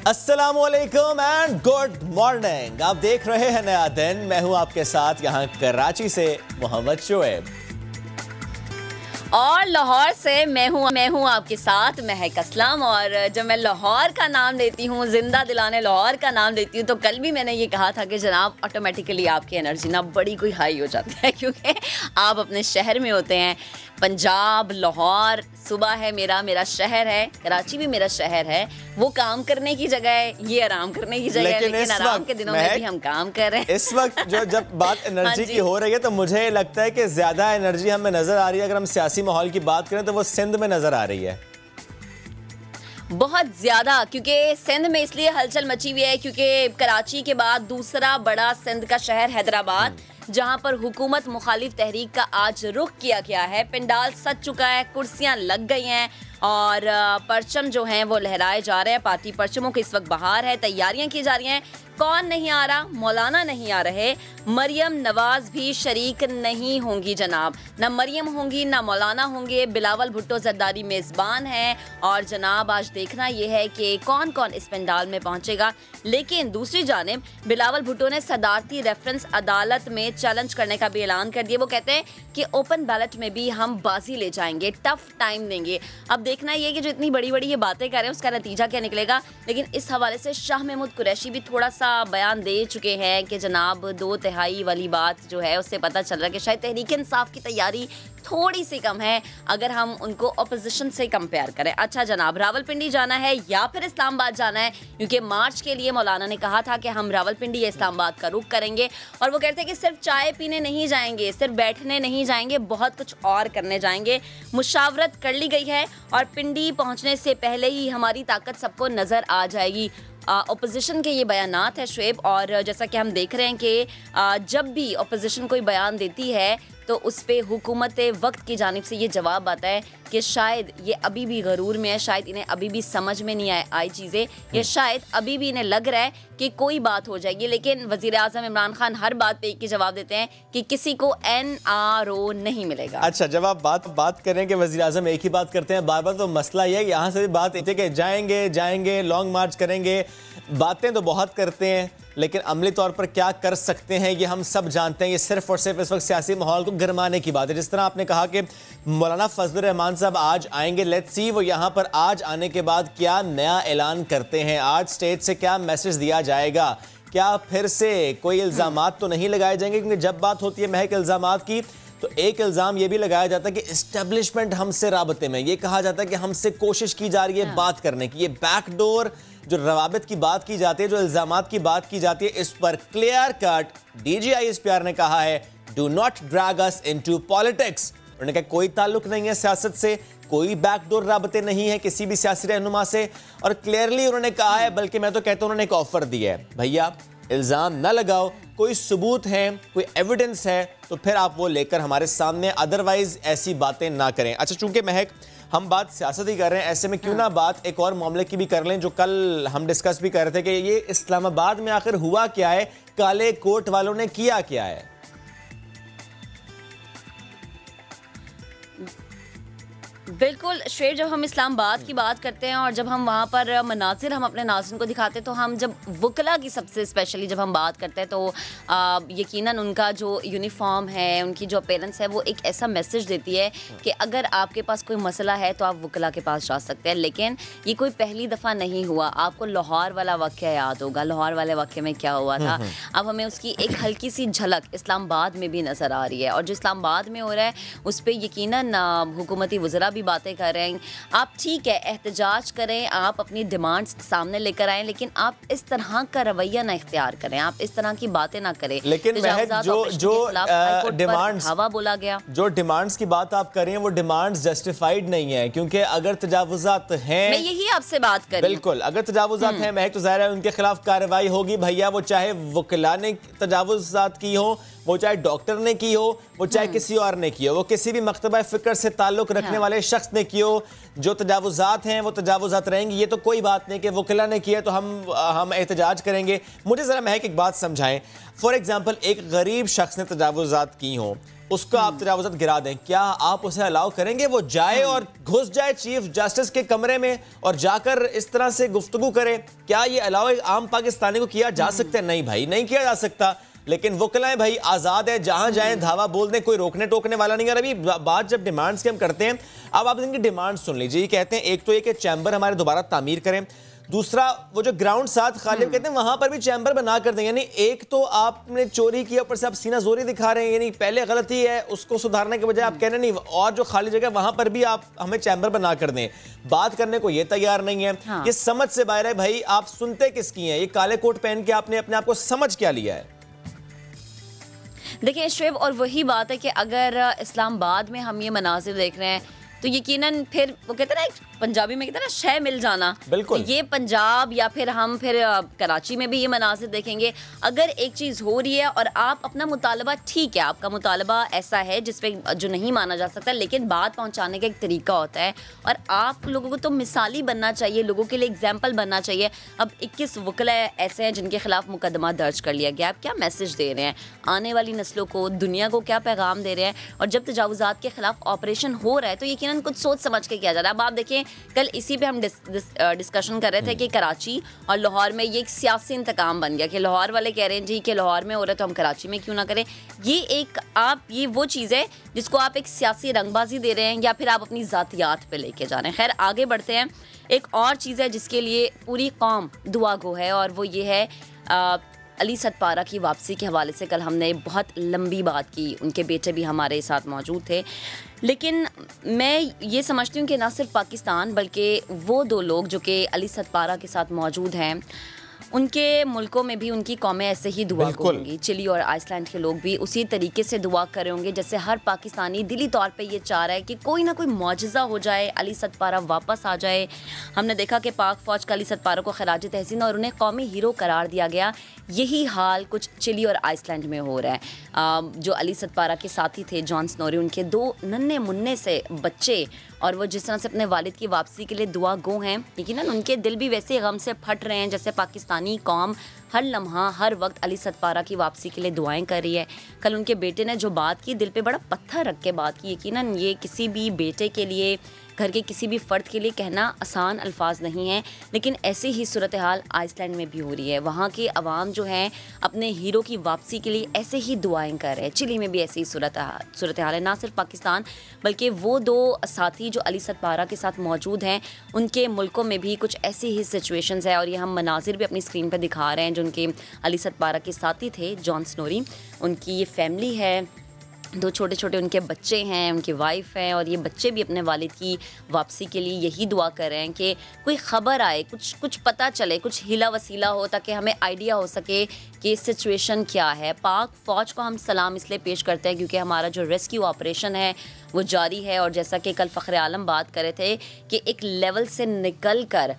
अस्सलामुअलैकुम and good morning. आप देख रहे हैं नया दिन। मैं हूं आपके साथ यहां कराची से मोहम्मद शुएब और लाहौर से मैं हूं आपके साथ महक असलम। और जब मैं लाहौर का नाम लेती हूं, जिंदा दिलाने लाहौर का नाम लेती हूं, तो कल भी मैंने ये कहा था कि जनाब ऑटोमेटिकली आपकी एनर्जी ना बड़ी कोई हाई हो जाती है, क्योंकि आप अपने शहर में होते हैं। पंजाब, लाहौर सुबह है, मेरा शहर है। कराची भी मेरा शहर है। वो काम करने की जगह है, ये आराम करने की जगह है, लेकिन आराम के दिनों में भी हम काम कर रहे हैं। इस वक्त जब बात एनर्जी की हो रही है, तो मुझे लगता है कि ज्यादा एनर्जी हमें नजर आ रही है। अगर हम सियासी माहौल की बात करें तो वो सिंध में नजर आ रही है बहुत ज्यादा, क्योंकि सिंध में इसलिए हलचल मची हुई है क्योंकि कराची के बाद दूसरा बड़ा सिंध का शहर हैदराबाद, जहां पर हुकूमत मुखालिफ तहरीक का आज रुख किया गया है। पंडाल सज चुका है, कुर्सियां लग गई हैं और परचम जो हैं वो लहराए जा रहे हैं। पार्टी परचमों की इस वक्त बहार है, तैयारियां की जा रही हैं। कौन नहीं आ रहा? मौलाना नहीं आ रहे, मरियम नवाज भी शरीक नहीं होंगी जनाब। ना मरियम होंगी, ना मौलाना होंगे। बिलावल भुट्टो जरदारी मेज़बान हैं और जनाब आज देखना यह है कि कौन कौन इस पंडाल में पहुंचेगा। लेकिन दूसरी जानिब बिलावल भुट्टो ने सदारती रेफरेंस अदालत में चैलेंज करने का भी ऐलान कर दिया। वो कहते हैं कि ओपन बैलेट में भी हम बाजी ले जाएंगे, टफ टाइम देंगे। अब देखना यह कि जो इतनी बड़ी बड़ी ये बातें कर रहे हैं उसका नतीजा क्या निकलेगा। लेकिन इस हवाले से शाह महमूद कुरैशी भी थोड़ा सा बयान दे चुके हैं कि जनाब 2/3 वाली बात जो है उससे पता चल रहा है कि शायद तहरीक इंसाफ की तैयारी थोड़ी सी कम है अगर हम उनको अपोजिशन से कंपेयर करें। अच्छा जनाब, रावलपिंडी जाना है या फिर इस्लामाबाद जाना है? क्योंकि मार्च के लिए मौलाना ने कहा था कि हम रावलपिंडी या इस्लामाबाद का रुख करेंगे। और वो कहते हैं कि सिर्फ चाय पीने नहीं जाएंगे, सिर्फ बैठने नहीं जाएंगे, बहुत कुछ और करने जाएंगे। मुशावरत कर ली गई है और पिंडी पहुंचने से पहले ही हमारी ताकत सबको नजर आ जाएगी। अपोजिशन के ये बयानात है शुएब। और जैसा कि हम देख रहे हैं कि जब भी अपोजिशन कोई बयान देती है तो उस पर हुकूमत वक्त की जानिब से ये जवाब आता है कि शायद ये अभी भी गरूर में है, शायद इन्हें अभी भी समझ में नहीं आई चीज़ें, या शायद अभी भी इन्हें लग रहा है कि कोई बात हो जाएगी। लेकिन वज़ीर आज़म इमरान खान हर बात पे एक ही जवाब देते हैं कि किसी को NRO नहीं मिलेगा। अच्छा, जब आप बात करें कि वज़ीर आज़म एक ही बात करते हैं बार बार, तो मसला ये है यहाँ से भी बात है कि जाएंगे लॉन्ग मार्च करेंगे। बातें तो बहुत करते हैं, लेकिन अमली तौर पर क्या कर सकते हैं ये हम सब जानते हैं। ये सिर्फ और सिर्फ इस वक्त सियासी माहौल को गरमाने की बात है। जिस तरह आपने कहा कि मौलाना फजलुर रहमान साहब आज आएंगे, लेट्स सी वो यहाँ पर आज आने के बाद क्या नया ऐलान करते हैं। आज स्टेज से क्या मैसेज दिया जाएगा? क्या फिर से कोई इल्ज़ामात तो नहीं लगाए जाएंगे? क्योंकि जब बात होती है महक इल्ज़ामात की, तो एक इल्ज़ाम ये भी लगाया जाता है कि इस्टेब्लिशमेंट हमसे राबते में। ये कहा जाता है कि हमसे कोशिश की जा रही है बात करने की। ये बैकडोर जो रवाबित की बात की जाती है, जो इल्ज़ामात की बात की जाती है, इस पर क्लियर कट DGISPR ने कहा है, do not drag us into politics. उन्होंने कहा कोई ताल्लुक नहीं है सियासत से, कोई बैकडोर राबते नहीं है किसी भी सियासी रहनुमा से। और क्लियरली उन्होंने कहा है, बल्कि मैं तो कहता हूं उन्होंने एक ऑफर दिया है, भैया इल्ज़ाम ना लगाओ, कोई सबूत है, कोई एविडेंस है तो फिर आप वो लेकर हमारे सामने, अदरवाइज ऐसी बातें ना करें। अच्छा, चूंकि महक हम बात सियासत ही कर रहे हैं, ऐसे में क्यों ना बात एक और मामले की भी कर लें जो कल हम डिस्कस भी कर रहे थे कि ये इस्लामाबाद में आखिर हुआ क्या है, काले कोट वालों ने किया क्या है। बिल्कुल शेर, जब हम इस्लामाबाद की बात करते हैं और जब हम वहाँ पर मनाजिर हम अपने नाज़रीन को दिखाते हैं, तो हम जब वकला की सबसे स्पेशली जब हम बात करते हैं तो यकीनन उनका जो यूनिफॉर्म है, उनकी जो अपीयरेंस है, वो एक ऐसा मैसेज देती है कि अगर आपके पास कोई मसला है तो आप वकला के पास जा सकते हैं। लेकिन ये कोई पहली दफ़ा नहीं हुआ। आपको लाहौर वाला वाक़या याद होगा, लाहौर वाले वाक़े में क्या हुआ था। अब हमें उसकी एक हल्की सी झलक इस्लामाबाद में भी नज़र आ रही है। और जो इस्लामाबाद में हो रहा है उस पर यकीनन हुकूमती वज़रा भी बातें कर रहे हैं। आप ठीक है एहतजाज करें, आप अपनी डिमांड्स सामने लेकर आएं, लेकिन आप इस तरह का रवैया ना इख्तियार करें, आप इस तरह की बातें ना करें। लेकिन जो डिमांड्स हवा बोला गया, जो डिमांड्स की बात आप कर रहे हैं वो डिमांड्स जस्टिफाइड नहीं है, क्योंकि अगर तजावुजात हैं, मैं यही आपसे बात कर रही हूं। बिल्कुल, अगर तजावुजात हैं महक, तो जाहिर है उनके खिलाफ कार्रवाई होगी भैया। वो चाहे वकला ने तजावुजात की हो, वो चाहे डॉक्टर ने की हो, वो चाहे किसी और ने की हो, वो किसी भी मकतबा फ़िक्र से ताल्लुक़ रखने वाले शख्स ने की हो, जो तजावुजात हैं वो तजावुजात रहेंगी। ये तो कोई बात नहीं कि वकला ने किया तो हम एहतजाज करेंगे। मुझे ज़रा महक एक बात समझाएं, फॉर एग्जाम्पल एक गरीब शख्स ने तजावुजात की हों, उसको आप तजावुज़ात गिरा दें, क्या आप उसे अलाउ करेंगे वो जाए और घुस जाए चीफ जस्टिस के कमरे में और जाकर इस तरह से गुफ्तगू करे? क्या ये अलाउ एक आम पाकिस्तानी को किया जा सकता है? नहीं भाई, नहीं किया जा सकता। लेकिन वकलाएं भाई आज़ाद है, जहां जाएं धावा बोल दें, कोई रोकने टोकने वाला नहीं है। और अभी बात जब डिमांड्स की हम करते हैं, अब आप इनकी डिमांड सुन लीजिए। ये कहते हैं एक तो ये कि चैम्बर हमारे दोबारा तामीर करें, दूसरा वो जो ग्राउंड साथ खालिब कहते हैं वहां पर भी चैम्बर बना कर दें। यानी एक तो आपने चोरी किया, ऊपर से आप सीना जोरी दिखा रहे हैं, यानी पहले गलती है उसको सुधारने के बजाय आप कह रहे नहीं, और जो खाली जगह वहां पर भी आप हमें चैम्बर बना कर दें। बात करने को ये तैयार नहीं है। हाँ। ये समझ से बाहर है भाई, आप सुनते किसकी हैं? ये काले कोट पहन के आपने अपने आप को समझ क्या लिया है? देखिए शुएब, और वही बात है कि अगर इस्लामाबाद में हम ये मनाजिर देख रहे हैं तो यकीनन फिर वो कहते हैं ना, पंजाबी में कहते हैं ना, शय मिल जाना। बिल्कुल। तो ये पंजाब या फिर हम फिर कराची में भी ये मनाजिर देखेंगे। अगर एक चीज़ हो रही है और आप अपना मुतालबा, ठीक है आपका मुतालबा ऐसा है जिसपे जो नहीं माना जा सकता, लेकिन बात पहुंचाने का एक तरीका होता है और आप लोगों को तो मिसाली बनना चाहिए, लोगों के लिए एग्जाम्पल बनना चाहिए। अब 21 वकला ऐसे हैं जिनके खिलाफ मुकदमा दर्ज कर लिया गया। आप क्या मैसेज दे रहे हैं आने वाली नस्लों को, दुनिया को क्या पैगाम दे रहे हैं? और जब तजावुज़ात के खिलाफ ऑपरेशन हो रहा है तो यकीनन कुछ सोच समझ के किया जा रहा है। अब आप देखिए, कल इसी पे हम डिस्कशन कर रहे थे कि कराची और लाहौर में ये एक सियासी इंतकाम बन गया कि लाहौर वाले कह रहे हैं जी कि लाहौर में हो रहा है तो हम कराची में क्यों ना करें। ये वो चीज़ है जिसको आप एक सियासी रंगबाजी दे रहे हैं या फिर आप अपनी ज़ातियात पे लेके जा रहे हैं। खैर आगे बढ़ते हैं। एक और चीज़ है जिसके लिए पूरी कौम दुआ गो है और वो ये है अली सतपारा की वापसी के हवाले से कल हमने बहुत लंबी बात की, उनके बेटे भी हमारे साथ मौजूद थे। लेकिन मैं ये समझती हूँ कि ना सिर्फ पाकिस्तान बल्कि वो दो लोग जो कि अली सतपारा के साथ मौजूद हैं, उनके मुल्कों में भी उनकी कौमें ऐसे ही दुआ करेंगी। चिली और आइसलैंड के लोग भी उसी तरीके से दुआ करे होंगे जैसे हर पाकिस्तानी दिली तौर पे ये चाह रहा है कि कोई ना कोई मौजज़ा हो जाए, अली सतपारा वापस आ जाए। हमने देखा कि पाक फ़ौज का अली सतपारा को खराज तहसीन और उन्हें कौमी हीरो करार दिया गया। यही हाल कुछ चिली और आइसलैंड में हो रहा है। जो अली सतपारा के साथी थे जॉन स्नोरी, उनके 2 नन्हे मुन्ने से बच्चे, और वो जिस तरह से अपने वालिद की वापसी के लिए दुआ गो हैं, यकीनन उनके दिल भी वैसे गम से फट रहे हैं जैसे पाकिस्तानी कौम हर लम्हा हर वक्त अली सतपारा की वापसी के लिए दुआएं कर रही है। कल उनके बेटे ने जो बात की, दिल पे बड़ा पत्थर रख के बात की। यकीनन ये किसी भी बेटे के लिए, घर के किसी भी फ़र्द के लिए कहना आसान अल्फाज नहीं है, लेकिन ऐसी ही सूरत हाल आइसलैंड में भी हो रही है। वहाँ के अवाम जो हैं अपने हीरो की वापसी के लिए ऐसे ही दुआएं कर रहे हैं। चिली में भी ऐसी ही सूरत हाल है। ना सिर्फ पाकिस्तान बल्कि वो 2 साथी जो अली सतपारा के साथ मौजूद हैं, उनके मुल्कों में भी कुछ ऐसी ही सिचुएशंस है। और ये हम मनाजिर भी अपनी स्क्रीन पर दिखा रहे हैं जो उनके अली सतपारा के साथी थे जॉन स्नोरी। उनकी ये फैमिली है, 2 छोटे छोटे उनके बच्चे हैं, उनकी वाइफ है, और ये बच्चे भी अपने वालिद की वापसी के लिए यही दुआ कर रहे हैं कि कोई ख़बर आए, कुछ पता चले, कुछ हिला वसीला हो ताकि हमें आइडिया हो सके कि सिचुएशन क्या है। पाक फ़ौज को हम सलाम इसलिए पेश करते हैं क्योंकि हमारा जो रेस्क्यू ऑपरेशन है वो जारी है। और जैसा कि कल फ़ख्र आलम बात कर रहे थे कि एक लेवल से निकल कर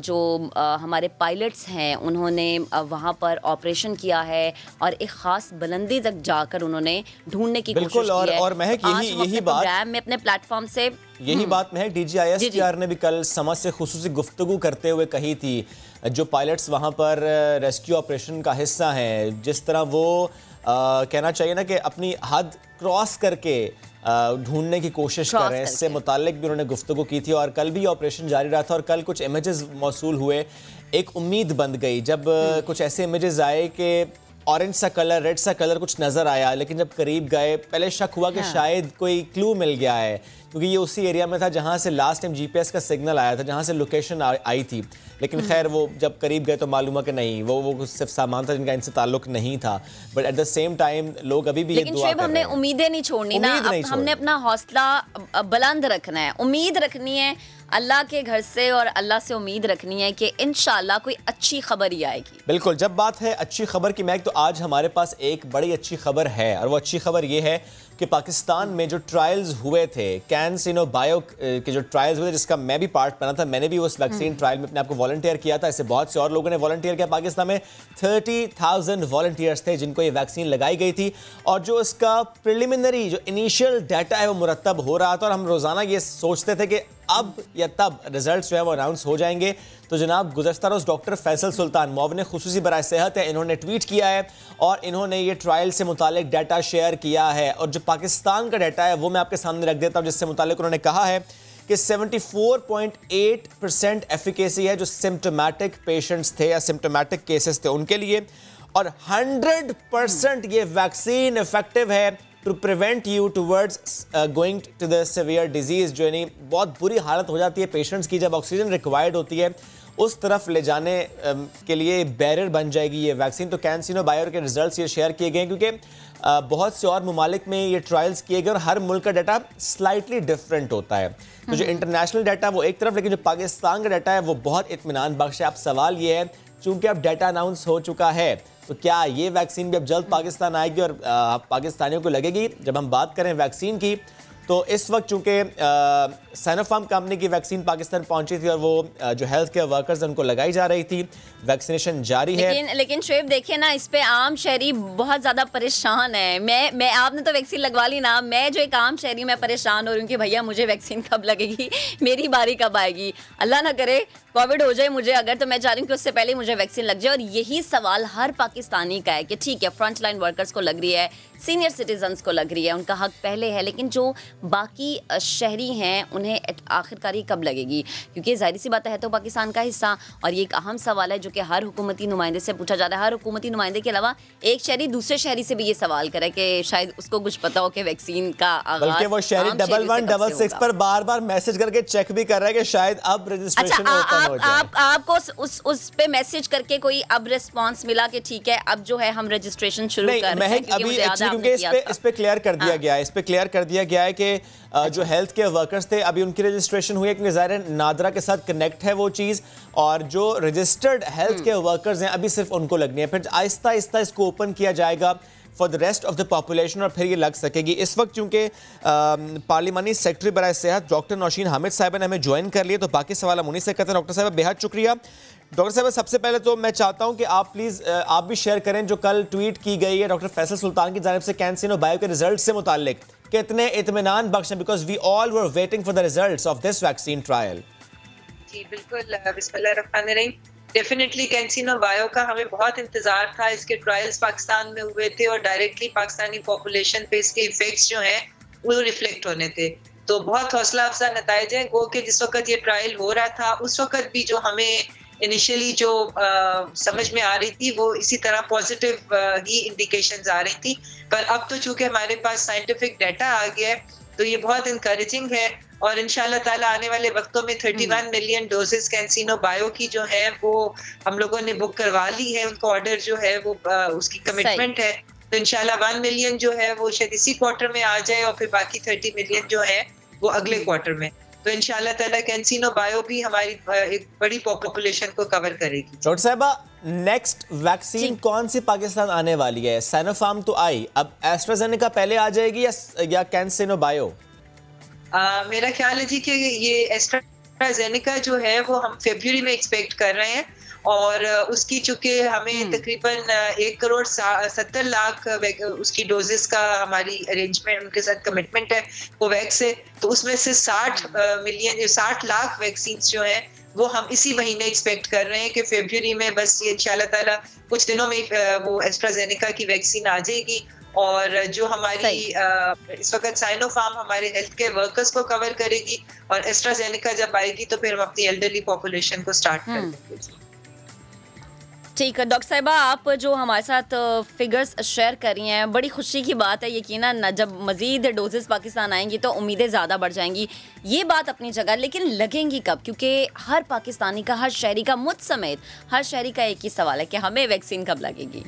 जो हमारे पायलट्स हैं उन्होंने वहाँ पर ऑपरेशन किया है और एक ख़ास बुलंदी तक जाकर उन्होंने ढूंढने की कोशिश की है। और महक यही बात में अपने प्लेटफॉर्म से यही बात महक DGISTR ने भी कल समझ से खुसूसी गुफ्तगू करते हुए कही थी। जो पायलट्स वहाँ पर रेस्क्यू ऑपरेशन का हिस्सा हैं, जिस तरह वो कहना चाहिए ना कि अपनी हद क्रॉस करके ढूंढने की कोशिश कर रहे हैं, इससे मुताल्लिक भी उन्होंने गुफ्तगू की थी। और कल भी ऑपरेशन जारी रहा था और कल कुछ इमेजेस मौसूल हुए, एक उम्मीद बंद गई जब कुछ ऐसे इमेजेस आए कि ऑरेंज सा कलर, रेड सा कलर कुछ नज़र आया। लेकिन जब करीब गए पहले शक हुआ कि शायद कोई क्लू मिल गया है, क्योंकि ये उसी एरिया में था जहाँ से लास्ट टाइम GPS का सिग्नल आया था, जहाँ से लोकेशन आई थी। लेकिन खैर वो जब करीब गए तो मालूम हुआ कि नहीं, वो सिर्फ सामान था जिनका इनसे ताल्लुक नहीं था। But at the same time लोग अभी भी ये दुआ कर रहे हैं। हमने उम्मीदें नहीं छोड़नी ना, हमने अपना हौसला बुलंद रखना है, उम्मीद रखनी है अल्लाह के घर से, और अल्लाह से उम्मीद रखनी है कि इंशाल्लाह कोई अच्छी खबर ही आएगी। बिल्कुल, जब बात है अच्छी खबर की महक, तो आज हमारे पास एक बड़ी अच्छी खबर है। और वो अच्छी खबर ये है कि पाकिस्तान में जो ट्रायल्स हुए थे, कैंसिनो बायो के जो ट्रायल्स हुए थे, जिसका मैं भी पार्ट बना था, मैंने भी उस वैक्सीन ट्रायल में अपने आप को वॉलंटियर किया था। ऐसे बहुत से और लोगों ने वॉलंटियर किया। पाकिस्तान में 30,000 वॉलंटियर्स थे जिनको ये वैक्सीन लगाई गई थी। और जो इसका प्रिलिमिनरी जो इनिशियल डाटा है वो मुरतब हो रहा था। और हम रोज़ाना ये सोचते थे कि अब या तब रिजल्ट जो है वो अनाउंस हो जाएंगे। तो जनाब गुज़श्ता रोज़ डॉक्टर फैसल सुल्तान मुआविन खुसूसी बराए सेहत है, इन्होंने ट्वीट किया है और इन्होंने ये ट्रायल से मुतालिक डाटा शेयर किया है। और जो पाकिस्तान का डाटा है वो मैं आपके सामने रख देता हूँ, जिससे मुतालिक उन्होंने कहा है कि 74.8% एफिकेसी है जो सिम्टोमेटिक पेशेंट्स थे या सिम्टोमेटिक केसेस थे उनके लिए, और 100% ये वैक्सीन इफेक्टिव है to prevent you towards going to the severe disease. जो यानी बहुत बुरी हालत हो जाती है पेशेंट्स की जब ऑक्सीजन रिक्वायर्ड होती है, उस तरफ ले जाने के लिए बैरियर बन जाएगी ये वैक्सीन। तो कैंसिनो बायो के रिजल्ट्स ये शेयर किए गए क्योंकि बहुत से और ममालिक में ये ट्रायल्स किए गए और हर मुल्क का डाटा स्लाइटली डिफरेंट होता है। तो जो इंटरनेशनल डाटा वो एक तरफ, लेकिन जो पाकिस्तान का डाटा है वो बहुत इत्मीनान बख्श है। अब सवाल ये है, चूंकि अब डाटा अनाउंस हो चुका है, तो क्या ये वैक्सीन भी अब जल्द पाकिस्तान आएगी और पाकिस्तानियों को लगेगी? जब हम बात करें वैक्सीन की, तो इस वक्त चूंकि साइनोफार्म कंपनी की वैक्सीन पाकिस्तान पहुंची थी और वो जो हेल्थ केयर वर्कर्स उनको लगाई जा रही थी, वैक्सीनेशन जारी है। लेकिन शोएब देखिए ना, इस पे आम शहरी बहुत ज्यादा परेशान है। मैं आपने तो वैक्सीन लगवा ली ना, मैं जो एक आम शहरी मैं परेशान हो रही हूँ कि भैया मुझे वैक्सीन कब लगेगी, मेरी बारी कब आएगी। अल्लाह ना करे कोविड हो जाए मुझे अगर, तो मैं चाह रही हूँ कि उससे पहले मुझे वैक्सीन लग जाए। और यही सवाल हर पाकिस्तानी का है कि ठीक है फ्रंट लाइन वर्कर्स को लग रही है, सीनियर सिटीजन्स को लग रही है, उनका हक पहले है, लेकिन जो बाकी शहरी हैं उन्हें आखिरकार कब लगेगी? क्योंकि जाहिर सी बात है तो पाकिस्तान का हिस्सा, और ये एक अहम सवाल है जो कि हर हुकूमती नुमाइंदे से पूछा जा रहा है। हर हुकूमती नुमाइंदे के अलावा एक शहरी दूसरे शहरी से भी ये सवाल करे कि शायद उसको कुछ पता हो कि वैक्सीन का आगाज, बल्कि वो शहरी 1166 पर बार-बार मैसेज करके चेक भी कर रहा है कि शायद अब रजिस्ट्रेशन ओपन हो जाए। आपको उस पे मैसेज करके कोई अब रिस्पांस मिला कि ठीक है अब जो है हम रजिस्ट्रेशन शुरू कर रहे हैं? अभी क्योंकि इस पे क्लियर कर दिया गया है, इस पे क्लियर कर दिया गया है कि जो हेल्थ केयर वर्कर्स थे अभी उनकी रजिस्ट्रेशन हुई है, क्योंकि ज़ाहिर है नादरा के साथ कनेक्ट है वो चीज़, और जो रजिस्टर्ड हेल्थ केयर वर्कर्स हैं अभी सिर्फ उनको लगनी है। फिर आहिस्ता आहिस्ता इसको ओपन किया जाएगा for the rest of the population और फिर ये लग सकेगी। इस वक्त चूंकि पार्लिमानी सेक्रेटरी बराए सेहत डॉक्टर नौशीन हामिद साहिबा ने हमें ज्वाइन कर लिया, तो बाकी सवाल हम उन्हीं से करते हैं। डॉक्टर साहब बेहद शुक्रिया। डॉक्टर साहब सबसे पहले तो मैं चाहता हूं कि आप प्लीज़ आप भी शेयर करें जो कल ट्वीट की गई है डॉक्टर फैसल सुल्तान की जानिब से कैंसिनो बायो के रिजल्ट से मुतालिक, कितने इत्मीनान बख्श हैं, because we all were waiting for the results of this vaccine trial. जी बिल्कुल, बिस्मिल्लाहिर्रहमानिर्रहीम। डेफिनेटली कैंसिनो बायो का हमें बहुत इंतजार था। इसके ट्रायल्स पाकिस्तान में हुए थे और डायरेक्टली पाकिस्तानी पॉपुलेशन पे इसके इफेक्ट्स जो हैं वो रिफ्लेक्ट होने थे। तो बहुत हौसला अफजा नताइज हैं। गो कि जिस वक्त ये ट्रायल हो रहा था उस वक्त भी जो हमें इनिशियली जो समझ में आ रही थी वो इसी तरह पॉजिटिव ही इंडिकेशंस आ रही थी, पर अब तो चूंकि हमारे पास साइंटिफिक डाटा आ गया है तो ये बहुत इनकरेजिंग है। और इंशाल्लाह ताला आने वाले वक्तों में 31 मिलियन डोजेस कैंसिनो बायो की जो है वो हम लोगों ने बुक करवा ली है, उनका ऑर्डर जो है वो उसकी कमिटमेंट है। तो इंशाल्लाह 1 मिलियन जो है वो शायद इसी क्वार्टर में आ जाए और फिर बाकी 30 मिलियन जो है वो अगले क्वार्टर में। तो इंशाल्लाह ताला कैंसिनो बायो भी हमारी एक बड़ी पॉपुलेशन को कवर करेगी। डॉक्टर साहिबा, नेक्स्ट वैक्सीन कौन सी पाकिस्तान आने वाली है? साइनोफार्म तो आई, अब एस्ट्राजेनेका पहले आ जाएगी या कैंसिनो बायो? मेरा ख्याल है जी कि ये एस्ट्राजेनेका जो है वो हम फरवरी में एक्सपेक्ट कर रहे हैं और उसकी चूंकि हमें तकरीबन 1,70,00,000 उसकी डोजेस का हमारी अरेंजमेंट उनके साथ कमिटमेंट है कोवैक्स से, तो उसमें से 60 लाख वैक्सीन जो हैं वो हम इसी महीने एक्सपेक्ट कर रहे हैं कि फरवरी में बस ये इंशाल्लाह ताला कुछ दिनों में वो एस्ट्राजेनेका की वैक्सीन आ जाएगी। और जो हमारी इस वक्त साइनोफार्म हमारे हेल्थ केयर वर्कर्स को कवर करेगी और एस्ट्राजेनेका जब आएगी तो फिर हम अपनी एल्डरली पॉपुलेशन को स्टार्ट कर देंगे। ठीक है डॉक्टर साहिबा, आप जो हमारे साथ फिगर्स शेयर कर रही हैं बड़ी खुशी की बात है। यकीनन जब मज़ीद डोजेस पाकिस्तान आएंगी तो उम्मीदें ज़्यादा बढ़ जाएंगी, ये बात अपनी जगह, लेकिन लगेंगी कब? क्योंकि हर पाकिस्तानी का, हर शहरी का, मुझ समेत हर शहरी का एक ही सवाल है कि हमें वैक्सीन कब लगेगी।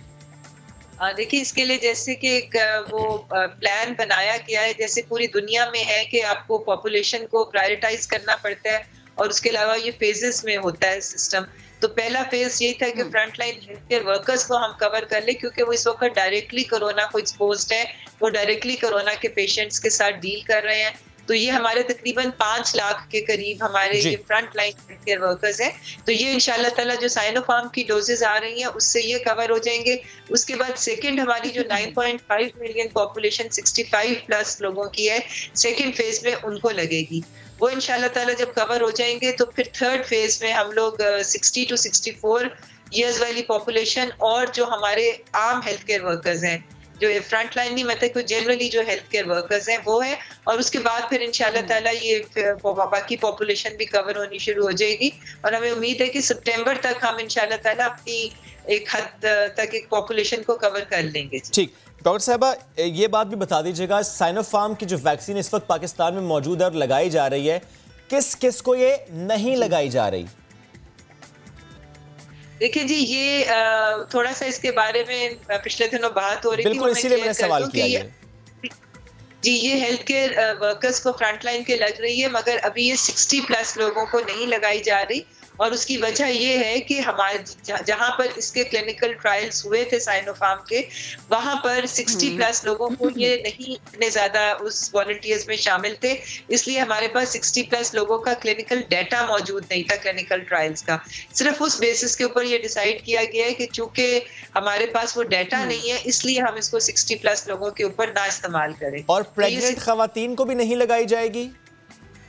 देखिए इसके लिए जैसे कि एक वो प्लान बनाया गया है, जैसे पूरी दुनिया में है कि आपको पॉपुलेशन को प्रायोरिटाइज करना पड़ता है और उसके अलावा ये फेजेस में होता है सिस्टम। तो पहला फेज यही था कि front line health care workers को हम कवर कर ले, क्योंकि वो इस वक्त डायरेक्टली कोरोना को एक्सपोज्ड है, वो डायरेक्टली कोरोना के पेशेंट्स के साथ डील कर रहे हैं। तो ये हमारे तकरीबन 5 लाख के करीब हमारे ये front line health care workers हैं। तो ये इंशाल्लाह ताला जो साइनोफार्म की डोजेज आ रही हैं उससे ये कवर हो जाएंगे। उसके बाद सेकंड हमारी जो 9.5 मिलियन पॉपुलेशन 65 प्लस लोगों की है, सेकंड फेज में उनको लगेगी। वो इंशाल्लाह ताला जब कवर हो जाएंगे तो फिर थर्ड फेज में हम लोग 60 to 64 ईयर्स वाली पॉपुलेशन और जो हमारे आम हेल्थ केयर वर्कर्स हैं, जो फ्रंट लाइन नहीं मतलब कि जनरली जो हेल्थ केयर वर्कर्स हैं वो है, और उसके बाद फिर इंशाल्लाह ताला ये बाकी पॉपुलेशन भी कवर होनी शुरू हो जाएगी। और हमें उम्मीद है कि सितंबर तक हम इंशाल्लाह ताला अपनी एक हद तक एक पॉपुलेशन को कवर कर लेंगे। ठीक, डॉक्टर साहबा ये बात भी बता दीजिएगा, साइनोफार्म की जो वैक्सीन इस वक्त पाकिस्तान में मौजूद है और लगाई जा रही है, किस किस को ये नहीं लगाई जा रही? देखिए जी, ये थोड़ा सा इसके बारे में पिछले दिनों बात हो रही थी, बिल्कुल इसीलिए मैंने सवाल किया। जी, ये हेल्थ केयर वर्कर्स को फ्रंट लाइन के लग रही है, मगर अभी ये 60 प्लस लोगों को नहीं लगाई जा रही। और उसकी वजह ये है कि हमारे जहां पर इसके क्लिनिकल ट्रायल्स हुए थे साइनोफार्म के, वहां पर 60 प्लस लोगों को ये नहीं इतने ज्यादा उस वॉलंटियर्स में शामिल थे, इसलिए हमारे पास 60 प्लस लोगों का क्लिनिकल डाटा मौजूद नहीं था क्लिनिकल ट्रायल्स का। सिर्फ उस बेसिस के ऊपर ये डिसाइड किया गया है कि चूंकि हमारे पास वो डाटा नहीं है, इसलिए हम इसको 60 प्लस लोगों के ऊपर ना इस्तेमाल करें। और प्रेग्नेंट खवातीन को भी नहीं लगाई जाएगी?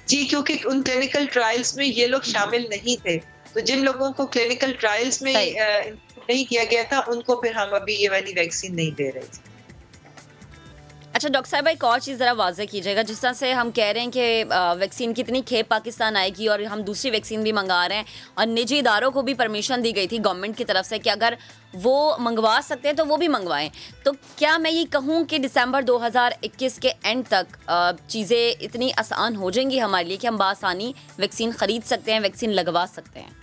जी, क्योंकि उन क्लिनिकल ट्रायल्स में ये लोग शामिल नहीं थे, तो जिन लोगों को क्लिनिकल ट्रायल्स में नहीं किया गया था उनको फिर हम अभी ये वाली वैक्सीन नहीं दे रहे थे। अच्छा डॉक्टर साहब, एक और चीज़ ज़रा वाज़ेह कीजिएगा, जिस तरह से हम कह रहे हैं कि वैक्सीन कितनी खेप पाकिस्तान आएगी और हम दूसरी वैक्सीन भी मंगा रहे हैं, और निजी इदारों को भी परमिशन दी गई थी गवर्नमेंट की तरफ से कि अगर वो मंगवा सकते हैं तो वो भी मंगवाएं। तो क्या मैं ये कहूँ कि दिसंबर 2021 के एंड तक चीज़ें इतनी आसान हो जाएंगी हमारे लिए कि हम बासानी वैक्सीन ख़रीद सकते हैं, वैक्सीन लगवा सकते हैं?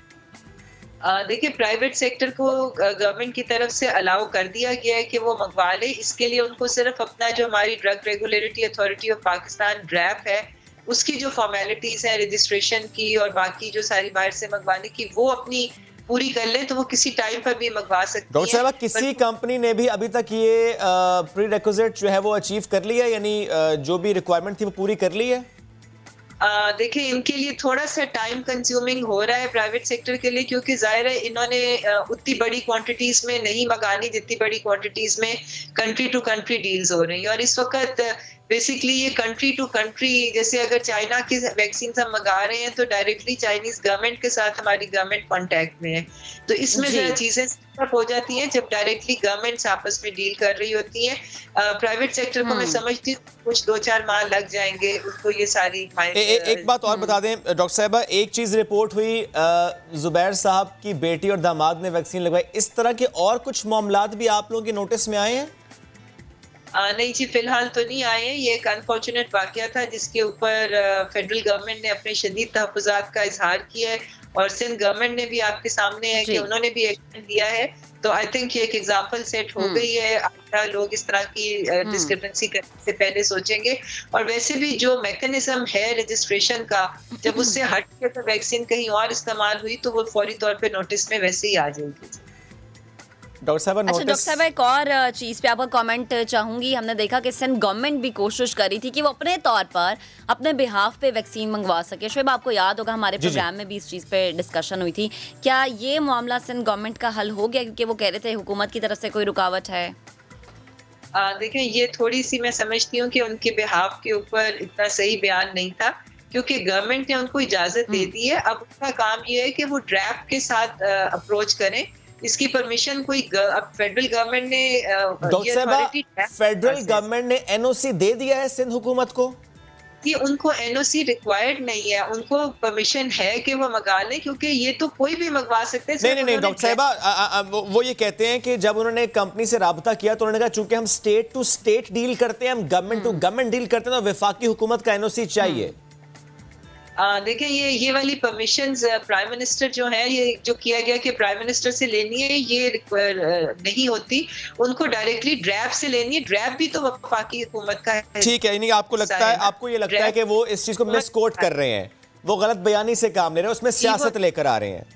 देखिए, प्राइवेट सेक्टर को गवर्नमेंट की तरफ से अलाउ कर दिया गया है कि वो मंगवा ले। इसके लिए उनको सिर्फ अपना जो हमारी drug regulatory authority of Pakistan DRAP है, उसकी जो फॉर्मेलिटीज है रजिस्ट्रेशन की और बाकी जो सारी बाहर से मंगवाने की, वो अपनी पूरी कर ले तो वो किसी टाइम पर भी मंगवा सकती है। डॉक्टर साहब, किसी कंपनी ने भी अभी तक ये प्री रिक्विजिट जो है वो अचीव कर लिया, यानी जो भी रिक्वायरमेंट थी वो पूरी कर ली है? देखिए, इनके लिए थोड़ा सा टाइम कंज्यूमिंग हो रहा है प्राइवेट सेक्टर के लिए, क्योंकि जाहिर है इन्होंने उतनी बड़ी क्वांटिटीज में नहीं मंगानी जितनी बड़ी क्वांटिटीज में कंट्री टू कंट्री डील्स हो रही है। और इस वक्त बेसिकली ये कंट्री टू कंट्री, जैसे अगर चाइना की वैक्सीन हम मंगा रहे हैं तो डायरेक्टली चाइनीज गवर्नमेंट के साथ हमारी गवर्नमेंट कांटेक्ट में है, तो इसमें जरा चीजें हो जाती हैं जब डायरेक्टली गवर्नमेंट्स आपस में डील कर रही होती हैं। प्राइवेट सेक्टर को मैं समझती हूँ कुछ 2-4 माह लग जाएंगे उसको ये सारी। एक बात और बता दें डॉक्टर साहबा, एक चीज रिपोर्ट हुई जुबैर साहब की बेटी और दामाद ने वैक्सीन लगवाई, इस तरह के और कुछ मामलात भी आप लोगों के नोटिस में आए हैं? नहीं जी, फिलहाल तो नहीं आए हैं। ये एक अनफॉर्चुनेट वाकया था जिसके ऊपर फेडरल गवर्नमेंट ने अपने शदीद तहफ़्फ़ुज़ात का इजहार किया है, और सिंध गवर्नमेंट ने भी आपके सामने है कि उन्होंने भी एक्शन लिया है। तो आई थिंक ये एक एग्जांपल सेट हो गई है। लोग इस तरह की डिस्क्रिपेंसी करने से पहले सोचेंगे, और वैसे भी जो मैकेनिज्म है रजिस्ट्रेशन का, जब उससे हट के तो वैक्सीन कहीं और इस्तेमाल हुई तो वो फौरी तौर पे नोटिस में वैसे ही आ जाएगी। डॉक्टर साहब, अच्छा डॉक्टर साहब, एक और चीज़ पे आपका कमेंट चाहूंगी। हमने देखा कि सिंध गवर्नमेंट भी कोशिश करी थी कि वो अपने तौर पर अपने बिहाफ पे वैक्सीन मंगवा सके। शुएब, आपको याद होगा हमारे प्रोग्राम में भी इस चीज़ पे डिस्कशन हुई थी। क्या ये मामला सिंध गवर्नमेंट का हल हो गया, क्योंकि वो कह रहे थे हुकूमत की तरफ से कोई रुकावट है? देखिए, ये थोड़ी सी मैं समझती हूँ कि उनके बिहाफ के ऊपर इतना सही बयान नहीं था, क्योंकि गवर्नमेंट ने उनको इजाजत दे दी है। अब उनका काम ये है कि वो ड्रैप के साथ अप्रोच करें। इसकी परमिशन कोई अब फेडरल गवर्नमेंट ने फेडरल गवर्नमेंट ने एनओसी दे दिया है सिंध हुकूमत को? कि उनको एनओसी रिक्वायर्ड नहीं है, उनको परमिशन है कि वो मंगा लें, क्योंकि ये तो कोई भी मंगवा सकते हैं। नहीं डॉक्टर साहिबा, वो ये कहते हैं कि जब उन्होंने कंपनी से राब्ता किया तो उन्होंने कहा चूंकि हम स्टेट टू स्टेट डील करते हैं, हम गवर्नमेंट टू गवर्नमेंट डील करते हैं, तो वफाकी हुकूमत का एनओसी चाहिए। देखिए, ये वाली परमिशंस प्राइम मिनिस्टर जो है, ये जो किया गया कि प्राइम मिनिस्टर से लेनी है, ये नहीं होती, उनको डायरेक्टली ड्रैप से लेनी है। ड्रैप भी तो वफाकी हुकूमत का है। ठीक है, यानी आपको लगता है, आपको ये लगता है कि वो इस चीज को मिसकोट कर रहे हैं, वो गलत बयानी से काम ले रहे हैं, उसमें सियासत लेकर आ रहे हैं?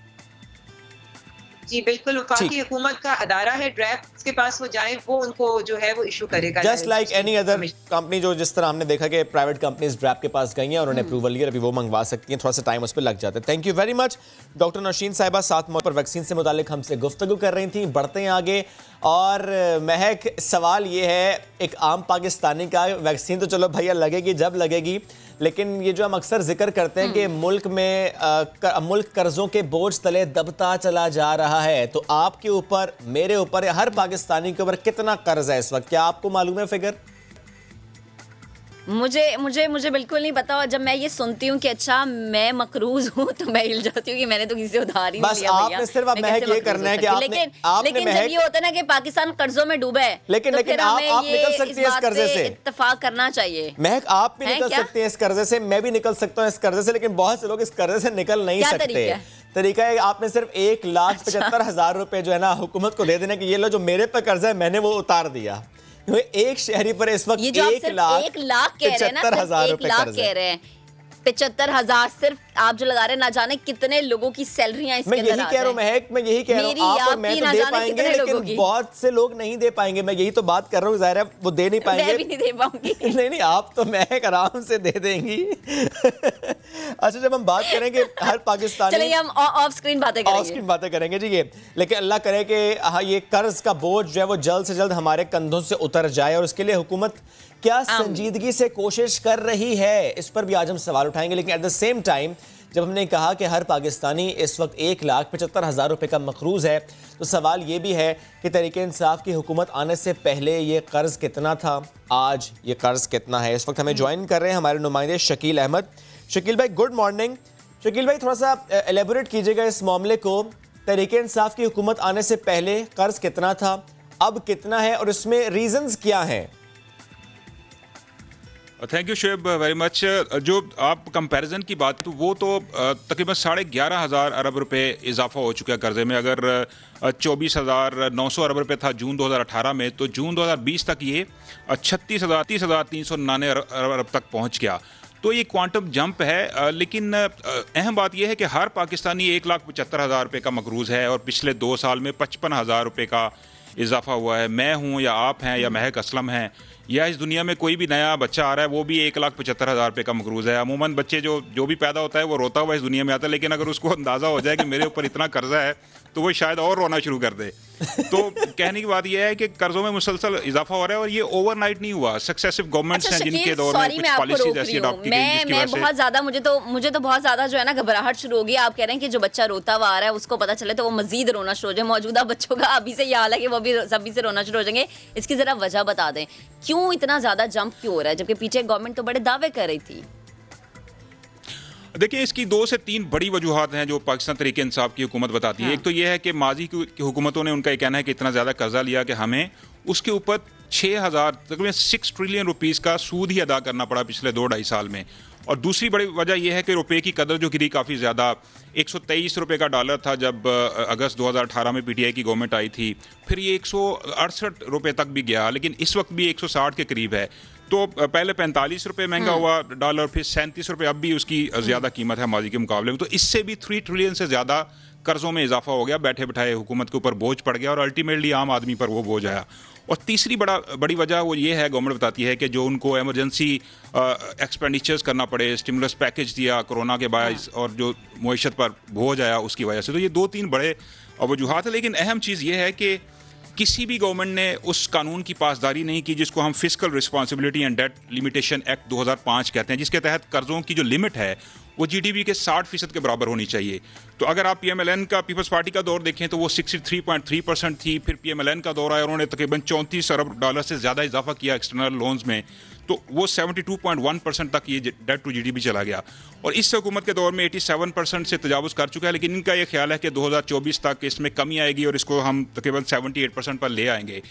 जी बिल्कुल, वफाकी हुकूमत का अदारा है ड्राफ्ट, उसके पास वो जाए, वो उनको जो है वो इशू करेगा। Just like any other company, जो जिस तरह हमने देखा कि प्राइवेट कंपनीज ड्राफ्ट के पास गई हैं, उन्होंने अप्रूवल लिया, अभी वो मंगवा सकती हैं, थोड़ा सा टाइम उस पर लग जाता है। Thank you very much doctor Naushin साहिबा, साथ मौके पर वैक्सीन से मुतालिक हमसे गुफ्तगू कर रही थी। बढ़ते हैं आगे, और महक, सवाल ये है एक आम पाकिस्तानी का, वैक्सीन तो चलो भैया लगेगी जब लगेगी, लेकिन ये जो हम अक्सर जिक्र करते हैं कि मुल्क में मुल्क कर्जों के बोझ तले दबता चला जा रहा है, तो आपके ऊपर, मेरे ऊपर, हर पाकिस्तानी के ऊपर कितना कर्ज है इस वक्त, क्या आपको मालूम है फिगर? मुझे बिल्कुल नहीं पता। और जब मैं ये सुनती हूँ कि अच्छा मैं मकरूज हूँ, तो मैं हिल जाती हूँ कि मैंने तो किसी से उधार ही नहीं लिया। बस आपने सिर्फ महक ये करना है कि लेकिन जब ये होता है ना कि पाकिस्तान कर्जों में डूबा है, लेकिन आप निकल सकती है इस कर्जे से, इत्तेफाक करना चाहिए। महक, आप भी निकल सकती है इस कर्जे से, मैं भी निकल सकता हूँ इस कर्जे से, लेकिन बहुत से लोग इस कर्जे से निकल नहीं सकते। तरीका है, आपने सिर्फ 1,75,000 रुपए जो है ना हुकूमत को दे देना कि ये लो जो मेरे पे कर्जा है मैंने वो उतार दिया। एक शहरी पर इस वक्त 1,75,000 रुपए कर्ज है। 75,000 सिर्फ आप जो लगा रहे हैं, ना जाने कितने लोगों की सैलरियां इसके अंदर। मैं यही कह रहा हूं महक, मैं यही कह रहा हूं, आप और मैं तो दे पाएंगे, लेकिन बहुत से लोग नहीं दे पाएंगे। मैं यही तो बात कर रहा हूं, जाहिर है वो दे नहीं पाएंगे। मैं भी नहीं दे पाऊंगी। नहीं, आप तो महक आराम से दे देंगी। अच्छा, जब हम बात करेंगे हर पाकिस्तानी, चलिए हम ऑफ स्क्रीन बातें करेंगे जी ये, लेकिन अल्लाह करे कि ये कर्ज का बोझ जो है वो जल्द से जल्द हमारे कंधों से उतर जाए, और उसके लिए हुकूमत क्या संजीदगी से कोशिश कर रही है, इस पर भी आज हम सवाल उठाएंगे। लेकिन एट द सेम टाइम, जब हमने कहा कि हर पाकिस्तानी इस वक्त 1,75,000 रुपए का मकरूज है, तो सवाल ये भी है कि तहरीक इंसाफ की हुकूमत आने से पहले ये कर्ज कितना था, आज ये कर्ज कितना है। इस वक्त हमें ज्वाइन कर रहे हैं हमारे नुमाइंदे शकील अहमद। शकील भाई, गुड मॉर्निंग। शकील भाई, थोड़ा सा एलेबोरेट कीजिएगा इस मामले को। तहरीक इंसाफ की हुकूमत आने से पहले कर्ज कितना था, अब कितना है, और इसमें रीजंस क्या हैं? Thank you Shoaib very much. जो आप कंपैरिजन की बात, तो वो तो तकरीबन 11,500 अरब रुपए इजाफा हो चुका है कर्जे में। अगर 24,900 अरब रुपए था जून 2018 में, तो जून 2020 तक ये 36,399 अरब तक पहुंच गया। तो ये क्वांटम जंप है। लेकिन अहम बात यह है कि हर पाकिस्तानी 1,75,000 रुपये का मकरूज है, और पिछले 2 साल में 55,000 रुपये का इजाफा हुआ है। मैं हूँ या आप हैं या महक असलम हैं या इस दुनिया में कोई भी नया बच्चा आ रहा है, वो भी 1,75,000 रुपये का मकरूज है। अमूमन बच्चे जो भी पैदा होता है वो रोता हुआ इस दुनिया में आता है, लेकिन अगर उसको अंदाज़ा हो जाए कि मेरे ऊपर इतना कर्जा है, तो वो शायद और रोना शुरू कर दे। तो कहने की बात यह है कि कर्जों में मुसलसल इजाफा हो रहा है, और ये ओवरनाइट नहीं हुआ। सक्सेसिव गवर्नमेंट्स हैं जिनके दौर में कुछ पॉलिसीज ऐसी अडॉप्ट की गई जिसकी वजह से बहुत ज्यादा मुझे तो बहुत ज्यादा जो है ना घबराहट शुरू हो गई। आप कह रहे हैं कि जो बच्चा रोता हुआ आ रहा है उसको पता चले तो वो मजीद रोना शुरू हो जाए। मौजूदा बच्चों का अभी से ये हाल है कि वो भी सभी से रोना शुरू हो जाएंगे। इसकी जरा वजह बता दें, क्यों इतना ज्यादा जंप क्यों हो रहा है, जबकि पीछे गवर्नमेंट तो बड़े दावे कर रही थी। देखिए, इसकी 2 से 3 बड़ी वजूहात हैं जो पाकिस्तान तहरीक इंसाफ की हुकूमत बताती है। एक तो यह है कि माजी की हुकूमतों ने, उनका ये कहना है कि इतना ज़्यादा कर्जा लिया कि हमें उसके ऊपर 6 ट्रिलियन रुपीस का सूद ही अदा करना पड़ा पिछले 2-2.5 साल में। और दूसरी बड़ी वजह यह है कि रुपए की कदर जो गिरी काफ़ी ज़्यादा। 123 रुपये का डॉलर था जब अगस्त 2018 में पीटीआई की गवर्नमेंट आई थी, फिर ये 168 रुपये तक भी गया, लेकिन इस वक्त भी 160 के करीब है। तो पहले 45 रुपये महंगा हुआ डॉलर, फिर 37 रुपये, अब भी उसकी ज़्यादा कीमत है माजी के मुकाबले में। तो इससे भी 3 ट्रिलियन से ज़्यादा कर्जों में इजाफा हो गया, बैठे बैठाए हुकूमत के ऊपर बोझ पड़ गया, और अल्टीमेटली आम आदमी पर वो बोझ आया। और तीसरी बड़ी वजह वो ये है, गवर्नमेंट बताती है कि जो उनको एमरजेंसी एक्सपेंडिचर्स करना पड़े, स्टिमुलस पैकेज दिया कोरोना के बायस, और जो मुईशत पर बोझ आया उसकी वजह से। तो ये 2-3 बड़े वजूहात है। लेकिन अहम चीज़ ये है कि किसी भी गवर्नमेंट ने उस कानून की पासदारी नहीं की जिसको हम fiscal responsibility and debt limitation act 2005 कहते हैं, जिसके तहत कर्जों की जो लिमिट है वो जीडीपी के 60% के बराबर होनी चाहिए। तो अगर आप पीएमएलएन का, पीपल्स पार्टी का दौर देखें, तो वो 63.3% थी। फिर पीएमएलएन का दौर आया, उन्होंने तकरीबन 34 अरब डॉलर से ज़्यादा इजाफा किया एक्सटर्नल लोन्स में, तो वो 72.1% तक ये डेट टू जीडीपी चला गया। और इस हुकूमत के दौर में 87% से तजावुज़ कर चुका है। लेकिन इनका ये ख्याल है कि 2024 तक इसमें कमी आएगी और इसको हम तकरीबन 78% पर ले आएंगे।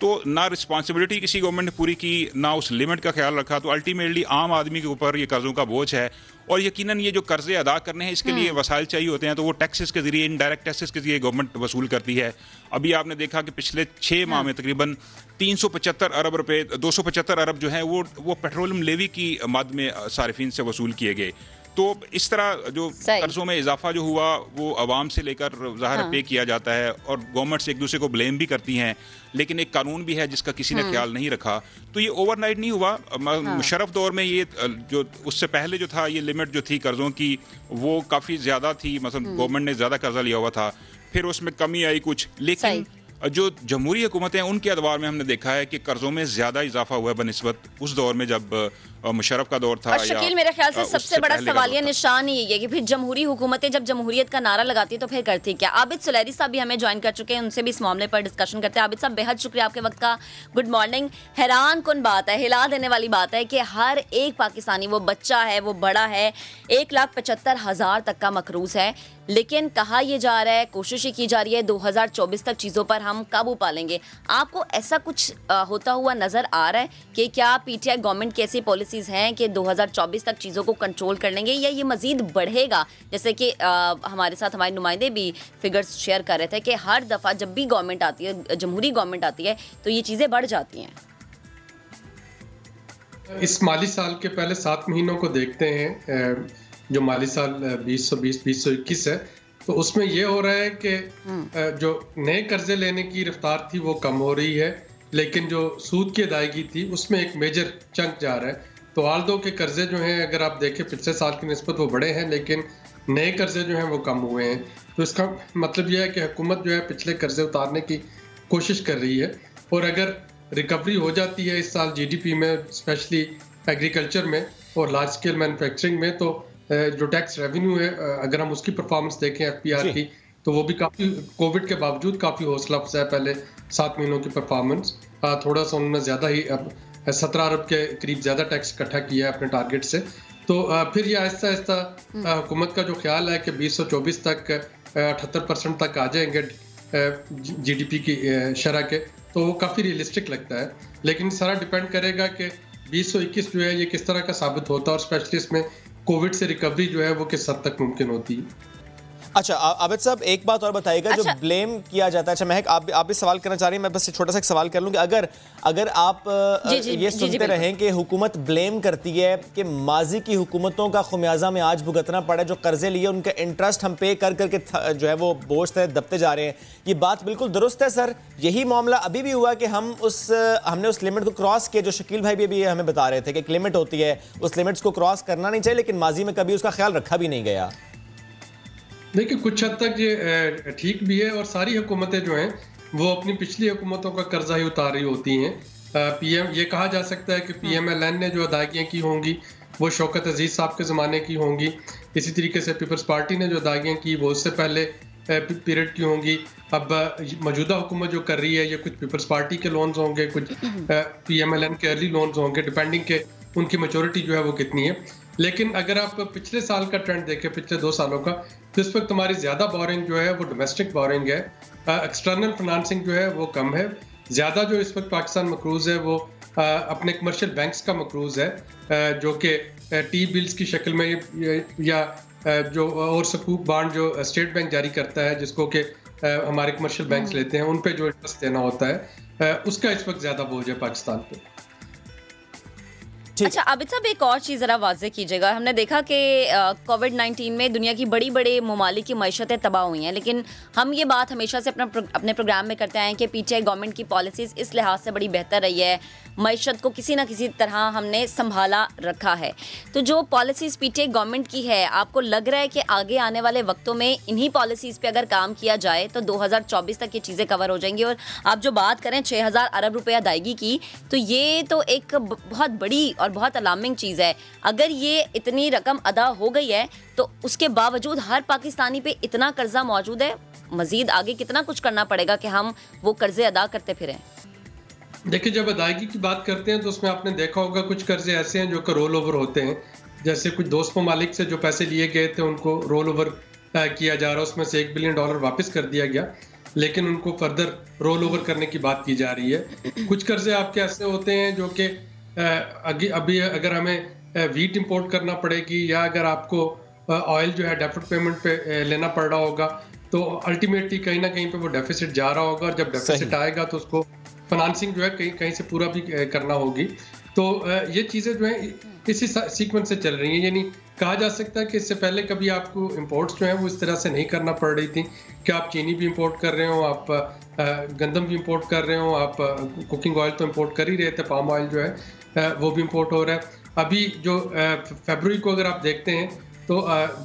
तो ना रिस्पॉन्सिबिलिटी किसी गवर्नमेंट ने पूरी की, ना उस लिमिट का ख्याल रखा। तो अल्टीमेटली आम आदमी के ऊपर ये कर्जों का बोझ है। और यकीनन ये जो कर्जे अदा करने हैं, इसके लिए वसाइल चाहिए होते हैं, तो वो टैक्सेस के जरिए, इनडायरेक्ट टैक्सेस के जरिए गवर्नमेंट वसूल करती है। अभी आपने देखा कि पिछले 6 माह में तकरीबन 375 अरब रुपए, 275 अरब जो है वो पेट्रोलियम लेवी की मद में सारिफिन से वसूल किए गए। तो इस तरह जो कर्जों में इजाफा जो हुआ वो आवाम से लेकर ज़ाहिर पे किया जाता है और गवर्नमेंट्स एक दूसरे को ब्लेम भी करती हैं, लेकिन एक कानून भी है जिसका किसी ने ख्याल नहीं रखा। तो ये ओवरनाइट नहीं हुआ। मुशर्रफ दौर में ये जो उससे पहले जो था, ये लिमिट जो थी कर्जों की वो काफ़ी ज़्यादा थी, मतलब गवर्नमेंट ने ज़्यादा कर्जा लिया हुआ था, फिर उसमें कमी आई कुछ, लेकिन जो जमहूरी हुकूमतें हैं उनके अदवार में हमने देखा है कि कर्जों में ज्यादा इजाफा हुआ है बनिस्बत उस दौर में जब मुशर्रफ का दौर था। और शकील, मेरे ख्याल से सबसे बड़ा सवालिया निशान ही है कि फिर जमहूरी हुकूमतें जब जमहूरियत का नारा लगाती है तो फिर करती क्या। आबिद सुलैरी साहब भी हमें ज्वाइन कर चुके हैं, उनसे भी इस मामले पर डिस्कशन करते हैं। आबिद साहब, बेहद शुक्रिया आपके वक्त का, गुड मॉर्निंग। हैरान कुन बात है, हिला देने वाली बात है कि हर एक पाकिस्तानी, वो बच्चा है वो बड़ा है, 1,75,000 तक का मकरूज है, लेकिन कहा यह जा रहा है, कोशिश की जा रही है 2024 तक चीज़ों पर हम काबू पा लेंगे। आपको ऐसा कुछ होता हुआ नज़र आ रहा है कि क्या पीटीआई गवर्नमेंट की ऐसी पॉलिसीज़ हैं कि 2024 तक चीज़ों को कंट्रोल कर लेंगे, या ये मज़ीद बढ़ेगा? जैसे कि हमारे साथ हमारे नुमाइंदे भी फिगर्स शेयर कर रहे थे कि हर दफ़ा जब भी गवर्नमेंट आती है, जमहूरी गवर्नमेंट आती है, तो ये चीज़ें बढ़ जाती हैं। इस माली साल के पहले 7 महीनों को देखते हैं, जो माली साल 2020-2021 है, तो उसमें यह हो रहा है कि जो नए कर्जे लेने की रफ्तार थी वो कम हो रही है, लेकिन जो सूद की अदायगी थी उसमें एक मेजर चंक जा रहा है। तो आल्दो के कर्जे जो हैं, अगर आप देखें पिछले साल की निस्बत वो बड़े हैं, लेकिन नए कर्जे जो हैं वो कम हुए हैं। तो इसका मतलब यह है कि हुकूमत जो है पिछले कर्जे उतारने की कोशिश कर रही है, और अगर रिकवरी हो जाती है इस साल जीडीपी में, स्पेशली एग्रीकल्चर में और लार्ज स्केल मैन्युफैक्चरिंग में, तो जो टैक्स रेवेन्यू है, अगर हम उसकी परफॉर्मेंस देखें एफपीआर की, तो वो भी काफ़ी कोविड के बावजूद काफ़ी हौसला अफजा है। पहले 7 महीनों की परफॉर्मेंस थोड़ा सा उन्होंने ज़्यादा ही 17 अरब के करीब ज़्यादा टैक्स इकट्ठा किया है अपने टारगेट से। तो फिर ये आहिस्ता आहिस्ता हुकूमत का जो ख्याल है कि 2024 तक 78% तक आ जाएंगे जीडीपी की शरह के, तो वो काफ़ी रियलिस्टिक लगता है। लेकिन सारा डिपेंड करेगा कि 2021 जो है ये किस तरह का साबित होता है, और स्पेशली इसमें कोविड से रिकवरी जो है वो किस हद तक मुमकिन होती है। अच्छा आबिद साहब, एक बात और बताइएगा, जो ब्लेम किया जाता है, अच्छा महक आप भी सवाल करना चाह रही हैं, मैं बस छोटा सा एक सवाल कर लूँ कि अगर आप ये सुनते रहें कि हुकूमत ब्लेम करती है कि माजी की हुकूमतों का खुमियाजा में आज भुगतना पड़ा, जो कर्जे लिए उनका इंटरेस्ट हम पे कर करके जो है वो बोझ से दबते जा रहे हैं, ये बात बिल्कुल दुरुस्त है सर? यही मामला अभी भी हुआ कि हमने उस लिमिट को क्रॉस किया, जो शकील भाई भी अभी हमें बता रहे थे कि एक लिमिट होती है, उस लिमिट्स को क्रॉस करना नहीं चाहिए, लेकिन माजी में कभी उसका ख्याल रखा भी नहीं गया। देखिए, कुछ हद तक ये ठीक भी है, और सारी हुकूमतें जो हैं वो अपनी पिछली हुकूमतों का कर्जा ही उतार रही होती हैं। पीएम, ये कहा जा सकता है कि पीएमएलएन ने जो अदायगियाँ की होंगी वो शौकत अजीज साहब के ज़माने की होंगी, इसी तरीके से पीपल्स पार्टी ने जो अदायगियाँ की वो उससे पहले पीरियड की होंगी। अब मौजूदा हुकूमत जो कर रही है, ये कुछ पीपल्स पार्टी के लोन्स होंगे, कुछ पीएमएलएन के अर्ली लोन्स होंगे, डिपेंडिंग के उनकी मैच्योरिटी जो है वो कितनी है। लेकिन अगर आप पिछले साल का ट्रेंड देखें, पिछले 2 सालों का, तो इस वक्त हमारी ज़्यादा बोरिंग जो है वो डोमेस्टिक बोरिंग है, एक्सटर्नल फाइनेंसिंग जो है वो कम है। ज़्यादा जो इस वक्त पाकिस्तान मकरूज है वो अपने कमर्शियल बैंक्स का मकरूज है, जो कि टी बिल्स की शक्ल में या जो और सकूक बांड जो स्टेट बैंक जारी करता है, जिसको कि हमारे कमर्शियल बैंक्स लेते हैं, उन पे जो इंटरेस्ट देना होता है, उसका इस वक्त ज़्यादा बोझ है पाकिस्तान पे। अच्छा आबिद साहब, एक और चीज़ ज़रा वाज़े कीजिएगा। हमने देखा कि कोविड-19 में दुनिया की बड़ी ममालिक की मईशतें तबाह हुई हैं, लेकिन हम ये बात हमेशा से अपने प्रोग्राम में करते हैं कि पीटीआई गवर्नमेंट की पॉलिसीज़ इस लिहाज से बड़ी बेहतर रही है, मईशत को किसी न किसी तरह हमने संभाला रखा है। तो जो पॉलिसीज़ पीटीआई गवर्नमेंट की है, आपको लग रहा है कि आगे आने वाले वक्तों में इन्हीं पॉलिसीज़ पे अगर काम किया जाए तो 2024 तक ये चीज़ें कवर हो जाएंगी? और आप जो बात करें 6,000 अरब रुपये अदायगी की, तो ये तो एक बहुत बड़ी और बहुत अलार्मिंग चीज़ है। अगर ये इतनी रकम अदा हो गई है तो उसके बावजूद हर पाकिस्तानी पे इतना कर्जा मौजूद है, मजीद आगे कितना कुछ करना पड़ेगा कि हम वो कर्जे अदा करते फिरें? देखिए, जब अदायगी की बात करते हैं तो उसमें आपने देखा होगा कुछ कर्जे ऐसे हैं जो कि रोल ओवर होते हैं। जैसे कुछ दोस्त ममालिक से जो पैसे लिए गए थे उनको रोल ओवर किया जा रहा है, उसमें से $1 बिलियन वापस कर दिया गया, लेकिन उनको फर्दर रोल ओवर करने की बात की जा रही है। कुछ कर्जे आपके ऐसे होते हैं जो कि अभी अगर हमें वीट इंपोर्ट करना पड़ेगी, या अगर आपको ऑयल जो है डेफर्ड पेमेंट पे लेना पड़ रहा होगा, तो अल्टीमेटली कहीं ना कहीं पे वो डेफिसिट जा रहा होगा, और जब डेफिसिट आएगा तो उसको फाइनेंसिंग जो है कहीं से पूरा भी करना होगी। तो ये चीज़ें जो है इसी सीक्वेंस से चल रही हैं, यानी कहा जा सकता है कि इससे पहले कभी आपको इंपोर्ट्स जो हैं वो इस तरह से नहीं करना पड़ रही थी कि आप चीनी भी इंपोर्ट कर रहे हो, आप गंदम भी इंपोर्ट कर रहे हो, आप कुकिंग ऑयल तो इंपोर्ट कर ही रहे थे, पाम ऑयल जो है वो भी इंपोर्ट हो रहा है। अभी जो फरवरी को अगर आप देखते हैं तो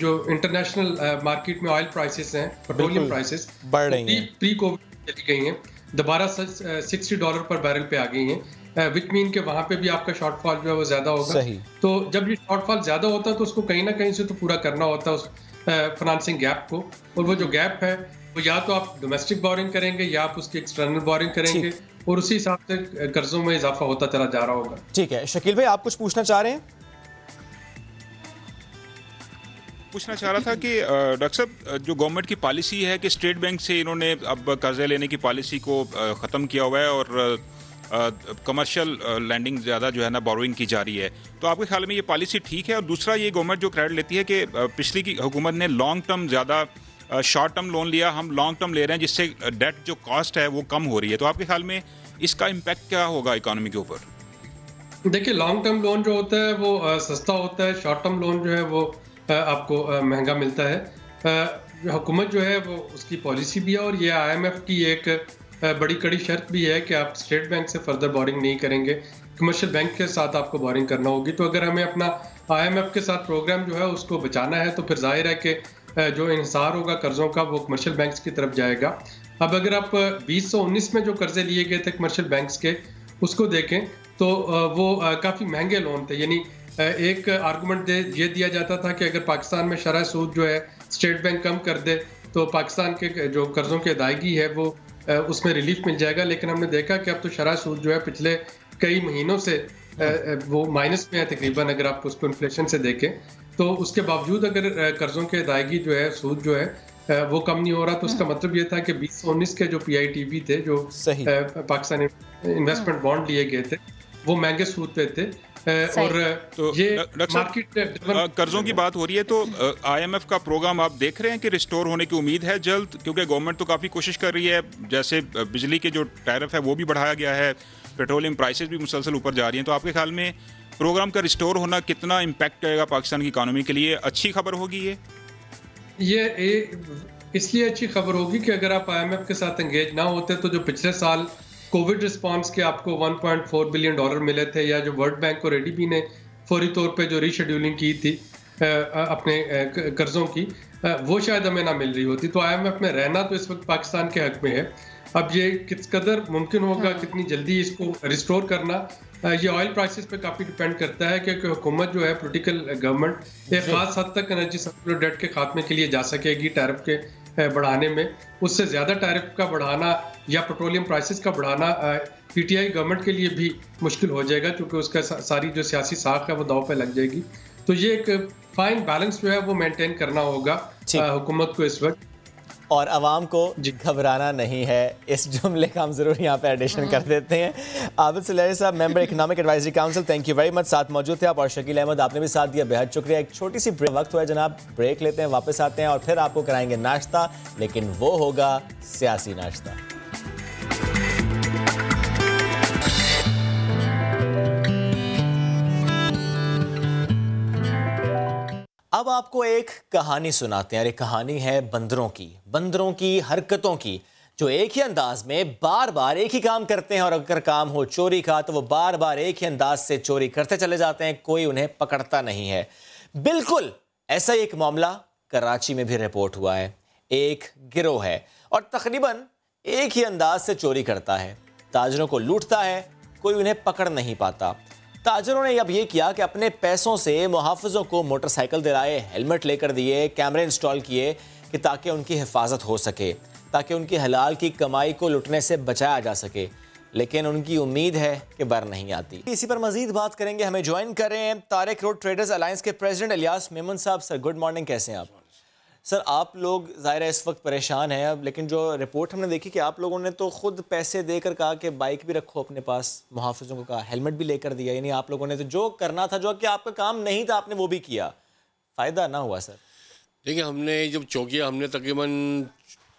जो इंटरनेशनल मार्केट में ऑयल प्राइसेस हैं, पेट्रोलियम प्राइसेस बढ़ रही हैं, प्री कोविड चली गई हैं, दोबारा $60 पर बैरल पे आ गई हैं, विच मीन के वहाँ पे भी आपका शॉर्टफॉल जो है वो ज्यादा होगा। सही। तो जब ये शॉर्टफॉल ज्यादा होता है तो उसको कहीं ना कहीं से तो पूरा करना होता है उस फाइनेंसिंग गैप को, और वो जो गैप है वो या तो आप डोमेस्टिक बोरिंग करेंगे या आप उसकी एक्सटर्नल बोरिंग करेंगे, और उसी हिसाब से कर्जों में इजाफा होता चला जा रहा होगा। ठीक है, शकील भाई आप कुछ पूछना चाह रहे हैं? पूछना चाह रहा था कि डॉक्टर साहब, जो गवर्नमेंट की पॉलिसी है कि स्टेट बैंक से इन्होंने अब कर्जे लेने की पॉलिसी को ख़त्म किया हुआ है और कमर्शियल लैंडिंग ज़्यादा जो है ना बोरोइंग की जा रही है, तो आपके ख्याल में ये पॉलिसी ठीक है? और दूसरा, ये गवर्नमेंट जो क्रेडिट लेती है कि पिछली की हुकूमत ने लॉन्ग टर्म ज़्यादा शॉर्ट टर्म लोन लिया, हम लॉन्ग टर्म ले रहे हैं जिससे डेट जो कॉस्ट है वो कम हो रही है, तो आपके ख्याल में इसका इम्पैक्ट क्या होगा इकोनॉमी के ऊपर? देखिए, लॉन्ग टर्म लोन जो होता है वो सस्ता होता है, शॉर्ट टर्म लोन जो है वो आपको महंगा मिलता है। हुकूमत जो है वो उसकी पॉलिसी भी है, और ये IMF की एक बड़ी कड़ी शर्त भी है कि आप स्टेट बैंक से फर्दर बोरिंग नहीं करेंगे, कमर्शियल बैंक के साथ आपको बोरिंग करना होगी। तो अगर हमें अपना IMF के साथ प्रोग्राम जो है उसको बचाना है तो फिर जाहिर है कि जो इंहिसार होगा कर्जों का वो कमर्शियल बैंक्स की तरफ जाएगा। अब अगर आप 2019 में जो कर्जे लिए गए थे कमर्शियल बैंक्स के उसको देखें तो वो काफ़ी महंगे लोन थे, यानी एक आर्गूमेंट ये दिया जाता था कि अगर पाकिस्तान में शरह सूद जो है स्टेट बैंक कम कर दे तो पाकिस्तान के जो कर्जों की अदायगी है वो उसमें रिलीफ मिल जाएगा। लेकिन हमने देखा कि अब तो शरह सूद जो है पिछले कई महीनों से वो माइनस में है तकरीबन, अगर आप उसको इन्फ्लेशन से देखें तो उसके बावजूद अगर कर्जों की अदायगी जो है, सूद जो है वो कम नहीं हो रहा, तो उसका मतलब ये था कि 2019 के जो PITB थे, जो पाकिस्तान इन्वेस्टमेंट बॉन्ड लिए गए थे, वो महंगे सूद पे थे। और तो ये मार्केट कर्जों की बात हो रही है, तो IMF का प्रोग्राम आप देख रहे हैं कि रिस्टोर होने की उम्मीद है जल्द? क्योंकि गवर्नमेंट तो काफ़ी कोशिश कर रही है, जैसे बिजली के जो टैरिफ है वो भी बढ़ाया गया है, पेट्रोलियम प्राइसेस भी मुसलसल ऊपर जा रही हैं, तो आपके ख्याल में प्रोग्राम का रिस्टोर होना कितना इम्पैक्ट करेगा पाकिस्तान की इकोनॉमी के लिए? अच्छी खबर होगी ये इसलिए अच्छी खबर होगी कि अगर आप IMF के साथ एंगेज ना होते तो जो पिछले साल कोविड रिस्पांस के आपको $1.4 बिलियन मिले थे, या जो वर्ल्ड बैंक और ADB ने फौरी तौर पे जो रीशेड्यूलिंग की थी अपने कर्जों की, वो शायद हमें ना मिल रही होती। तो IMF में रहना तो इस वक्त पाकिस्तान के हक में है। अब ये किस कदर मुमकिन होगा, कितनी जल्दी इसको रिस्टोर करना, ये ऑयल प्राइसेस पे काफ़ी डिपेंड करता है, क्योंकि हुकूमत जो है, पोलिटिकल गवर्नमेंट एक खास हद तक एनर्जी सर्कुलर डेट के खात्मे के लिए जा सकेगी टैरिफ के बढ़ाने में। उससे ज़्यादा टैरिफ का बढ़ाना या पेट्रोलियम प्राइसेस का बढ़ाना PTI गवर्नमेंट के लिए भी मुश्किल हो जाएगा, क्योंकि उसका सारी जो सियासी साख है वो दांव पे लग जाएगी। तो ये एक फाइन बैलेंस जो है वो मेंटेन करना होगा हुकूमत को इस वक्त, और आवाम को घबराना नहीं है। इस जुमले का हम जरूर यहाँ पे एडिशन कर देते हैं। आबिद सुलेरी साहब, member economic advisory council, thank you very much, साथ मौजूद थे आप, और शकील अहमद आपने भी साथ दिया, बेहद शुक्रिया। एक छोटी सी वक्त हुआ है जनाब, ब्रेक लेते हैं, वापस आते हैं और फिर आपको कराएंगे नाश्ता, लेकिन वो होगा सियासी नाश्ता। अब आपको एक कहानी सुनाते हैं। अरे कहानी है बंदरों की हरकतों की, जो एक ही अंदाज में बार बार एक ही काम करते हैं, और अगर काम हो चोरी का तो वो बार बार एक ही अंदाज से चोरी करते चले जाते हैं, कोई उन्हें पकड़ता नहीं है। बिल्कुल ऐसा ही एक मामला कराची में भी रिपोर्ट हुआ है। एक गिरोह है और तकरीबन एक ही अंदाज से चोरी करता है, ताजरों को लूटता है, कोई उन्हें पकड़ नहीं पाता। ताजरों ने अब ये किया कि अपने पैसों से मुहाफिजों को मोटरसाइकिल दिलाए, हेलमेट लेकर दिए, कैमरे इंस्टॉल किए कि ताकि उनकी हिफाजत हो सके, ताकि उनकी हलाल की कमाई को लुटने से बचाया जा सके। लेकिन उनकी उम्मीद है कि बर नहीं आती। इसी पर मजीद बात करेंगे। हमें ज्वाइन कर रहे हैं तारिक रोड ट्रेडर्स अलायंस के प्रेसिडेंट इलियास मेमन साहब। सर गुड मॉर्निंग, कैसे हैं आप? सर आप लोग ज़ाहिर है इस वक्त परेशान हैं अब, लेकिन जो रिपोर्ट हमने देखी कि आप लोगों ने तो खुद पैसे देकर कहा कि बाइक भी रखो अपने पास, मुहाफिजों को कहा हेलमेट भी लेकर दिया, यानी आप लोगों ने तो जो करना था, जो कि आपका काम नहीं था, आपने वो भी किया, फ़ायदा ना हुआ सर? देखिए, हमने जब चौकिया, हमने तकरीबन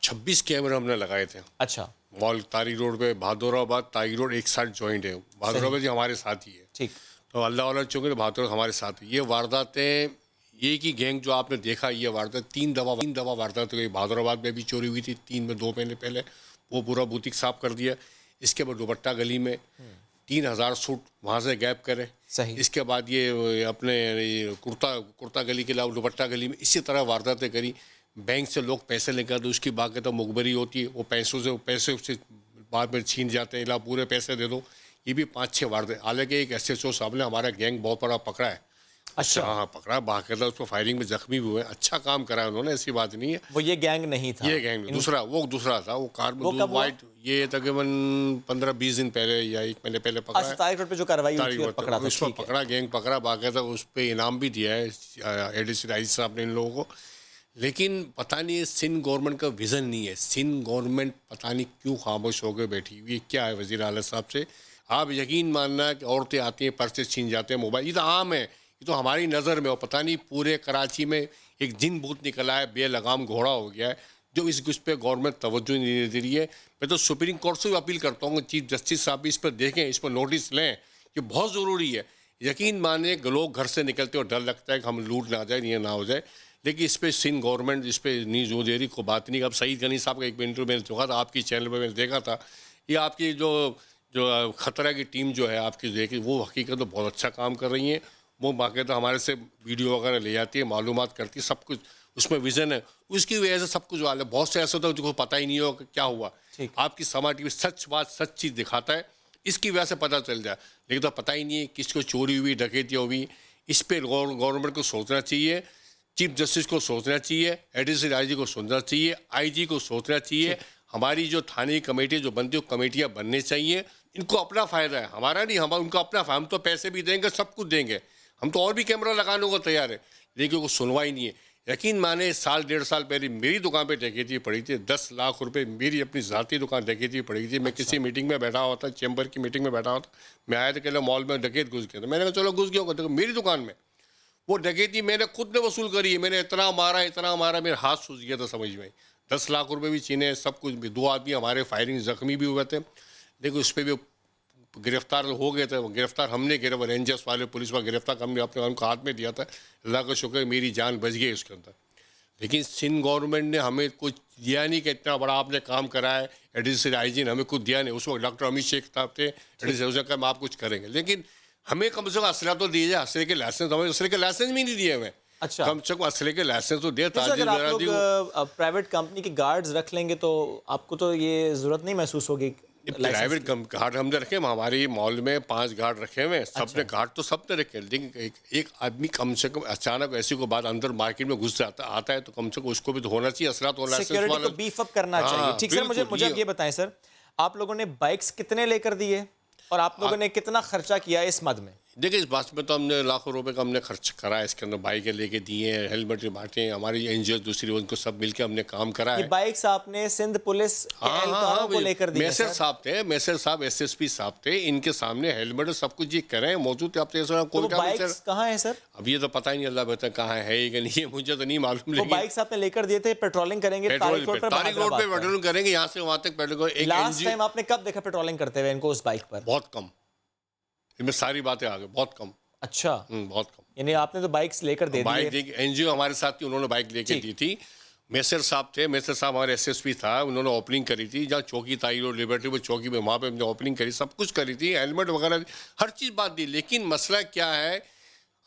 26 कैमरे हमने लगाए थे। अच्छा। मॉल तारिक रोड पे, बहादुराबाद तारिक रोड एक साथ जॉइंट है, बहादुराबाद जी हमारे साथ ही है। ठीक। तो अल्लाह वाला चौकी तो बहादुर हमारे साथ। ये वारदातें एक ही गैंग जो आपने देखा, ये वारदात तीन दफा वारदात हुई। बहादुराबाद में भी चोरी हुई थी 2 महीने पहले, वो पूरा बुटीक साफ कर दिया। इसके बाद दुपट्टा गली में 3000 सूट वहाँ से गैप करे। सही। इसके बाद ये अपने कुर्ता गली के अलावा दुपट्टा गली में इसी तरह वारदातें करी। बैंक से लोग पैसे लेकर तो उसकी बात तो मुखबरी होती है, वो पैसे उससे बाद में छीन जाते हैं, ला पूरे पैसे दे दो। ये भी 5-6 वारदात। हालांकि एक SHO साहब ने हमारा गैंग बहुत बड़ा पकड़ा है। अच्छा। हाँ, पकड़ा, बाकायदा उसको फायरिंग में जख्मी भी हुए। अच्छा काम करा है उन्होंने, ऐसी बात नहीं है। वो ये गैंग नहीं था, ये गैंग दूसरा था। वो कार में वाइट, ये तकरीबन 15-20 दिन पहले या 1 महीने पहले पकड़ा। अच्छा, तारीख रोड पे जो कार्रवाई हुई थी और पकड़ा था, उसमें पकड़ा, गैंग पकड़ा, बाकायदा उस पर इनाम भी दिया है ADC राइस साहब ने इन लोगों को। लेकिन पता नहीं सिंध गवर्नमेंट का विजन नहीं है। सिंध गवर्नमेंट पता नहीं क्यों खामोश होकर बैठी हुई है। क्या है वज़ीर आला साहब से? आप यकीन मानना कि औरतें आती हैं, पर्चे छीन जाते हैं, मोबाइल, ये तो आम है, ये तो हमारी नज़र में हो। पता नहीं पूरे कराची में एक जिन भूत निकला है, बेलगाम घोड़ा हो गया है, जो इस पे गवर्नमेंट तवज्जो नहीं दे रही है। मैं तो सुप्रीम कोर्ट से भी अपील करता हूँ, चीफ जस्टिस साहब भी इस पर देखें, इस पर नोटिस लें, ये बहुत ज़रूरी है। यकीन माने लोग घर से निकलते और डर लगता है कि हम लूट ना जाए, ये ना हो जाए। लेकिन इस पर सिंध गवर्नमेंट इस पर नहीं जोर दे रही, को बात नहीं। अब सईद गनी साहब का एक इंटरव्यू मैंने देखा था आपकी चैनल पर, मैंने देखा था। ये आपकी जो खतरा की टीम जो है आपकी देखी, वो हकीकत तो बहुत अच्छा काम कर रही है। वो बाकायदा हमारे से वीडियो वगैरह ले जाती है, मालूमात करती है, सब कुछ उसमें विजन है। उसकी वजह से सब कुछ वाले बहुत से ऐसा होता है जिसको पता ही नहीं हो कि क्या हुआ। आपकी समाज टीवी सच बात, सच चीज़ दिखाता है, इसकी वजह से पता चल जाए। लेकिन तो पता ही नहीं है किसको चोरी हुई, डकैती हुई। इस पर गवर्नमेंट को सोचना चाहिए, चीफ जस्टिस को सोचना चाहिए, ADC IG को सोचना चाहिए, IG को सोचना चाहिए। हमारी जो थाने कमेटी जो बनती है, कमेटियाँ बननी चाहिए। इनको अपना फ़ायदा है, हमारा नहीं, उनको अपना फ़ायदा। हम तो पैसे भी देंगे, सब कुछ देंगे, हम तो और भी कैमरा लगाने को तैयार है, लेकिन वो सुनवाई नहीं है। यकीन माने 1-1.5 साल पहले मेरी दुकान पे डकैती पड़ी थी, 10 लाख रुपए मेरी अपनी ज़ाती दुकान डकैती पड़ी थी। मैं किसी मीटिंग में बैठा हुआ था, चैम्बर की मीटिंग में बैठा हुआ था, मैं आया तो कहला मॉल में डकैत घुस गया था। मैंने कहा चलो घुस गया होगा, मेरी दुकान में वो डकैती मैंने खुद ने वसूल करी है। मैंने इतना मारा, मेरे हाथ सूझ गया था समझ में। 10 लाख रुपए भी छीने, सब कुछ भी। 2 आदमी हमारे फायरिंग जख्मी भी हुए थे। देखो उस पर भी गिरफ्तार हो गए थे। गिरफ्तार हमने किया, रेंजर्स वाले पुलिस वाले गिरफ्तार हमने अपने उनको हाथ में दिया था। अल्लाह का शुक्र मेरी जान बच गई उसके अंदर। लेकिन सिंध गवर्नमेंट ने हमें कुछ दिया नहीं कि इतना बड़ा आपने काम करा है। ADC IG ने हमें कुछ दिया नहीं। उस वक्त डॉक्टर अमित शेख साहब थे, ADC का आप कुछ करेंगे, लेकिन हमें कम से कम असला तो दीजिए। असले के लाइसेंस, हमें असले के लाइसेंस भी नहीं दिए हमें। अच्छा, कम से कम असले के लाइसेंस तो दे। अगर आप लोग प्राइवेट कंपनी के गार्ड्स रख लेंगे तो आपको तो ये जरूरत नहीं महसूस होगी। प्राइवेट गार्ड हमने रखे, हमारे मॉल में 5 गार्ड रखे हुए हैं। सबने गार्ड तो सबने रखे, लेकिन एक आदमी कम से कम अचानक ऐसी कोई बात अंदर मार्केट में घुस आता है तो कम से कम उसको भी तो होना चाहिए असला, तो सिक्योरिटी को बीफ अप करना चाहिए। ठीक सर, मुझे अब ये बताएं सर, आप लोगों ने बाइक्स कितने लेकर दिए और आप लोगों ने कितना खर्चा किया इस मद में? देखिए, इस बात में तो हमने लाखों रुपए का हमने खर्च करा है। इसके अंदर बाइकें लेके दिए हैं, हेलमेट बांटे हैं, हमारी NGO दूसरी उनको सब मिलकर हमने काम करा है। ये बाइक्स आपने सिंध पुलिस के एहलकारों को लेकर दिए? मैसेज साहब थे, मैसेज साहब SSP साहब थे, इनके सामने हेलमेट सब कुछ ये करें मौजूद थे। आप बाइक्स कहाँ है सर? अब ये तो पता ही नहीं, अल्लाह बेहतर कहाँ है कि नहीं है, मुझे तो नहीं मालूम। बाइक्स आपने लेकर दिए थे, पेट्रोलिंग करेंगे, तारिक रोड पे पेट्रोलिंग करेंगे, यहाँ से वहाँ तक पेट्रोलिंग। लास्ट टाइम आपने कब देखा पेट्रोलिंग करते हुए इनको उस बाइक पर? बहुत कम, इनमें सारी बातें आ गई, बहुत कम। अच्छा, बहुत कम। यानी आपने तो बाइक्स लेकर दे दी? बाइक NGO हमारे साथ थी, उन्होंने बाइक लेके दी थी। मैसेज साहब थे, मैसेज साहब हमारे SSP था, उन्होंने ओपनिंग करी थी। जहाँ चौकी ताई रोड लिबर्टी में चौकी में, वहाँ पे हमने ओपनिंग करी, सब कुछ करी थी, हेलमेट वगैरह हर चीज़ बात दी। लेकिन मसला क्या है,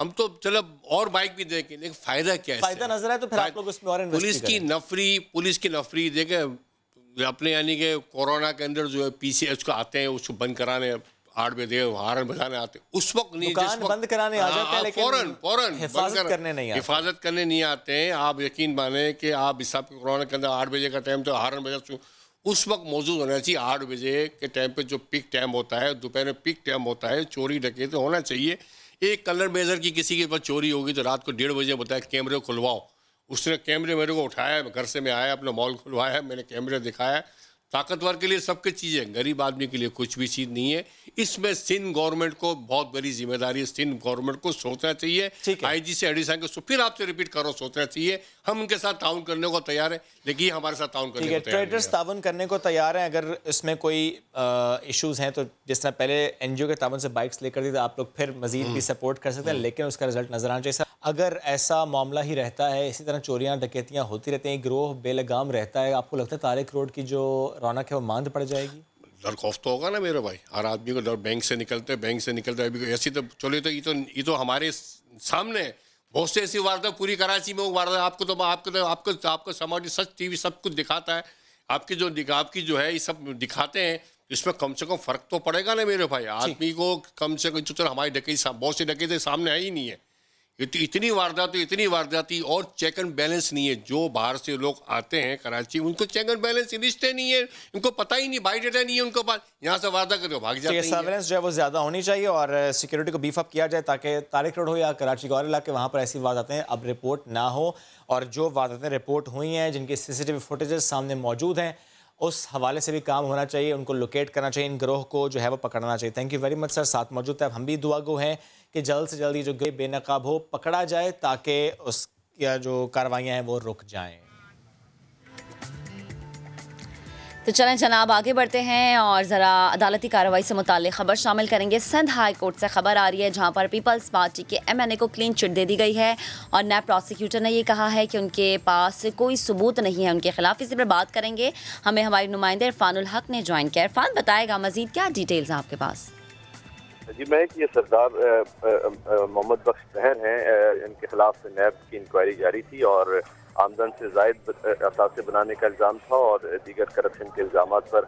हम तो चलो और बाइक भी देखें, लेकिन फ़ायदा क्या है? फ़ायदा नजर है तो फिर आप लोग उसमें और पुलिस की नफरी देखें अपने, यानी कि कोरोना के अंदर जो है PCH को आते हैं उसको बंद कराने, 8 बजे हारन बजाने आते, उस वक्त नहीं, दुकान बंद कराने आ जाते हैं, लेकिन फौरन हिफाजत करने नहीं आते हैं। आप यकीन माने कि आप हिसाब के कोरोना के अंदर 8 बजे का टाइम तो हारन बजा उस वक्त मौजूद होना चाहिए। 8 बजे के टाइम पे जो पिक टाइम होता है, दोपहर में पिक टाइम होता है, चोरी डकैती होना चाहिए। एक कलर मेजर की किसी के पास चोरी होगी तो रात को 1:30 बजे बताया कैमरे खुलवाओ। उसने कैमरे मेरे को उठाया, घर से मैं आया, अपना मॉल खुलवाया, मैंने कैमरे दिखाया, ताकतवर के लिए सबकी चीज़ें, गरीब आदमी के लिए कुछ भी चीज़ नहीं है। इसमें सिंध गवर्नमेंट को बहुत बड़ी जिम्मेदारी है। सिंध गवर्नमेंट को सोचना चाहिए, आईजी से एडीसी को, फिर आपसे रिपीट करो, सोचना चाहिए। हम उनके साथ ताउन करने को तैयार है, लेकिन ये हमारे साथ ताउन करने को तैयार है। ट्रेडर्स ताउन करने को तैयार हैं। अगर इसमें कोई इश्यूज हैं तो जिस तरह पहले एनजीओ के ताउन से बाइक्स लेकर दी, तो आप लोग फिर मजीद भी सपोर्ट कर सकते हैं, लेकिन उसका रिजल्ट नजर आना चाहिए। सर, अगर ऐसा मामला ही रहता है, इसी तरह चोरियां डकैतियां होती रहती हैं, गिरोह बेलगाम रहता है, आपको लगता है तारिक रोड की जो रौनक है वो मांद पड़ जाएगी? डर खौफ तो होगा ना मेरे भाई, हर आदमी को डर। बैंक से निकलते अभी ऐसी तो चले, तो ये तो हमारे सामने बहुत से ऐसी वारदात पूरी कराची में वो वारदात आपको समाज सच टीवी सब कुछ दिखाता है। आपकी जो है ये सब दिखाते हैं, इसमें कम से कम फर्क तो पड़ेगा ना मेरे भाई। आदमी को कम से कम, तो हमारी डकैती बहुत सी डकैती सामने है ही नहीं है। इतनी वारदाती और चेक एंड बैलेंस नहीं है। जो बाहर से लोग आते हैं कराची, उनको चेक एंड बैलेंस रिश्ते नहीं है, उनको पता ही नहीं, बाई डेटा नहीं है उनको पास, यहाँ से वादा करके भाग जाते हैं। सर्वेलेंस जो है वो ज्यादा होनी चाहिए और सिक्योरिटी को बीफ अप किया जाए, ताकि तारिक रोड हो या कराची के और इलाके, वहाँ पर ऐसी वारदातें अब रिपोर्ट ना हो। और जो वारदातें रिपोर्ट हुई हैं, जिनकी सीसीटीवी फुटेजेस सामने मौजूद हैं, उस हवाले से भी काम होना चाहिए। उनको लोकेट करना चाहिए, इन गिरोह को जो है वो पकड़ना चाहिए। Thank you very much sir, साथ मौजूद है। हम भी दुआगो हैं कि जल्द से जल्द जो बेनकाब हो पकड़ा जाए, ताकि उस जो कार्रवाइयाँ हैं वो रुक जाएं। तो चलें जनाब, आगे बढ़ते हैं और ज़रा अदालती कार्रवाई से मुताल्लिक़ खबर शामिल करेंगे। सिंध हाई कोर्ट से खबर आ रही है, जहां पर पीपल्स पार्टी के MNA को क्लीन चिट दे दी गई है और नैब प्रोसिक्यूटर ने ये कहा है कि उनके पास कोई सबूत नहीं है उनके खिलाफ। इसी पर बात करेंगे, हमें हमारे नुमाइंदे इरफानुल हक ने ज्वाइन किया। इरफान, बताएगा मज़ीद क्या डिटेल्स हैं आपके पास? जी, मैं ये सरदार मोहम्मद बख्श महर हैं, इनके खिलाफ नैब की इंक्वायरी जारी थी और आमदन से जायद असासे बनाने का इल्ज़ाम था और दीगर करप्शन के इल्ज़ामात पर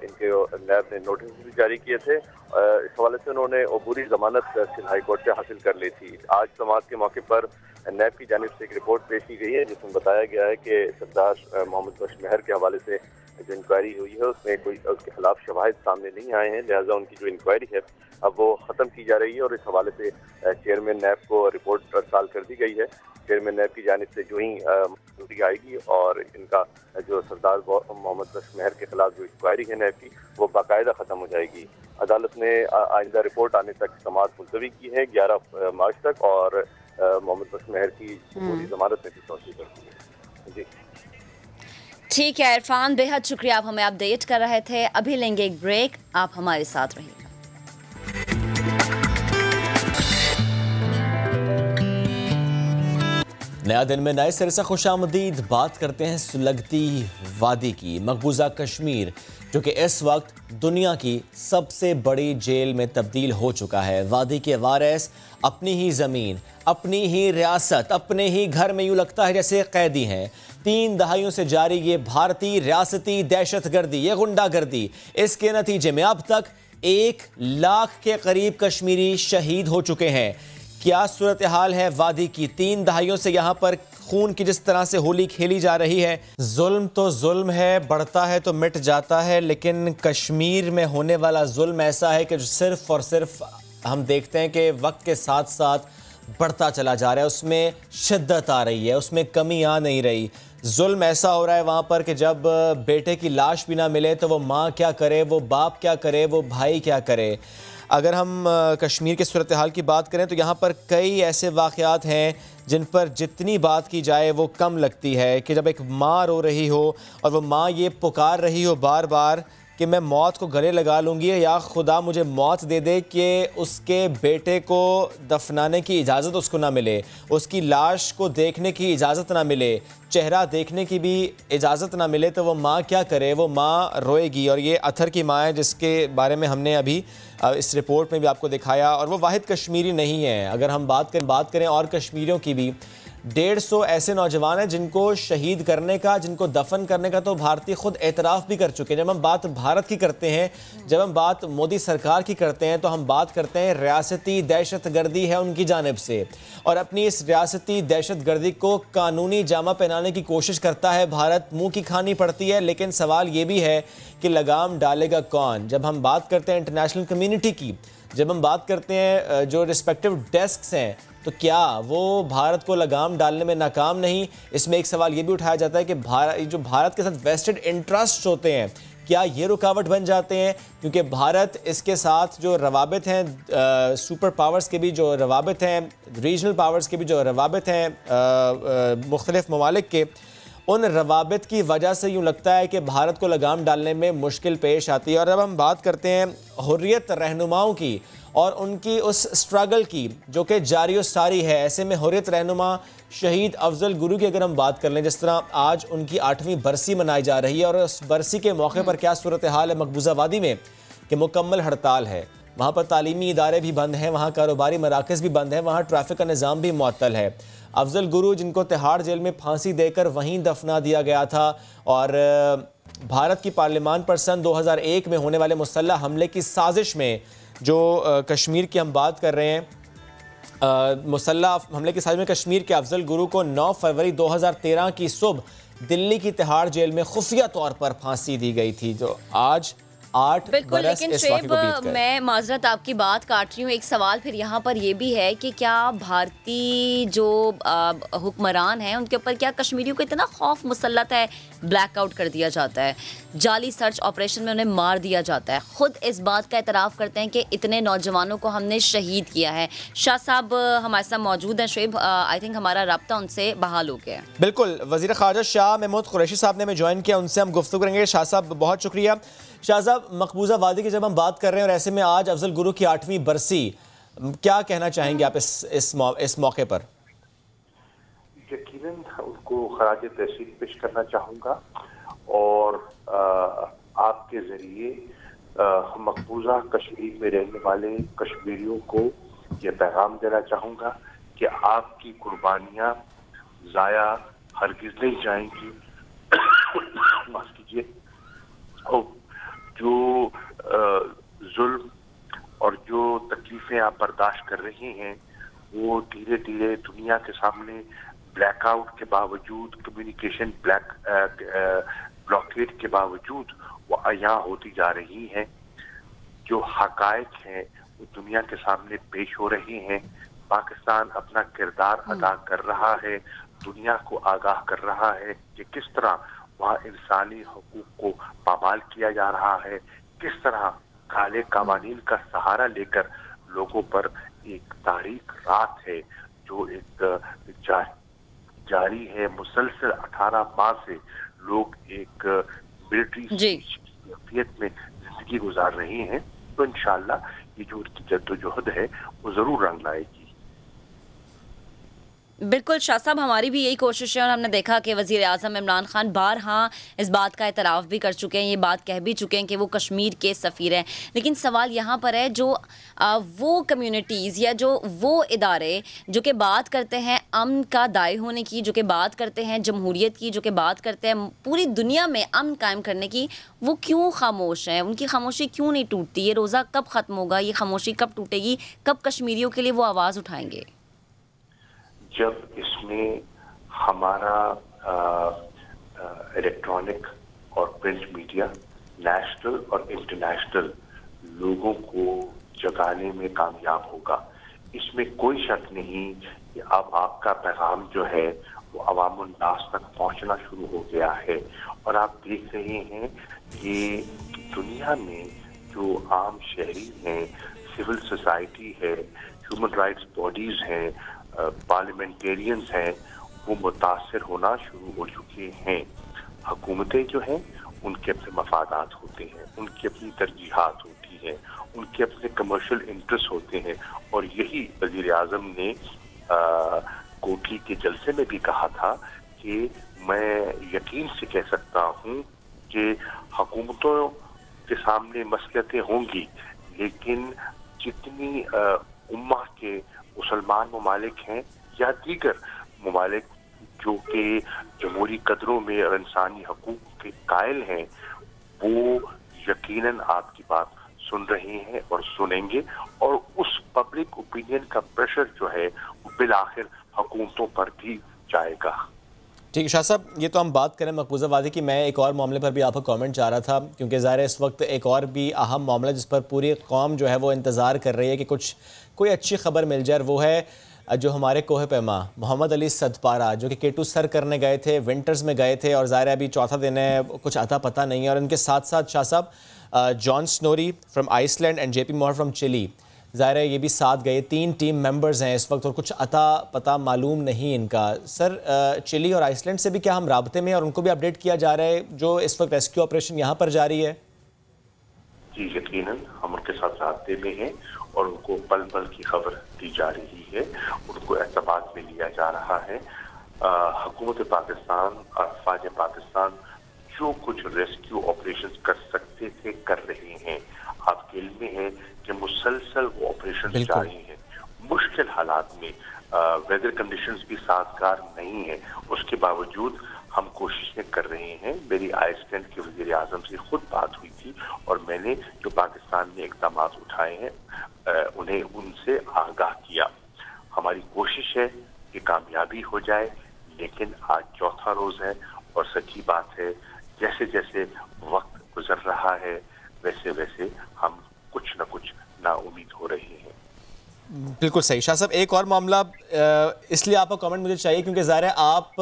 इनके नैब ने नोटिस भी जारी किए थे। इस हवाले से उन्होंने अबूरी जमानत सिंध हाई कोर्ट से हासिल कर ली थी। आज समाअत के मौके पर नैब की जानिब से एक रिपोर्ट पेश की गई है, जिसमें बताया गया है कि सरदार मोहम्मद बख्श महर के हवाले से जो इंक्वायरी हुई है उसमें कोई उसके खिलाफ शवाहिद सामने नहीं आए हैं, लिहाजा उनकी जो इंक्वायरी है अब वो ख़त्म की जा रही है और इस हवाले से चेयरमैन नैब को रिपोर्ट अरसाल कर दी गई है। चेयरमैन नैब की जानिब से जो ही मंजूरी आएगी और इनका जो सरदार मोहम्मद बख्श महर के खिलाफ जो इंक्वायरी है नैब की, वो बाकायदा ख़त्म हो जाएगी। अदालत ने आइंदा रिपोर्ट आने तक समाअत मुलतवी की है 11 मार्च तक और मोहम्मद बख्श महर की पूरी जमानत में भी तौसीक़ कर दी है। जी ठीक है इरफान, बेहद शुक्रिया, आप हमें अपडेट कर रहे थे। अभी लेंगे एक ब्रेक, आप हमारे साथ रहिएगा। नया दिन में नए सिरे से खुशामदीद। बात करते हैं सुलगती वादी की। मकबूजा कश्मीर जो कि इस वक्त दुनिया की सबसे बड़ी जेल में तब्दील हो चुका है। वादी के वारिस अपनी ही ज़मीन, अपनी ही रियासत, अपने ही घर में यूँ लगता है जैसे कैदी हैं। 3 दहाइयों से जारी ये भारतीय रियासती दहशतगर्दी, ये गुंडागर्दी, इसके नतीजे में अब तक 1 लाख के करीब कश्मीरी शहीद हो चुके हैं। क्या सूरत हाल है वादी की? 3 दहाइयों से यहाँ पर खून की जिस तरह से होली खेली जा रही है। जुल्म तो जुल्म है, बढ़ता है तो मिट जाता है, लेकिन कश्मीर में होने वाला जुल्म ऐसा है कि सिर्फ और सिर्फ हम देखते हैं कि वक्त के साथ साथ बढ़ता चला जा रहा है। उसमें शिद्दत आ रही है, उसमें कमी आ नहीं रही। जुल्म ऐसा हो रहा है वहाँ पर कि जब बेटे की लाश भी ना मिले तो वो माँ क्या करे, वो बाप क्या करे, वो भाई क्या करे। अगर हम कश्मीर के सूरत हाल की बात करें तो यहाँ पर कई ऐसे वाक़यात हैं जिन पर जितनी बात की जाए वो कम लगती है। कि जब एक माँ रो रही हो और वो माँ ये पुकार रही हो बार बार कि मैं मौत को गले लगा लूँगी या खुदा मुझे मौत दे दे, कि उसके बेटे को दफनाने की इजाज़त उसको ना मिले, उसकी लाश को देखने की इजाज़त ना मिले, चेहरा देखने की भी इजाज़त ना मिले, तो वो माँ क्या करे? वो माँ रोएगी। और ये अथर की माँ है जिसके बारे में हमने अभी इस रिपोर्ट में भी आपको दिखाया, और वो वाहिद कश्मीरी नहीं है। अगर हम बात करें और कश्मीरियों की भी, 150 ऐसे नौजवान हैं जिनको शहीद करने का, जिनको दफन करने का तो भारतीय खुद एतराफ़ भी कर चुके हैं। जब हम बात भारत की करते हैं, जब हम बात मोदी सरकार की करते हैं, तो हम बात करते हैं रियासती दहशतगर्दी है उनकी जानिब से, और अपनी इस रियासती दहशतगर्दी को कानूनी जामा पहनाने की कोशिश करता है भारत। मुंह की खानी पड़ती है, लेकिन सवाल ये भी है कि लगाम डालेगा कौन? जब हम बात करते हैं इंटरनेशनल कम्युनिटी की, जब हम बात करते हैं जो रिस्पेक्टिव डेस्क्स हैं तो क्या वो भारत को लगाम डालने में नाकाम नहीं? इसमें एक सवाल ये भी उठाया जाता है कि भारत के साथ वेस्टेड इंटरेस्ट होते हैं, क्या ये रुकावट बन जाते हैं? क्योंकि भारत इसके साथ जो रवाबित हैं, सुपर पावर्स के भी जो रवाबित हैं, रीजनल पावर्स के भी जो रवाबित हैं मुख्तलिफ ममालिक के, उन रवाबित की वजह से यूँ लगता है कि भारत को लगाम डालने में मुश्किल पेश आती है। और अब हम बात करते हैं हुर्रियत रहनुमाओं की और उनकी उस स्ट्रगल की जो कि जारी सारी है। ऐसे में हुर्रियत रहनुमा शहीद अफजल गुरु की अगर हम बात कर लें, जिस तरह आज उनकी 8वीं बरसी मनाई जा रही है और उस बरसी के मौके पर क्या सूरत हाल है मकबूजा वादी में कि मुकम्मल हड़ताल है, वहाँ पर तालीमी इदारे भी बंद हैं, वहाँ कारोबारी मराकज़ भी बंद हैं, वहाँ ट्रैफिक का निज़ाम भी मुअत्तल है। अफजल गुरु जिनको तिहाड़ जेल में फांसी देकर वहीं दफना दिया गया था और भारत की पार्लियामान पर सन 2001 में होने वाले मुसल्लह हमले की साजिश में जो कश्मीर की हम बात कर रहे हैं, मुसल्लह हमले की साजिश में कश्मीर के अफजल गुरु को 9 फरवरी 2013 की सुबह दिल्ली की तिहाड़ जेल में खुफिया तौर पर फांसी दी गई थी, जो आज 8 बिल्कुल। बरस लेकिन इस वाक़े को बीत गए। मैं माजरत आपकी बात काट रही हूँ, एक सवाल फिर यहाँ पर ये भी है कि क्या भारतीय जो हुक्मरान हैं उनके ऊपर क्या कश्मीरियों को इतना खौफ मुसल्लत है, ब्लैकआउट कर दिया जाता है, जाली सर्च ऑपरेशन में उन्हें मार दिया जाता है, खुद इस बात का एतराफ़ करते हैं कि इतने नौजवानों को हमने शहीद किया है। शाह साहब हमारे साथ मौजूद हैं, शुएब आई थिंक हमारा रब्ता उनसे बहाल हो गया है। बिल्कुल, वज़ीर ख़ारजा शाह महमूद कुरैशी साहब ने हमें ज्वाइन किया, उनसे हम गुफ्तगू करेंगे। शाह साहब बहुत शुक्रिया। शाह साहब, मकबूजा वादी की जब हम बात कर रहे हैं और ऐसे में आज अफजल गुरु की 8वीं बरसी, क्या कहना चाहेंगे आप इस मौके पर? यकीनन उनको खराज तहसीन पेश करना चाहूँगा और आपके ज़रिए मकबूजा कश्मीर में रहने वाले कश्मीरियों को यह पैगाम देना चाहूँगा कि आपकी कुर्बानियाँ ज़ाया हरगिज़ नहीं जाएंगी। माफ़ कीजिए। और जो जुल्म और जो तकलीफ़ें आप बर्दाश्त कर रही हैं वो धीरे धीरे दुनिया के सामने ब्लैकआउट के बावजूद, कम्युनिकेशन ब्लॉकेड के बावजूद वो अयां होती जा रही हैं। जो हकायक हैं वो दुनिया के सामने पेश हो रहे हैं। पाकिस्तान अपना किरदार अदा कर रहा है, दुनिया को आगाह कर रहा है कि किस तरह वहाँ इंसानी हकूक को पामाल किया जा रहा है, किस तरह काले कावानीन का सहारा लेकर लोगों पर एक तारीख रात है जो एक जारी है। मुसलसल 18 माह से लोग एक मिलिट्री शख्सियत में जिंदगी गुजार रहे हैं। तो इंशाअल्लाह ये जो उनकी जद्दोजहद है वो जरूर रंग लाएगी। बिल्कुल शाह साहब, हमारी भी यही कोशिश है और हमने देखा कि वज़ीर आज़म इमरान खान बारहा इस बात का एतराफ़ भी कर चुके हैं, ये बात कह भी चुके हैं कि वो कश्मीर के सफ़ीर हैं। लेकिन सवाल यहाँ पर है जो वो कम्युनिटीज़ या जो वो इदारे जो कि बात करते हैं अमन का दाई होने की, जो कि बात करते हैं जमहूरियत की, जो कि बात करते हैं पूरी दुनिया में अमन कायम करने की, वो क्यों खामोश हैं? उनकी खामोशी क्यों नहीं टूटती? ये रोज़ा कब ख़त्म होगा? ये खामोशी कब टूटेगी? कब कश्मीरियों के लिए वो आवाज़ उठाएंगे? जब इसमें हमारा इलेक्ट्रॉनिक और प्रिंट मीडिया नेशनल और इंटरनेशनल लोगों को जगाने में कामयाब होगा, इसमें कोई शक नहीं कि अब आपका पैगाम जो है वो अवामुन नास तक पहुंचना शुरू हो गया है। और आप देख रहे हैं कि दुनिया में जो आम शहरी हैं, सिविल सोसाइटी है, ह्यूमन राइट्स बॉडीज हैं, पार्लियामेंटेरियंस हैं, वो मुतासर होना शुरू हो चुके हैं। हुकूमतें जो हैं उनके अपने मफादात होते हैं, उनकी अपनी तरजीहात होती हैं, उनके अपने कमर्शियल इंटरेस्ट होते हैं। और यही वज़ीर आज़म ने कोटली के जलसे में भी कहा था कि मैं यकीन से कह सकता हूँ कि हुकूमतों के सामने मसलियतें होंगी, लेकिन जितनी उम्मा के मुसलमान ममालिक हैं या दीगर ममालिक जो कि जमहूरी कदरों में और इंसानी हकूक के कायल हैं, वो यकीनन आपकी बात सुन रहे हैं और सुनेंगे। और उस पब्लिक ओपिनियन का प्रेशर जो है वो बिलाखिर हुकूमतों पर भी जाएगा। ठीक है शाह साहब, ये तो हम बात करें मकबूजा वादी की। मैं एक और मामले पर भी आपका कमेंट चाह रहा था, क्योंकि ज़ाहिर है इस वक्त एक और भी अहम मामला जिस पर पूरी कौम जो है वो इंतज़ार कर रही है कि कोई अच्छी खबर मिल जाए, वो है जो हमारे कोह पैमा मोहम्मद अली सदपारा जो कि K2 सर करने गए थे, विंटर्स में गए थे और ज़ाहिर है अभी चौथा दिन है, कुछ आता पता नहीं है। और इनके साथ साथ शाह साहब John Snorri from Iceland and JP Mohar from Chile, ज़ाहिर है ये भी साथ गए। 3 टीम मेंबर्स हैं इस वक्त और कुछ अता पता मालूम नहीं इनका। सर चिली और आइसलैंड से भी क्या हम राब्ते में और उनको भी अपडेट किया जा रहा है जो इस वक्त रेस्क्यू ऑपरेशन यहाँ पर जारी है? जी यकीनन हम उनके साथ राब्ते में हैं और उनको पल पल की खबर दी जा रही है, उनको एतमाद में लिया जा रहा है। हुकूमत पाकिस्तान और फौज पाकिस्तान जो कुछ रेस्क्यू ऑपरेशन कर सकते थे कर रहे हैं। आपके इल्म में है कि मुसलसल वो ऑपरेशन जारी हैं। मुश्किल हालात में वेदर कंडीशंस भी साजगार नहीं है, उसके बावजूद हम कोशिशें कर रहे हैं। मेरी आइसलैंड के वज़ीर आज़म से खुद बात हुई थी और मैंने जो पाकिस्तान में इक़दाम उठाए हैं उन्हें उनसे आगाह किया। हमारी कोशिश है कि कामयाबी हो जाए, लेकिन आज चौथा रोज़ है और सच्ची बात है जैसे जैसे वक्त गुजर रहा है वैसे वैसे हम कुछ न कुछ नाउम्मीद हो रहे हैं। बिल्कुल सही। शाह साहब एक और मामला, इसलिए आपका कमेंट मुझे चाहिए क्योंकि ज़ाहिर है आप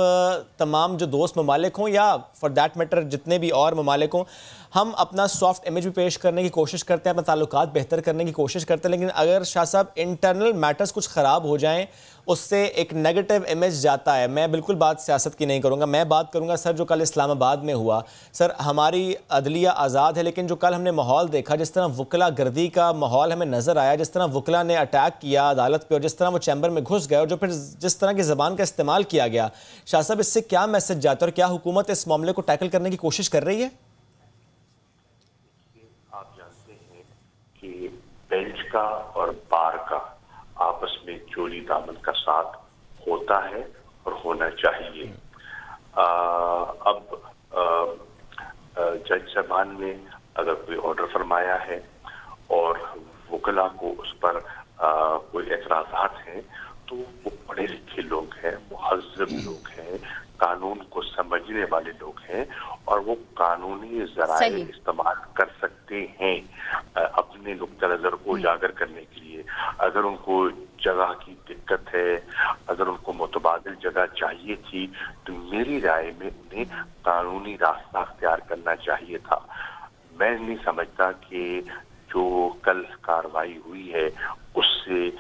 तमाम जो दोस्त ममालिक हों या फॉर दैट मैटर जितने भी और ममालिक हों, हम अपना सॉफ्ट इमेज भी पेश करने की कोशिश करते हैं, अपना ताल्लुकात बेहतर करने की कोशिश करते हैं, लेकिन अगर शाह साहब इंटरनल मैटर्स कुछ ख़राब हो जाएं उससे एक नेगेटिव इमेज जाता है। मैं बिल्कुल बात सियासत की नहीं करूँगा, मैं बात करूँगा सर जो कल इस्लामाबाद में हुआ। सर हमारी अदलिया आज़ाद है, लेकिन जो कल हमने माहौल देखा, जिस तरह वकला गर्दी का माहौल हमें नज़र आया, जिस तरह वकला ने अटैक किया अदालत पे और जिस तरह वो चैम्बर में घुस गए और जो फिर जिस तरह की ज़बान का इस्तेमाल किया गया, शाह साहब इससे क्या मैसेज जाता है और क्या हुकूमत इस मामले को टैकल करने की कोशिश कर रही है? आप जानते हैं कि बेंच का और बार का आपस में चोली दामन का साथ होता है और होना चाहिए। अब जज साहबान ने अगर कोई ऑर्डर फरमाया है और वकला को उस पर कोई एतराज़ात हैं तो वो पढ़े लिखे लोग हैं, मुहज़्ज़ब लोग हैं, कानून को समझने वाले लोग हैं और वो कानूनी ज़राए इस्तेमाल कर सकते हैं अपने नुक्ता नज़र को उजागर करने के लिए। अगर उनको जगह की दिक्कत है, अगर उनको मुतबादिल जगह चाहिए थी, तो मेरी राय में उन्हें कानूनी रास्ता अख्तियार करना चाहिए था। मैं नहीं समझता कि जो कल कार्रवाई हुई है उससे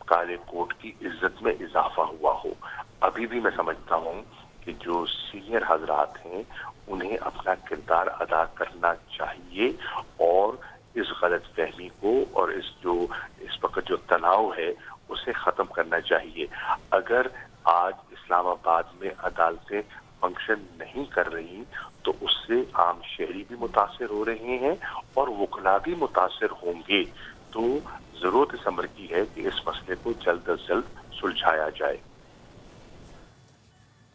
काले कोट की इज्जत में इजाफा हुआ हो। अभी भी मैं समझता हूँ कि जो सीनियर हजरात हैं उन्हें अपना किरदार अदा करना चाहिए और इस गलत फहमी को और इस वक्त जो तनाव है उसे ख़त्म करना चाहिए। अगर आज इस्लामाबाद में अदालतें फंक्शन नहीं कर रही तो उससे आम शहरी भी मुतासिर हो रहे हैं और वकला भी मुतासिर होंगे। तो ज़रूरत इस अमर की है कि इस मसले को जल्द अज जल्द सुलझाया जाए।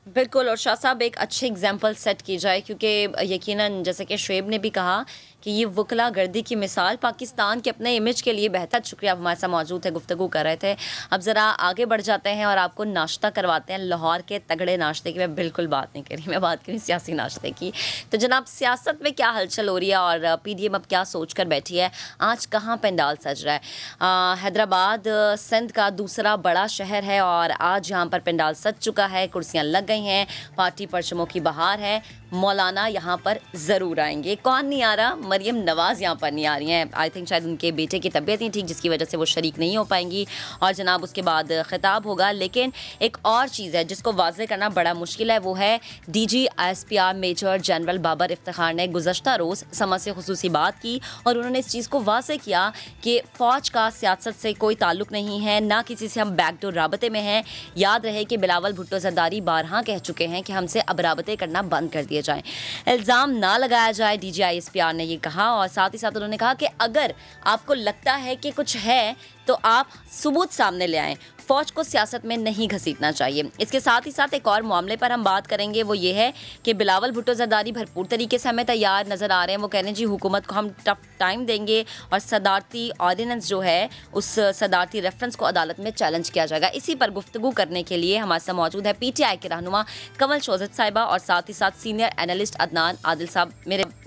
बिल्कुल, और शाह साहब एक अच्छी एग्जाम्पल सेट की जाए, क्योंकि यकीनन जैसे कि शुएब ने भी कहा कि ये वकला गर्दी की मिसाल पाकिस्तान के अपने इमेज के लिए बेहतर। शुक्रिया, आप हमारे साथ मौजूद थे, गुफ्तगू कर रहे थे। अब ज़रा आगे बढ़ जाते हैं और आपको नाश्ता करवाते हैं। लाहौर के तगड़े नाश्ते की मैं बिल्कुल बात नहीं करी, मैं बात करी सियासी नाश्ते की। तो जनाब, सियासत में क्या हलचल हो रही है और PDM अब क्या सोच कर बैठी है? आज कहाँ पंडाल सज रहा है? हैदराबाद सिंध का दूसरा बड़ा शहर है और आज यहाँ पर पंडाल सज चुका है, कुर्सियाँ लग गई हैं, पार्टी परचमों की बहार है। मौलाना यहाँ पर ज़रूर आएंगे। कौन नहीं आ रहा? मरियम नवाज़ यहाँ पर नहीं आ रही हैं। आई थिंक शायद उनके बेटे की तबीयत नहीं ठीक, जिसकी वजह से वो शरीक नहीं हो पाएंगी और जनाब उसके बाद खिताब होगा। लेकिन एक और चीज़ है जिसको वाज़ेह करना बड़ा मुश्किल है, वो है DG ISPR major general Babar Iftikhar ने गुज़श्ता रोज़ समझ से खुसूसी बात की और उन्होंने इस चीज़ को वाज़ेह किया कि फ़ौज का सियासत से कोई ताल्लुक़ नहीं है, ना किसी से हम बैकडोर राबते में हैं। याद रहे कि बिलावल भुट्टो ज़रदारी बारहा कह चुके हैं कि हमसे अब राबते करना बंद कर दिए जाएं, इल्ज़ाम ना लगाया जाए। DG ISPR ने ये कहा और साथ ही साथ उन्होंने कहा कि अगर आपको लगता है कि कुछ है तो आप सबूत सामने ले आएं, फ़ौज को सियासत में नहीं घसीटना चाहिए। इसके साथ ही साथ एक और मामले पर हम बात करेंगे, वो ये है कि बिलावल भुट्टो ज़रदारी भरपूर तरीके से हमें तैयार नज़र आ रहे हैं। वो कह रहे हैं जी हुकूमत को हम टफ टाइम देंगे और सदारती ऑर्डिनेंस जो है उस सदारती रेफरेंस को अदालत में चैलेंज किया जाएगा। इसी पर गुफ्तगू करने के लिए हमारे साथ मौजूद है PTI के रहनुमा कमल शोज़त साहिबा और साथ ही साथ सीनियर एनालिस्ट अदनान आदिल साहब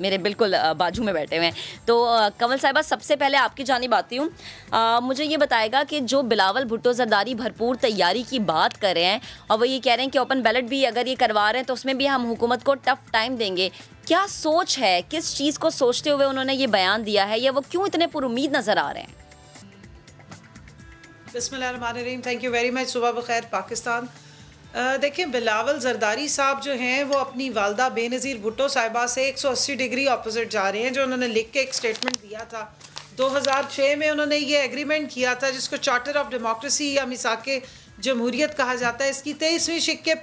मेरे बिल्कुल बाजू में बैठे हुए हैं। तो कमल साहिबा, सबसे पहले आपकी जानिब आती हूँ, मुझे ये बताएगा कि जो बिलावल भुट्टो ज़रदारी सारी भरपूर तैयारी की बात कर रहे हैं और वो ये कह रहे हैं कि ओपन बैलेट भी अगर ये करवा रहे हैं तो उसमें भी हम हुकूमत को टफ टाइम देंगे। क्या सोच है, किस चीज़ को सोचते हुए उन्होंने ये बयान दिया है, या वो क्यों इतने पुरुमीद नज़र आ रहे हैं? बिस्मिल्लाहिर्रहमानिर्रहीम, थैंक यू वेरी मच। सुबह बखैर पाकिस्तान। देखिए, बिलावल जरदारी साहब जो हैं वो अपनी वालदा बेनज़ीर भुट्टो साहिबा से 180 डिग्री ऑपोजिट जा रहे हैं। जो उन्होंने लिख के एक स्टेटमेंट दिया था 2006 में, उन्होंने ये एग्रीमेंट किया था जिसको चार्टर ऑफ डेमोक्रेसी या मिसाके जमहूरियत कहा जाता है। इसकी 23वीं शिक्के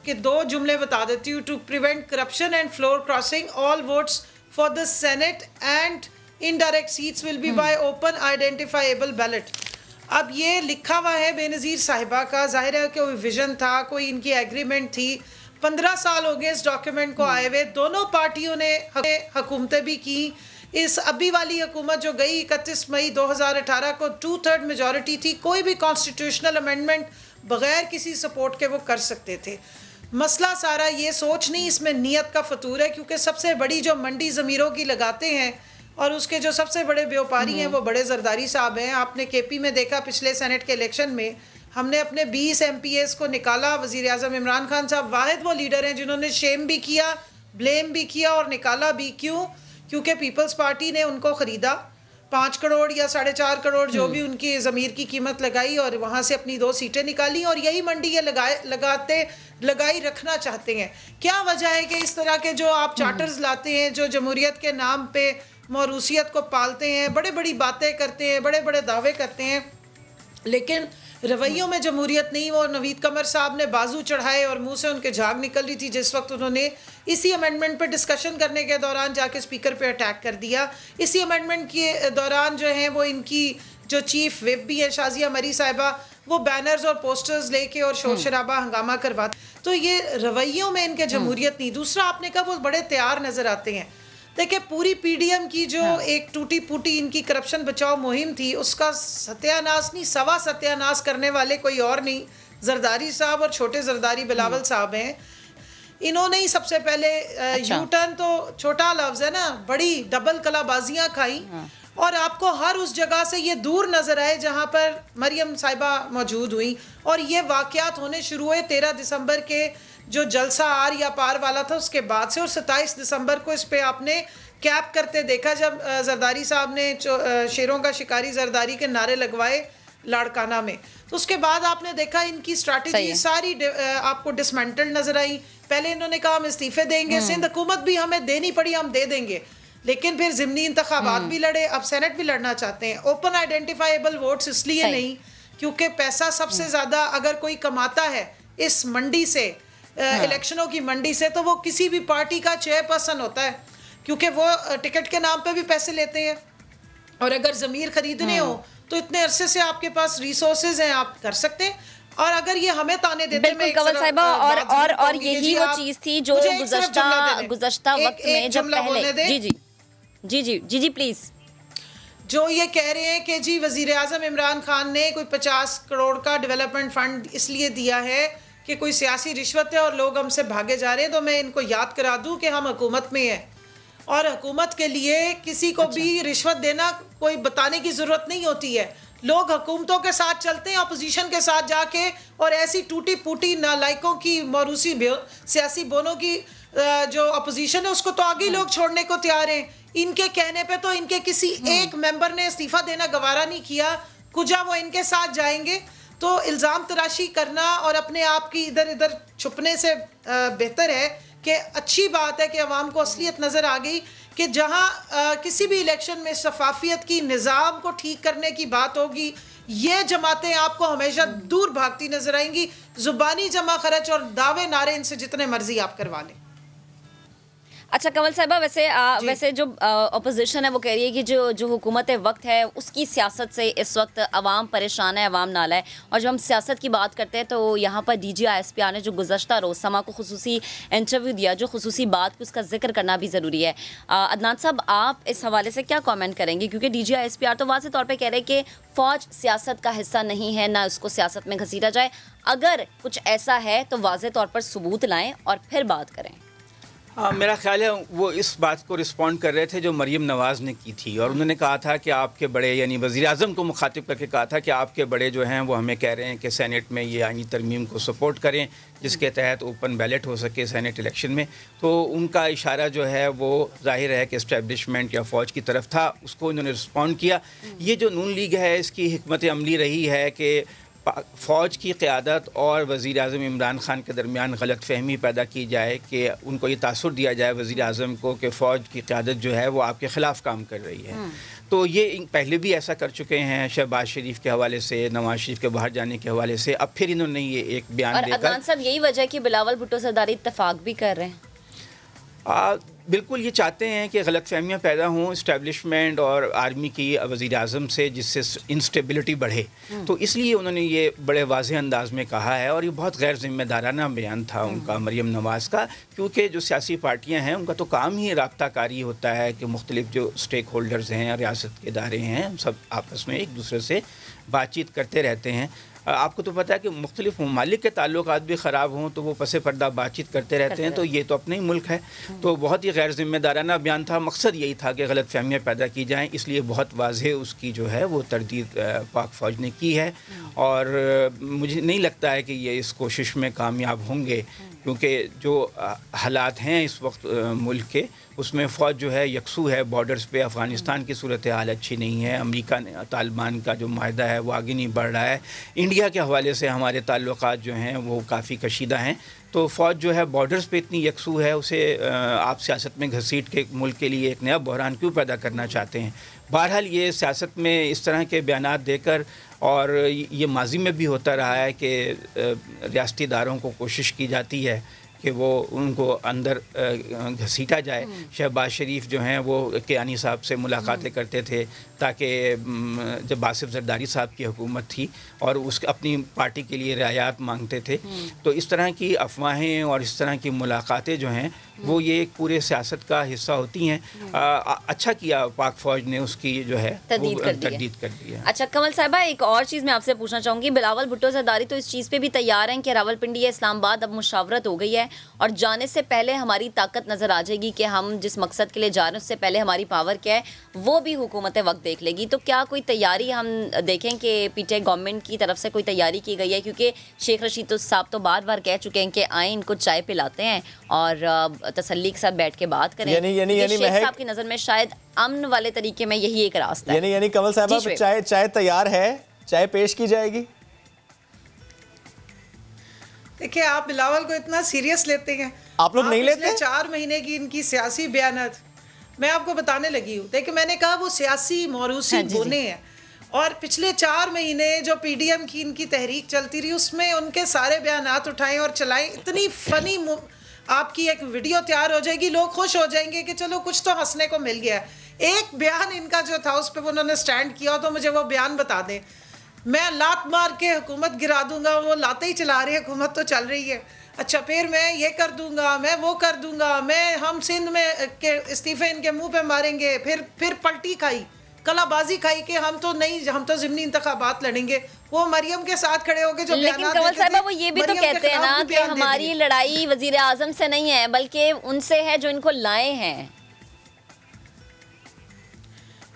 के 2 जुमले बता देती हूँ। To prevent corruption and floor crossing, all votes for the senate and indirect seats will be by open identifiable ballot. अब ये लिखा हुआ है बेनज़ीर साहिबा का, जाहिर है कि कोई विजन था, कोई इनकी एग्रीमेंट थी। 15 साल हो गए इस डॉक्यूमेंट को आए हुए। दोनों पार्टियों ने हुकूमतें भी की। इस अभी वाली हुकूमत जो गई 31 मई 2018 को 2/3 मेजॉरिटी थी। कोई भी कॉन्स्टिट्यूशनल अमेंडमेंट बग़ैर किसी सपोर्ट के वो कर सकते थे। मसला सारा ये सोच नहीं, इसमें नीयत का फतूर है। क्योंकि सबसे बड़ी जो मंडी ज़मीरों की लगाते हैं और उसके जो सबसे बड़े व्यापारी हैं वो बड़े जरदारी साहब हैं। आपने केपी में देखा, पिछले सेनेट के इलेक्शन में हमने अपने 20 MPs को निकाला। वज़ीर आज़म इमरान खान साहब वाहिद वो लीडर हैं जिन्होंने शेम भी किया, ब्लेम भी किया और निकाला भी। क्यों? क्योंकि पीपल्स पार्टी ने उनको ख़रीदा, 5 करोड़ या 4.5 करोड़ जो भी उनकी ज़मीर की कीमत लगाई और वहाँ से अपनी 2 सीटें निकाली। और यही मंडी ये लगाई रखना चाहते हैं। क्या वजह है कि इस तरह के जो आप चार्टर्स लाते हैं, जो जमहूरियत के नाम पे मौरूसियत को पालते हैं, बड़े बड़ी बातें करते हैं, बड़े बड़े दावे करते हैं, लेकिन रवैयों में जमहूरियत नहीं। वो नवीद कमर साहब ने बाजू चढ़ाए और मुंह से उनके झाग निकल रही थी जिस वक्त उन्होंने इसी अमेंडमेंट पे डिस्कशन करने के दौरान जाके स्पीकर पे अटैक कर दिया। इसी अमेंडमेंट के दौरान जो है वो इनकी जो चीफ विप भी है शाजिया मरी साहिबा, वो बैनर्स और पोस्टर्स लेके और शोर शराबा हंगामा करवाते। तो ये रवैयों में इनके जमहूरियत नहीं। दूसरा, आपने कहा वो बड़े तैयार नज़र आते हैं। देखिए, पूरी PDM की जो एक टूटी फूटी इनकी करप्शन बचाओ मुहिम थी, उसका सत्यानाश नहीं, सवा सत्यानाश करने वाले कोई और नहीं, जरदारी साहब और छोटे जरदारी बिलावल साहब हैं। इन्होंने ही सबसे पहले यू टर्न, तो छोटा लफ्ज़ है ना, बड़ी डबल कलाबाजियाँ खाई। और आपको हर उस जगह से ये दूर नज़र आए जहाँ पर मरियम साहिबा मौजूद हुई। और ये वाक़यात होने शुरू हुए 13 दिसंबर के जो जलसा आर या पार वाला था उसके बाद से। और 27 दिसंबर को इस पे आपने कैप करते देखा जब जरदारी साहब ने शेरों का शिकारी जरदारी के नारे लगवाए लाड़काना में। तो उसके बाद आपने देखा इनकी स्ट्रैटेजी सारी आपको डिसमेंटल नजर आई। पहले इन्होंने कहा हम इस्तीफे देंगे, सिंध हुकूमत भी हमें देनी पड़ी, हम दे देंगे, लेकिन फिर ज़िमनी इंतखाबात भी लड़े, अब सेनेट भी लड़ना चाहते हैं। ओपन आइडेंटिफाइबल वोट्स इसलिए नहीं क्योंकि पैसा सबसे ज़्यादा अगर कोई कमाता है इस मंडी से, इलेक्शनों की मंडी से, तो वो किसी भी पार्टी का चेयरपर्सन होता है, क्योंकि वो टिकट के नाम पे भी पैसे लेते हैं। और अगर ज़मीर खरीदने हो तो इतने अरसे से आपके पास रिसोर्सेज हैं, आप कर सकते हैं। और अगर ये हमें ताने देते हैं, कंवल साहिबा, और यही वो चीज थी जो गुज़श्ता वक्त में जब पहले जी प्लीज, जो ये कह रहे हैं कि जी वजीर आज़म इमरान खान ने कोई 50 करोड़ का डेवलपमेंट फंड इसलिए दिया है कि कोई सियासी रिश्वत है और लोग हमसे भागे जा रहे हैं। तो मैं इनको याद करा दूं कि हम हुकूमत में हैं और हुकूमत के लिए किसी को भी रिश्वत देना कोई बताने की ज़रूरत नहीं होती है। लोग हुकूमतों के साथ चलते हैं, अपोजिशन के साथ जाके, और ऐसी टूटी फूटी नालायकों की मौरूसी सियासी बोनों की जो अपोजिशन है उसको तो आगे लोग छोड़ने को तैयार हैं। इनके कहने पे तो इनके किसी एक मेंबर ने इस्तीफा देना गवारा नहीं किया, कुजा वो इनके साथ जाएंगे। तो इल्ज़ाम तराशी करना और अपने आप की इधर इधर छुपने से बेहतर है कि अच्छी बात है कि अवाम को असलियत नज़र आ गई कि जहाँ किसी भी इलेक्शन में शफाफियत की, निज़ाम को ठीक करने की बात होगी, ये जमातें आपको हमेशा दूर भागती नजर आएंगी। जुबानी जमा खर्च और दावे नारे इनसे जितने मर्जी आप करवा लें। अच्छा कंवल साहिबा, वैसे जो अपोजिशन है वो कह रही है कि जो हुकूमत वक्त है उसकी सियासत से इस वक्त अवाम परेशान है, अवाम नाला है। और जब हम सियासत की बात करते हैं तो यहाँ पर DG ISPR ने जो गुज़श्ता रोज़ समा को खुसूसी इंटरव्यू दिया, जो खुसूसी बात की, उसका जिक्र करना भी ज़रूरी है। अदनान साहब, आप इस हवाले से क्या कमेंट करेंगे? क्योंकि DG ISPR तो वाज़ेह तौर पर कह रहे हैं कि फ़ौज सियासत का हिस्सा नहीं है, ना उसको सियासत में घसीटा जाए। अगर कुछ ऐसा है तो वाज़ेह तौर पर सबूत लाएँ और फिर बात करें। मेरा ख्याल है वो इस बात को रिस्पॉन्ड कर रहे थे जो मरीम नवाज़ ने की थी, और उन्होंने कहा था कि आपके बड़े, यानी वज़ीर आज़म को मुखातिब करके कहा था कि आपके बड़े जो हैं वो हमें कह रहे हैं कि सेनेट में ये आईनी तरमीम को सपोर्ट करें जिसके तहत ओपन बैलेट हो सके सेनेट इलेक्शन में। तो उनका इशारा जो है वो जाहिर है कि इस्टेब्लिशमेंट या फ़ौज की तरफ था, उसको इन्होंने रिस्पॉन्ड किया। ये जो नून लीग है इसकी हिकमत अमली रही है कि फ़ौज की क़यादत और वज़ीर आज़म इमरान ख़ान के दरमियान गलत फ़हमी पैदा की जाए कि उनको ये तासुर दिया जाए वज़ीर आज़म को कि फ़ौज की क़यादत जो है वो आपके ख़िलाफ़ काम कर रही है। तो ये पहले भी ऐसा कर चुके हैं शहबाज शरीफ के हवाले से, नवाज शरीफ के बाहर जाने के हवाले से। अब फिर इन्होंने ये एक बयान देकर, अदनान साहब यही वजह है कि बिलावल भुट्टो सरदारी इत्तेफाक भी कर रहे हैं। बिल्कुल ये चाहते हैं कि गलतफहमियाँ पैदा हों इस्टेब्लिशमेंट और आर्मी की वज़ीर आज़म से, जिससे इंस्टेबिलिटी बढ़े। तो इसलिए उन्होंने ये बड़े वाज़ेह अंदाज में कहा है, और ये बहुत गैर ज़िम्मेदाराना बयान था उनका, मरीम नवाज़ का, क्योंकि जो सियासी पार्टियाँ हैं उनका तो काम ही राब्ता कारी होता है कि मुख्तलिफ जो स्टेक होल्डर्स हैं, रियासत के इदारे हैं, सब आपस में एक दूसरे से बातचीत करते रहते हैं। आपको तो पता है कि मुख्तलिफ ममालिक के ताल्लुकात भी ख़राब हों तो वो पसे पर्दा बातचीत करते रहते हैं। तो ये तो अपना ही मुल्क है। तो बहुत ही गैर ज़िम्मेदाराना बयान था। मकसद यही था कि गलत फहमियाँ पैदा की जाएँ, इसलिए बहुत वाज़ेह उसकी जो है वो तरदीद पाक फ़ौज ने की है, और मुझे नहीं लगता है कि ये इस कोशिश में कामयाब होंगे, क्योंकि जो हालात हैं इस वक्त मुल्क के, उसमें फ़ौज जो है यकसू है बॉर्डर्स पे। अफ़गानिस्तान की सूरत हाल अच्छी नहीं है, अमेरिका ने तालिबान का जो माहदा है वो आगे नहीं बढ़ रहा है, इंडिया के हवाले से हमारे ताल्लुकात जो हैं वो काफ़ी कशीदा हैं। तो फ़ौज जो है बॉर्डर्स पे इतनी यकसू है, उसे आप सियासत में घसीट के मुल्क के लिए एक नया बहरान क्यों पैदा करना चाहते हैं। बहरहाल ये सियासत में इस तरह के बयानात देकर, और ये माजी में भी होता रहा है कि रियासती इदारों को कोशिश की जाती है कि वो उनको अंदर घसीटा जाए। शहबाज शरीफ जो हैं वो कियानी साहब से मुलाकातें करते थे, ताकि जब आसिफ जरदारी साहब की हुकूमत थी और उस अपनी पार्टी के लिए रियायत मांगते थे। तो इस तरह की अफवाहें और इस तरह की मुलाकातें जो हैं वो ये एक पूरे सियासत का हिस्सा होती हैं। अच्छा किया पाक फ़ौज ने उसकी जो है तरदीद कर दी है। अच्छा कमल साहिबा, एक और चीज़ मैं आपसे पूछना चाहूँगी, बिलावल भुट्टो सरदारी तो इस चीज़ पे भी तैयार हैं कि रावलपिंडी या इस्लामाबाद अब मुशावरत हो गई है और जाने से पहले हमारी ताकत नज़र आ जाएगी कि हम जिस मकसद के लिए जा रहे हैं उससे पहले हमारी पावर क्या है वो भी हुकूमत वक्त देख लेगी। तो क्या कोई तैयारी हम देखें कि पीटीआई गवर्नमेंट की तरफ से कोई तैयारी की गई है? क्योंकि शेख रशीद साहब तो बार बार कह चुके हैं कि आए इनको चाय पिलाते हैं और तसल्ली के साथ बैठ के बात करें। यानी शेख साहब की नज़र में शायद अमन वाले तरीके में यही एक रास्ता है। यानी कमल साहब चाय तैयार है, चाय पेश की जाएगी। देखिए आप बिलावल को इतना सीरियस लेते हैं, आप लोग नहीं लेते? 4 महीने की इनकी सियासी बयानत मैं आपको बताने लगी हूँ। देखिए मैंने कहा वो सियासी मौरूसी बोने हैं, और पिछले 4 महीने जो पीडीएम की इनकी तहरीक चलती रही उसमें उनके सारे बयानात उठाएं और चलाएं। इतनी फनी आपकी एक वीडियो तैयार हो जाएगी, लोग खुश हो जाएंगे कि चलो कुछ तो हंसने को मिल गया। एक बयान इनका जो था उस पर उन्होंने स्टैंड किया, तो मुझे वो बयान बता दें। मैं लात मार के हुकूमत गिरा दूंगा, वो लाते ही चला रही है, हुकूमत तो चल रही है। अच्छा फिर मैं ये कर दूंगा, मैं वो कर दूंगा, मैं हम सिंध में के इस्तीफे इनके मुंह पे मारेंगे। फिर पलटी खाई, कलाबाजी खाई कि हम तो नहीं, हम तो ज़िमनी इंतखाबात लड़ेंगे। वो मरियम के साथ खड़े होके जो लेकिन कमल साहिबा वो ये भी तो कहते हैं ना कि हमारी लड़ाई वजीर आजम से नहीं है बल्कि उनसे है जो इनको लाए हैं।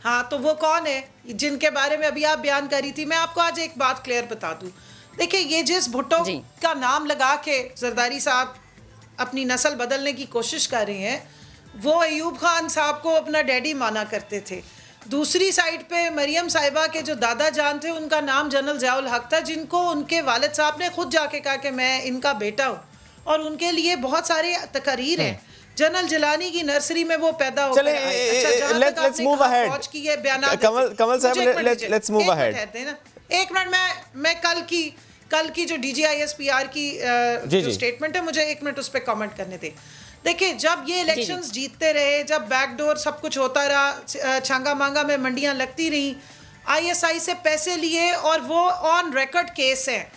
हाँ तो वो कौन है जिनके बारे में अभी आप बयान करी थी? मैं आपको आज एक बात क्लियर बता दूं। देखिए ये जिस भुट्टो का नाम लगा के जरदारी साहब अपनी नस्ल बदलने की कोशिश कर रहे हैं, वो अयूब खान साहब को अपना डैडी माना करते थे। दूसरी साइड पे मरियम साहिबा के जो दादा जान थे उनका नाम जनरल ज़ियाउल हक था, जिनको उनके वालिद साहब ने खुद जाके कहा कि मैं इनका बेटा हूँ, और उनके लिए बहुत सारे तकरीर हैं। जनरल जिलानी की नर्सरी में वो पैदा हो गए। Let's move ahead. कमल साहब लेट्स मूव अहेड। एक मिनट, मैं कल की जो DGISPR की जो स्टेटमेंट है, मुझे 1 मिनट उस पर कमेंट करने दें। देखिए जब ये इलेक्शंस जीतते रहे, जब बैकडोर सब कुछ होता रहा, छांगा मांगा में मंडियां लगती रही, ISI से पैसे लिए और वो ऑन रिकॉर्ड केस हैं।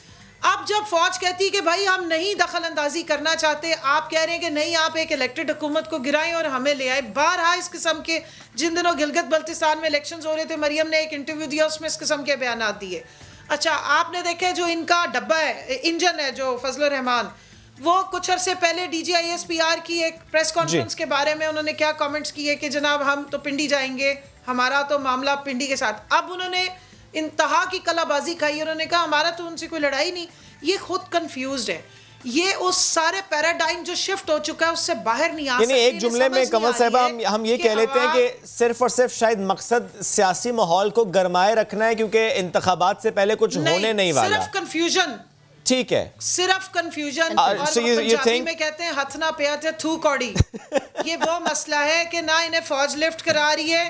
अब जब फौज कहती है कि भाई हम नहीं दखल अंदाजी करना चाहते, आप कह रहे हैं कि नहीं आप एक इलेक्टेड हुकूमत को गिराएं और हमें ले आए। बारहा इस किस्म के, जिन दिनों गिलगित बल्तिस्तान में इलेक्शंस हो रहे थे, मरियम ने एक इंटरव्यू दिया, उसमें इस किस्म के बयान दिए। अच्छा आपने देखे जो इनका डब्बा है, इंजन है जो फजलुर रहमान, वो कुछ अरसे पहले DGISPR की एक प्रेस कॉन्फ्रेंस के बारे में उन्होंने क्या कमेंट्स किए कि जनाब हम तो पिंडी जाएंगे, हमारा तो मामला पिंडी के साथ। अब उन्होंने इंतहा की कलाबाजी खाई, उन्होंने कहा हमारा तो उनसे कोई लड़ाई नहीं। ये खुद कंफ्यूज्ड है, ये उस सारे पैराडाइम जो शिफ्ट हो चुका है उससे बाहर नहीं आ सकते। एक जुमले में कमल साहब हम ये कह लेते हैं कि सिर्फ और सिर्फ शायद मकसद सियासी माहौल को गरमाए रखना है, क्योंकि इंतखाबात से पहले कुछ होने नहीं वाला। सिर्फ कंफ्यूजन, ठीक है, सिर्फ कंफ्यूजन। पंजाबी में कहते हैं हथ ना पिया थे थू कौड़ी। ये वो मसला है कि ना इन्हें फौज लिफ्ट करा रही है,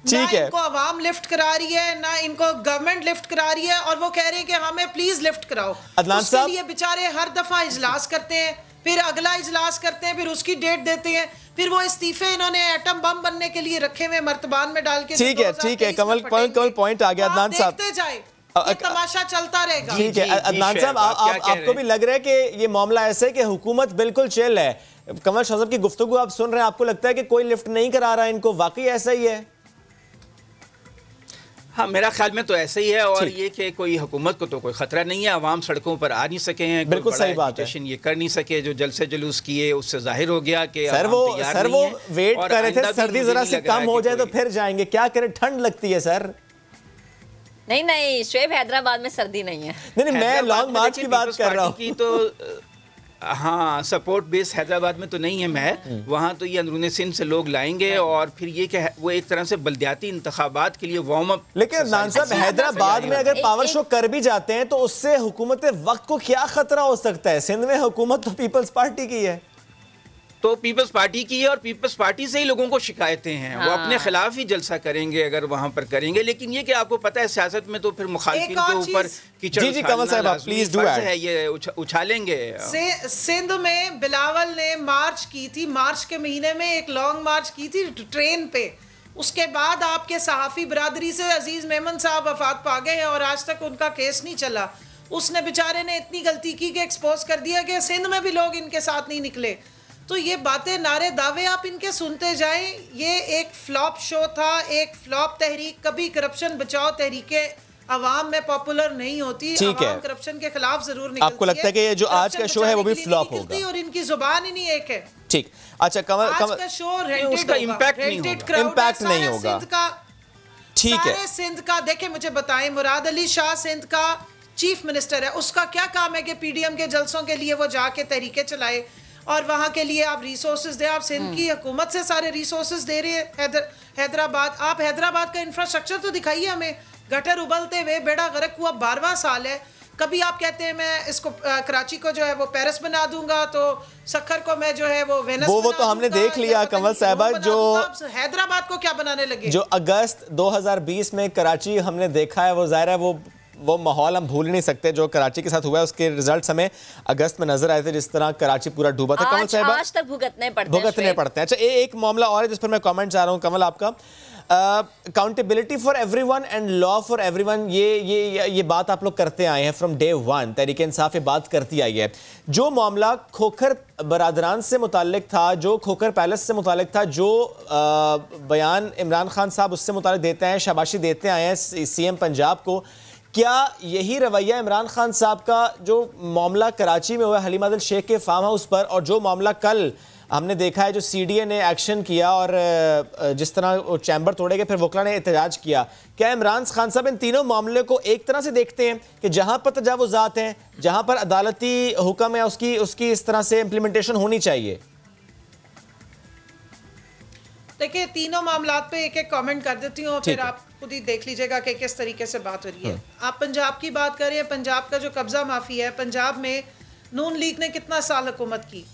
ना इनको अवाम लिफ्ट करा रही है, ना इनको गवर्नमेंट लिफ्ट करा रही है, और वो कह रहे हैं कि हमें प्लीज लिफ्ट कराओ। उसके लिए बेचारे हर दफा इजलास करते हैं, फिर अगला इजलास करते हैं, फिर उसकी डेट देते हैं, फिर वो इस्तीफे इन्होंने एटम बम बनने के लिए रखे हुए मर्तबान में डाल के। ठीक है कमल पॉइंट आ गया। अदनान साहब देखते जाए, ये तमाशा चलता रहेगा। ठीक है अदनान साहब, आपको भी लग रहा है कि ये मामला ऐसा है कि हुकूमत बिल्कुल चिल है? कमल शाह साहब की गुफ्तगू आप सुन रहे हैं, आपको लगता है कि कोई लिफ्ट नहीं करा रहा है इनको, वाकई ऐसा ही है? हाँ, मेरा ख्याल में तो ऐसा ही है। और ये कि कोई हुकूमत को तो कोई खतरा नहीं है, आवाम सड़कों पर आ नहीं सके हैं, बिल्कुल सही बात है, ये कर नहीं सके, जो जलसे जुलूस किए उससे जाहिर हो गया कि सर वो वेट कर रहे थे सर्दी जरा सी कम हो जाए तो फिर जाएंगे, क्या करें, ठंड लगती है सर। नहीं शुएब, हैदराबाद में सर्दी नहीं है। नहीं मैं लॉन्ग मार्च की बात कर रहा हूँ। तो हाँ, सपोर्ट बेस हैदराबाद में तो नहीं है मैं, वहाँ तो ये अंदरूनी सिंध से लोग लाएंगे और फिर ये कि वो एक तरह से बल्दियाती इंतखाबात के लिए वार्म अप। लेकिन नान साहब, हैदराबाद में अगर पावर शो कर भी जाते हैं तो उससे हुकूमत वक्त को क्या खतरा हो सकता है? सिंध में हुकूमत तो पीपल्स पार्टी की है, तो पीपल्स पार्टी की है और पीपल्स पार्टी से ही लोगों को शिकायतें हैं। वो अपने खिलाफ ही जलसा करेंगे अगर वहां पर करेंगे। लेकिन ये कि आपको पता है सियासत में तो फिर मुखालिफिन के ऊपर कीचड़ जी कमल साहब आप प्लीज डू है, ये उछालेंगे। सिंध में बिलावल ने मार्च की थी, मार्च के महीने में एक लॉन्ग मार्च की थी ट्रेन पे। उसके बाद आपके सहाफ़ी बरादरी से अजीज मेमन साहब वफात पा गए हैं और आज तक उनका केस नहीं चला। उसने बेचारे ने इतनी गलती की कि एक्सपोज कर दिया कि सिंध में भी लोग इनके साथ नहीं निकले। तो ये बातें, नारे दावे आप इनके सुनते जाएं। ये एक फ्लॉप शो था, एक फ्लॉप तहरीक। कभी करप्शन बचाओ तहरीके अवाम में पॉपुलर नहीं होती, अवाम करप्शन के खिलाफ जरूर निकलती है। आपको लगता है कि ये जो आज का शो है वो भी फ्लॉप होगा? और इनकी जुबान ही नहीं एक है। ठीक, अच्छा कमल, आज का शो उसका इम्पैक्ट नहीं होगा। ठीक है, सिंध का देखे, मुझे बताएं, मुराद अली शाह सिंध का चीफ मिनिस्टर है, उसका क्या काम है कि PDM के जलसों के लिए वो जाके तहरीके चलाए और वहाँ के लिए आप रिसोर्सेज दे? आप सिंध की हुकूमत से सारे रिसोर्सेज दे रहे हैं। हैदराबाद, आप हैदराबाद का इंफ्रास्ट्रक्चर तो दिखाइए हमें। गटर उबलते हुए बेड़ा गर्क हुआ 12वां साल है। कभी आप कहते हैं मैं इसको कराची को जो है वो पेरिस बना दूंगा, तो सखर को मैं जो है वो वेनिस वो तो हमने देख लिया कमल साहबा। जो हैदराबाद को क्या बनाने लगे? जो अगस्त 2020 में कराची हमने देखा है, वो जाहिर है वो माहौल हम भूल नहीं सकते जो कराची के साथ हुआ है। उसके रिजल्ट हमें अगस्त में नजर आए थे, जिस तरह कराची पूरा डूबा था। कमल साहब आज तक भुगतने पड़ते हैं। अच्छा, एक मामला और है जिस पर मैं कमेंट चाह रहा हूं कमल आपका। Accountability for everyone and law for everyone, ये बात आप लोग करते आए हैं from day one. Tehreek Insaf ये बात करती आई है। जो मामला खोखर बरादरान से मुताल्लिक था, जो खोखर पैलेस से मुताल्लिक था, जो बयान इमरान खान साहब उससे मुताल्लिक देते हैं, शाबाशी देते आए हैं CM पंजाब को, क्या यही रवैया इमरान खान साहब का जो मामला कराची में हुआ हलीम आदिल शेख के फार्म हाउस पर, और जो मामला कल हमने देखा है जो CDA ने एक्शन किया और जिस तरह चैम्बर तोड़े गए, फिर वकला ने एहतजाज किया, क्या इमरान खान साहब इन तीनों मामले को एक तरह से देखते हैं कि जहां पर तजावुज़ात हैं, जहां पर अदालती हुक्म है, उसकी इस तरह से इम्प्लीमेंटेशन होनी चाहिए? देखिए, तीनों मामलात पे एक एक कमेंट कर देती हूँ, फिर आप खुद ही देख लीजिएगा कि किस तरीके से बात हो रही है। आप पंजाब की बात करें, पंजाब का जो कब्जा माफी है, पंजाब में नून लीग ने कितना साल हुकूमत की,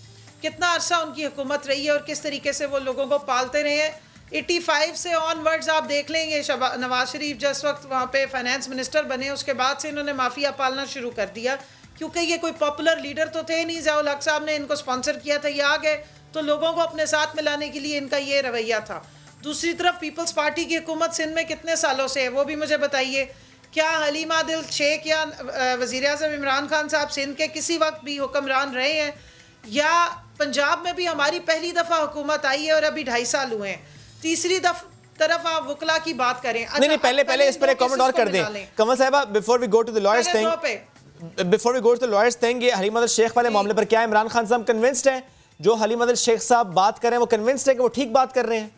कितना अरसा उनकी हुकूमत रही है और किस तरीके से वो लोगों को पालते रहे हैं। 85 से ऑनवर्ड्स आप देख लेंगे, नवाज शरीफ जिस वक्त वहाँ पे फाइनेंस मिनिस्टर बने, उसके बाद से इन्होंने माफिया पालना शुरू कर दिया, क्योंकि ये कोई पॉपुलर लीडर तो थे नहीं। ज़ियाउल हक साहब ने इनको स्पॉन्सर किया था, ये आ गए तो लोगों को अपने साथ मिलाने के लिए इनका ये रवैया था। दूसरी तरफ पीपल्स पार्टी की हुकूमत सिंध में कितने सालों से है वो भी मुझे बताइए। क्या हलीम आदिल शेख या वज़ीर आज़म इमरान खान साहब सिंध के किसी वक्त भी हुक्मरान रहे हैं? या पंजाब में भी हमारी पहली दफ़ा हुकूमत आई है और अभी 2.5 साल हुए हैं। तीसरी तरफ आप वकला की बात करें। नहीं, पहले इस पर एक कमेंट और कर दें कमल साहिबा, before we go to the lawyers thing. Before we go to the lawyers thing, ये हलीम अदल शेख वाले मामले पर क्या इमरान खान साहब कन्विंस्ड हैं? जो हलीम अदल शेख साहब बात कर रहे हैं वो कन्विंस्ड है कि वो ठीक बात कर रहे हैं?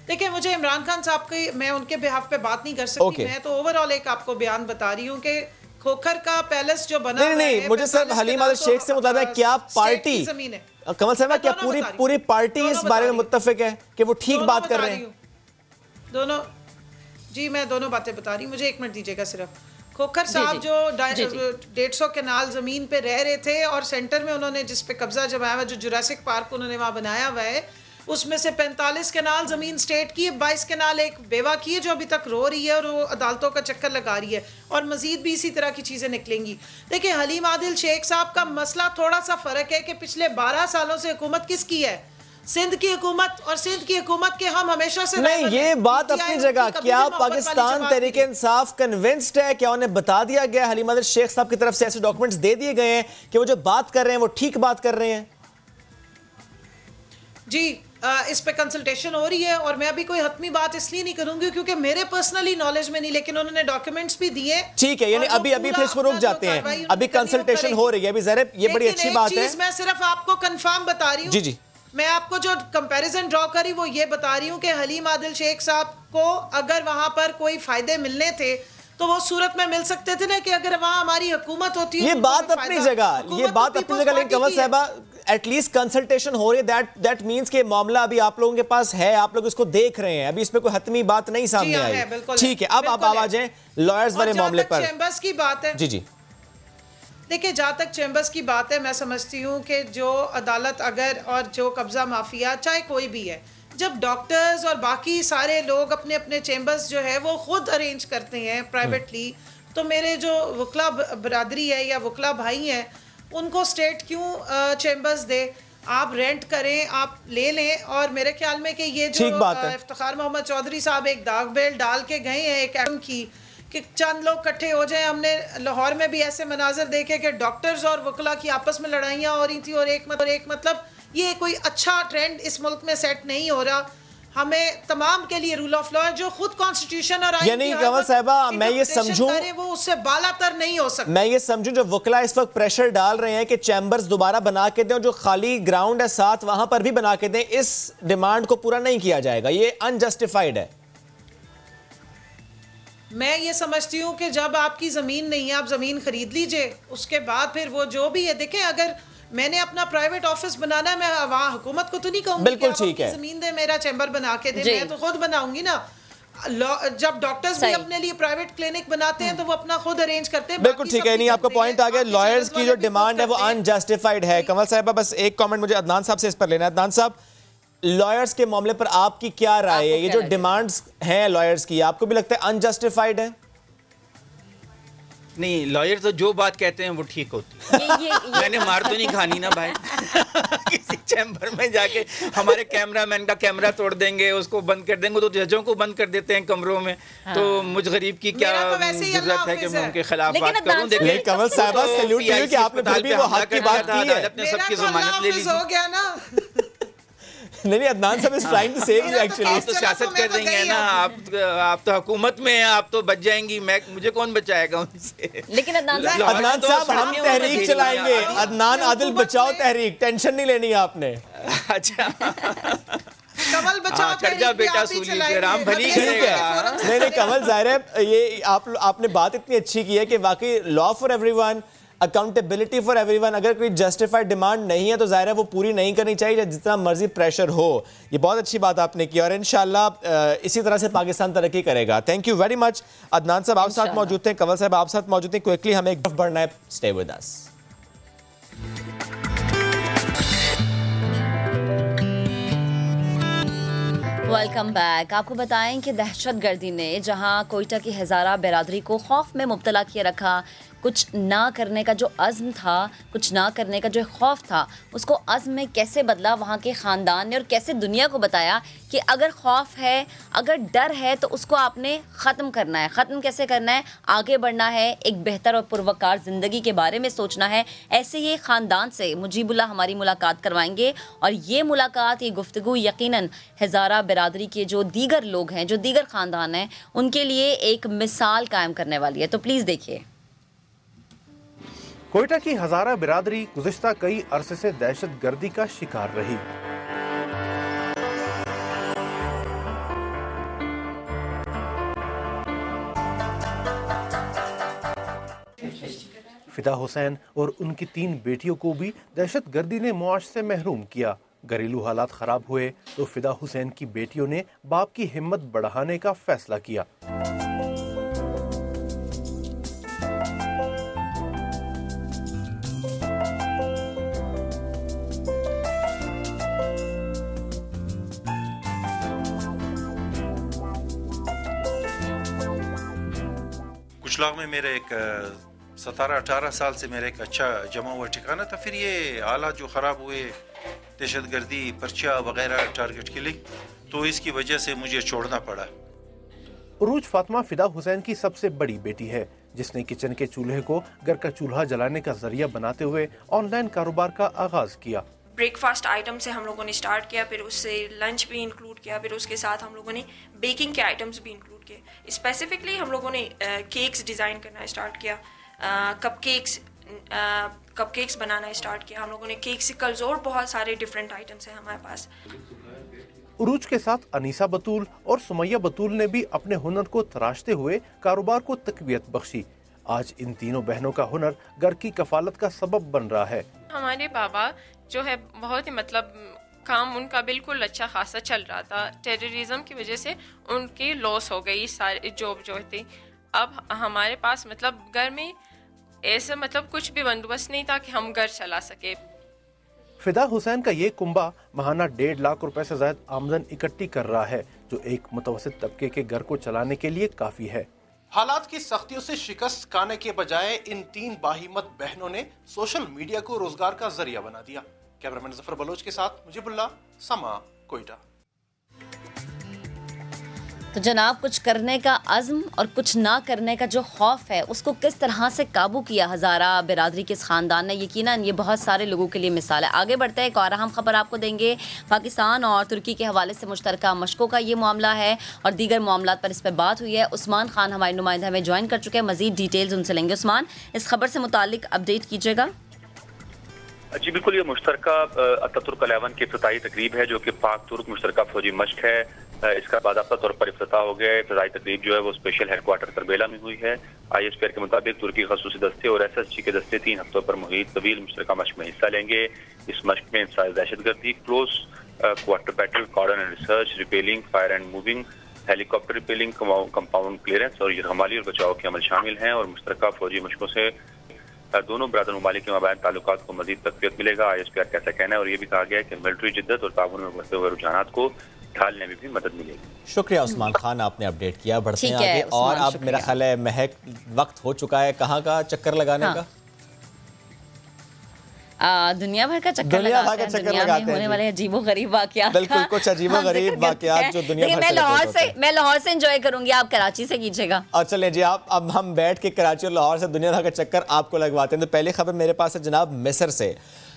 देखिए, मुझे इमरान खान साहब की, मैं उनके बिहाफ पे बात नहीं कर सकती। मैं तो ओवरऑल एक आपको बयान बता रही हूँ कि खोखर का पैलेस जो बना नहीं, मुझे सिर्फ हलीम अदल शेख से मुताबिक है क्या पार्टी, कमल साहब, क्या पूरी पार्टी इस बारे में मुत्तफिक है कि वो ठीक बात कर रहे हैं? दोनों, जी मैं दोनों बातें बता रही हूँ, मुझे 1 मिनट दीजिएगा सिर्फ। खोखर साहब जो 150 कनाल जमीन पे रह रहे थे और सेंटर में उन्होंने जिस पे कब्जा जमाया हुआ, जो जुरासिक पार्क उन्होंने वहाँ बनाया हुआ है, उसमें से 45 कनाल जमीन स्टेट की है, 22 कनाल एक बेवा की है जो अभी तक रो रही है और वो अदालतों का चक्कर लगा रही है, और मजीद भी इसी तरह की चीज़ें निकलेंगी। देखिए, हलीम आदिल शेख साहब का मसला थोड़ा सा फ़र्क है कि पिछले 12 सालों से हुकूमत किसकी है? सिंध की हुकूमत, और सिंध की हुकूमत के हम हमेशा से नहीं, ये बात अपनी जगह। क्या पाकिस्तान तहरीक इंसाफ कन्विंस्ड है? क्या उन्हें बता दिया गया, हलीम आदिल शेख साहब की तरफ से ऐसे डॉक्यूमेंट्स दे दिए गए हैं कि वो जो बात कर रहे हैं वो ठीक बात कर रहे हैं? जी, इस पे कंसल्टेशन हो रही है, और मैं अभी कोई हतमी बात इसलिए नहीं करूंगी क्योंकि मेरे पर्सनली नॉलेज में नहीं, लेकिन उन्होंने डॉक्यूमेंट्स भी दिए। ठीक है, यानी अभी फिर इसको रुक जाते हैं, अभी कंसल्टेशन हो रही है। अभी ज़रा ये बड़ी अच्छी बात है। मैं सिर्फ आपको कंफर्म बता रही हूँ। जी, मैं आपको जो कंपैरिजन ड्रॉ करी वो ये बता रही हूँ कि हलीम आदिल शेख साहब को अगर वहां पर कोई फायदे मिलने थे तो वो सूरत में मिल सकते थे ना, कि अगर वहां हमारी हुकूमत होती है। ये बात अपनी जगह, लेकिन कमल साहिबा एटलीस्ट कंसल्टेशन हो रही है, दैट मींस कि मामला अभी आप लोगों के पास है, आप लोग इसको देख रहे हैं, अभी इसमें कोई हतमी बात नहीं सामने आई। ठीक है, अब आप आ जाएं लॉयर्स वाले मामले पर। चैम्बर्स की बात है। जी देखिए, जहाँ तक चैम्बर्स की बात है, मैं समझती हूँ कि जो अदालत अगर, और जो कब्जा माफिया चाहे कोई भी है, जब डॉक्टर्स और बाकी सारे लोग अपने अपने चैम्बर्स जो है वो खुद अरेंज करते हैं प्राइवेटली, तो मेरे जो वकला बरादरी है या वकला भाई हैं, उनको स्टेट क्यों चैम्बर्स दे? आप रेंट करें, आप ले लें। और मेरे ख्याल में कि ये जो इफ्तिखार मोहम्मद चौधरी साहब एक दाग बेल डाल के गए हैं एक एडम की, कि चंद लोग इकट्ठे हो जाएं। हमने लाहौर में भी ऐसे मनाजर देखे कि डॉक्टर्स और वकला की आपस में लड़ाइयाँ हो रही थी, और एक मतलब ये कोई अच्छा ट्रेंड इस मुल्क में सेट नहीं हो रहा। हमें तमाम के लिए रूल ऑफ लॉ है, जो खुद कॉन्स्टिट्यूशन और यानी कमल साहिबा, मैं ये समझूं, वो उससे बालातर नहीं हो सकता। मैं ये समझूं जो वकला इस वक्त प्रेशर डाल रहे हैं कि चैम्बर्स दोबारा बना के दें, और जो खाली ग्राउंड है साथ वहां पर भी बना के दें, इस डिमांड को पूरा नहीं किया जाएगा, ये अनजस्टिफाइड है। मैं ये समझती हूँ कि जब आपकी ज़मीन नहीं है, आप ज़मीन खरीद लीजिए, उसके बाद फिर वो जो भी है। देखें, अगर मैंने अपना प्राइवेट ऑफिस बनाना है, मैं वहाँ हुकूमत को तो नहीं कहूँगी बिल्कुल ठीक है, ज़मीन दे, मेरा चैम्बर बना के दे, मैं तो खुद बनाऊंगी ना। जब डॉक्टर्स भी अपने लिए प्राइवेट क्लिनिक बनाते हैं तो वो अपना खुद अरेंज करते हैं। बिल्कुल ठीक है, नहीं आपका पॉइंट आ गया। लॉयर्स की जो डिमांड है वो अनजस्टिफाइड है। कमल साहिबा, बस एक कमेंट मुझे अदनान साहब से इस पर लेना है। अदनान साहब, लॉयर्स के मामले पर आपकी क्या राय है? ये जो डिमांड्स हैं लॉयर्स की, आपको भी लगता है अनजस्टिफाइड है? नहीं, लॉयर तो जो बात कहते हैं वो ठीक होती है। मैंने मार तो नहीं खानी ना भाई। किसी चैम्बर में जाके हमारे कैमरामैन का कैमरा तोड़ देंगे, उसको बंद कर देंगे, तो जजों को बंद कर देते हैं कमरों में। हाँ। तो मुझ गरीब की क्या जरूरत है कि मैं उनके खिलाफ बात करूं? देखिए कमल साहिबा, सैल्यूट टू यू कि आपने फिर भी वो हक की बात की है। अपने सबकी जमानत ले ली हो गया ना। नहीं, अदनान साहब is trying to save you actually. आप तो सियासत कर रही हैं ना, आप तो हुकूमत में हैं, आप तो बच जाएंगी, मुझे कौन बचाएगा उनसे? लेकिन अदनान साहब हम तहरीक चलाएंगे, अदनान आदिल बचाओ तहरीक, टेंशन नहीं लेनी आपने। अच्छा, कमल बचाओ तहरीक बेटा सूली पे राम भली करेगा। नहीं कमल, जाहिर है ये आपने बात इतनी अच्छी की है कि वाकई law for everyone, accountability for everyone. अगर कोई जस्टिफाइड डिमांड नहीं है तो जाहिर है वो पूरी नहीं करनी चाहिए, जितना मर्जी प्रेशर हो। ये बहुत अच्छी बात आपने की, और इंशाल्लाह इसी तरह से पाकिस्तान तरक्की करेगा। Thank you very much. Adnan साहब आप साथ मौजूद थे, कमल साहब आप साथ मौजूद थे। क्विकली हमें एक तरफ बढ़ना है, stay with us. Welcome back. आपको बताएं कि दहशतगर्दी ने जहां कोयटा की हज़ारा बिरादरी को खौफ में मुब्तला किए रखा, कुछ ना करने का जो अज़्म था, कुछ ना करने का जो खौफ था, उसको अज़्म में कैसे बदला वहाँ के ख़ानदान ने, और कैसे दुनिया को बताया कि अगर खौफ है, अगर डर है, तो उसको आपने ख़त्म करना है। ख़त्म कैसे करना है? आगे बढ़ना है, एक बेहतर और पुरवकार ज़िंदगी के बारे में सोचना है। ऐसे ये ख़ानदान से मुजीबुल्लाह हमारी मुलाकात करवाएंगे, और ये मुलाकात, ये गुफ्तगू यकीनन हज़ारा बिरादरी के जो दीगर लोग हैं, जो दीगर ख़ानदान हैं, उनके लिए एक मिसाल कायम करने वाली है। तो प्लीज़ देखिए। कोयटा की हजारा बिरादरी गुज़िश्ता कई अरसे से दहशत गर्दी का शिकार रही। फिदा हुसैन और उनकी 3 बेटियों को भी दहशत गर्दी ने मुआश से महरूम किया। घरेलू हालात खराब हुए तो फिदा हुसैन की बेटियों ने बाप की हिम्मत बढ़ाने का फैसला किया। कुचलाग में मेरे एक 17-18 साल से मेरा एक अच्छा जमा हुआ ठिकाना था। फिर ये हालात जो ख़राब हुए, दहशतगर्दी, पर्चा वगैरह टारगेट किलिंग, तो इसकी वजह से मुझे छोड़ना पड़ा। उरूज फातिमा फिदा हुसैन की सबसे बड़ी बेटी है, जिसने किचन के चूल्हे को घर का चूल्हा जलाने का जरिया बनाते हुए ऑनलाइन कारोबार का आगाज किया। ब्रेकफास्ट आइटम से हम लोगों ने स्टार्ट किया, फिर उससे लंच भी इंक्लूड किया, फिर उसके साथ हम लोगों ने बेकिंग के आइटम्स भी इंक्लूड किए। स्पेसिफिकली हम लोगों ने केक्स डिज़ाइन करना स्टार्ट किया, कपकेक्स बनाना स्टार्ट किया, हम लोगों ने केक्सिकल्स और बहुत सारे डिफरेंट आइटम्स हैं हमारे पास। उरूज के साथ अनीसा बतूल और सुमैया बतूल ने भी अपने हुनर को तराशते हुए कारोबार को तकवीत बख्शी। आज इन तीनों बहनों का हुनर घर की कफालत का सबब बन रहा है। हमारे बाबा जो है बहुत ही काम उनका बिल्कुल अच्छा खासा चल रहा था। टेररिज्म की वजह से उनकी लॉस हो गई सारी जॉब जो थी। अब हमारे पास घर में ऐसा कुछ भी बंदोबस्त नहीं था कि हम घर चला सके। फिदा हुसैन का ये कुंबा महाना 1.5 लाख रुपए से ज्यादा आमदन इकट्ठी कर रहा है, जो एक मुतवस्सित तबके के घर को चलाने के लिए काफी है। हालात की सख्तियों से शिकस्त खाने के बजाय इन 3 बाहिम्मत बहनों ने सोशल मीडिया को रोजगार का जरिया बना दिया। कैमरामैन जफर बलोच के साथ मुजीबुल्लाह, समा, कोयटा। तो जनाब, कुछ करने का अज़्म और कुछ ना करने का जो खौफ है, उसको किस तरह से काबू किया हज़ारा बिरादरी के इस ख़ानदान ने, यकीनन ये बहुत सारे लोगों के लिए मिसाल है। आगे बढ़ते हैं, एक और अहम खबर आपको देंगे। पाकिस्तान और तुर्की के हवाले से मुश्तरका मशकों का ये मामला है और दीगर मामलात पर इस पर बात हुई है। उस्मान खान हमारे नुमाइंदा हमें ज्वाइन कर चुके हैं, मज़ीद डिटेल्स उनसे लेंगे। उस्मान, इस खबर से मुतालिक अपडेट कीजिएगा। जी बिल्कुल, ये मुश्तरका अतातुर्क 11 की इफ्तिताई तकरीब है, जो कि पाक तुर्क मुश्तरका फौजी मश्क है। इसका बाज़ाब्ता तौर पर इफ्तिताह हो गया है। इफ्तिताई तकरीब जो है वो स्पेशल हेडक्वार्टर करबेला में हुई है। ISPR के मुताबिक तुर्की खसूसी दस्ते और SSG के दस्ते 3 हफ्तों पर मुहित तवील मुश्तरका मश्क में हिस्सा लेंगे। इस मश्क में इंसाज दहशतगर्दी, close quarter battle, cordon and research, rappelling, fire and moving, helicopter rappelling, compound clearance और यरगमाली और बचाव के अमल शामिल हैं। और मुश्तरका फौजी मशकों से दोनों बरादर ममालिक के माबैन ताल्लुकात को मजीद तक़वियत मिलेगा। ISPR का ऐसा कहना है और ये भी कहा गया है कि मिलिट्री जिद्दत और ताउन में बढ़ते हुए रुझानात को ढालने में भी मदद मिलेगी। शुक्रिया उस्मान खान, आपने अपडेट किया। बढ़ते हैं आगे और अब मेरा ख्याल है महक, वक्त हो चुका है कहाँ का चक्कर लगाने का? दुनिया भर का चक्कर लगाते हैं। दुनिया में होने वाले अजीबो-गरीब वाक़यात, बिल्कुल कुछ अजीबो-गरीब वाक़यात जो दुनिया भर से मैं लाहौर से एंजॉय करूंगी, आप कराची से कीजिएगा। और चले जी, आप अब हम बैठ के कराची और लाहौर से दुनिया भर का चक्कर आपको लगवाते हैं। तो पहली खबर मेरे पास है जनाब, मिस्र से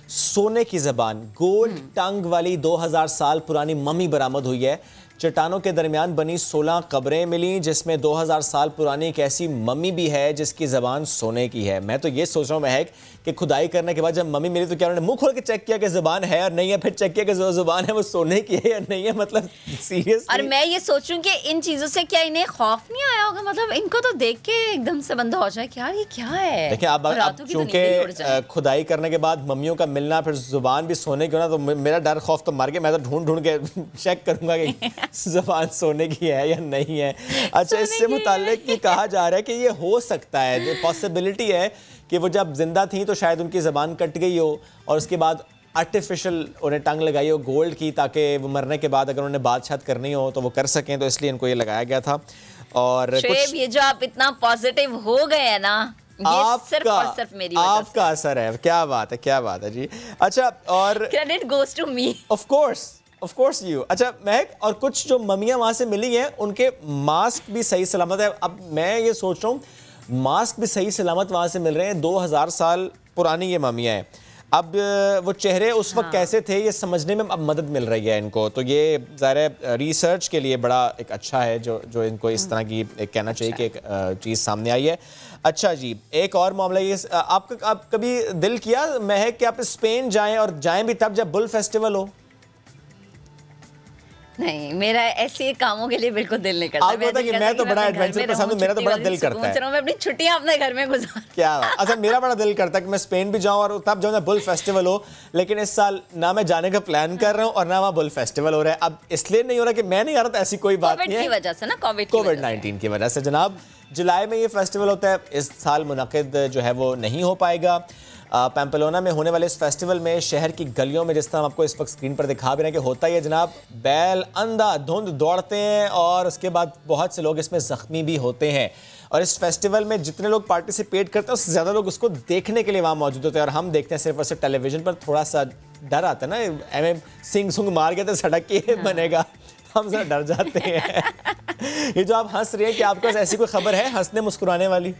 सोने की ज़बान, गोल्ड टंग वाली 2000 साल पुरानी मम्मी बरामद हुई है। चट्टानों के दरमियान बनी 16 कब्रें मिली, जिसमें 2000 साल पुरानी एक ऐसी मम्मी भी है जिसकी ज़बान सोने की है। मैं तो ये सोच रहा हूँ महक कि खुदाई करने के बाद जब मम्मी मिली तो क्या उन्होंने मुंह खोल के चेक किया कि ज़बान है और नहीं है, फिर चेक किया कि जो ज़बान है वो सोने की है या नहीं है? मतलब सीरियसली। और मैं ये सोचूं कि इन चीज़ों से क्या इन्हें खौफ नहीं आया होगा? मतलब इनको तो देख के एकदम से बंदा हो जाए कि यार ये क्या है। देखिए अब चूंकि खुदाई करने के बाद मम्मियों का मिलना, फिर ज़ुबान भी सोने की होना, तो मेरा डर खौफ तो मर गया। मैं तो ढूंढ ढूंढ के चेक करूंगा कि ज़बान सोने की है या नहीं है। अच्छा, इससे मुताल्लिक ये कहा जा रहा है कि ये हो सकता है, पॉसिबिलिटी है कि वो जब जिंदा थी तो शायद उनकी ज़बान कट गई हो और उसके बाद आर्टिफिशियल उन्हें टंग लगाई हो गोल्ड की, ताकि वो मरने के बाद अगर उन्हें बात करनी हो तो वो कर सकें, तो इसलिए इनको ये लगाया गया था। और कुछ ये जो आप इतना पॉजिटिव हो गए हैं ना, ये सिर्फ और सिर्फ मेरी वजह से आपका असर है। क्या बात है, क्या बात है जी। अच्छा, और credit goes to me, of course you. अच्छा महक, और कुछ जो मम्मियाँ वहाँ से मिली हैं उनके मास्क भी सही सलामत है। अब मैं ये सोच रहा हूँ मास्क भी सही सलामत वहाँ से मिल रहे हैं। 2000 साल पुरानी ये मम्मियाँ हैं। अब वो चेहरे उस वक्त कैसे थे ये समझने में अब मदद मिल रही है इनको, तो ये ज़ाहिर रिसर्च के लिए बड़ा एक अच्छा है जो इनको इस तरह की एक कहना चाहिए कि एक चीज़ सामने आई है। अच्छा जी, एक और मामला ये, आप कभी दिल किया महक कि आप स्पेन जाएं, और जाएं भी तब जब बुल फेस्टिवल हो? नहीं, मेरा ऐसे कामों के लिए बिल्कुल दिल नहीं करता। आपको पता कि मैं तो बड़ा एडवेंचर पसंद हूं, मेरा तो बड़ा दिल करता है मैं अपनी छुट्टियां अपने घर में गुजार। क्या अच्छा, मेरा बड़ा दिल करता है कि मैं स्पेन भी जाऊं और तब जाऊं बुल फेस्टिवल हो, लेकिन इस साल ना मैं जाने का प्लान कर रहा हूं और ना वहां बुल फेस्टिवल हो रहा है। अब इसलिए नहीं हो रहा कि मैं नहीं आ रहा, तो ऐसी कोई बात नहीं है, कोविड की वजह से ना, कोविड-19 की वजह से। जनाब, जुलाई में ये फेस्टिवल होता है, इस साल मुनाकिद जो है वो नहीं हो पाएगा। पैम्पलोना में होने वाले इस फेस्टिवल में शहर की गलियों में, जिस तरह हम आपको इस वक्त स्क्रीन पर दिखा भी रहे हैं कि होता ही है जनाब, बैल अंधाधुंध दौड़ते हैं और उसके बाद बहुत से लोग इसमें ज़ख्मी भी होते हैं। और इस फेस्टिवल में जितने लोग पार्टिसिपेट करते हैं उससे ज़्यादा लोग उसको देखने के लिए वहाँ मौजूद होते हैं, और हम देखते हैं सिर्फ और सिर्फ टेलीविजन पर। थोड़ा सा डर आता है ना, एम सिंग सुंग मार के तो सड़क के बनेगा, हम जरा डर जाते हैं। ये जो आप हंस रहे हैं, कि आपके पास ऐसी कोई खबर है हंसने मुस्कुराने वाली?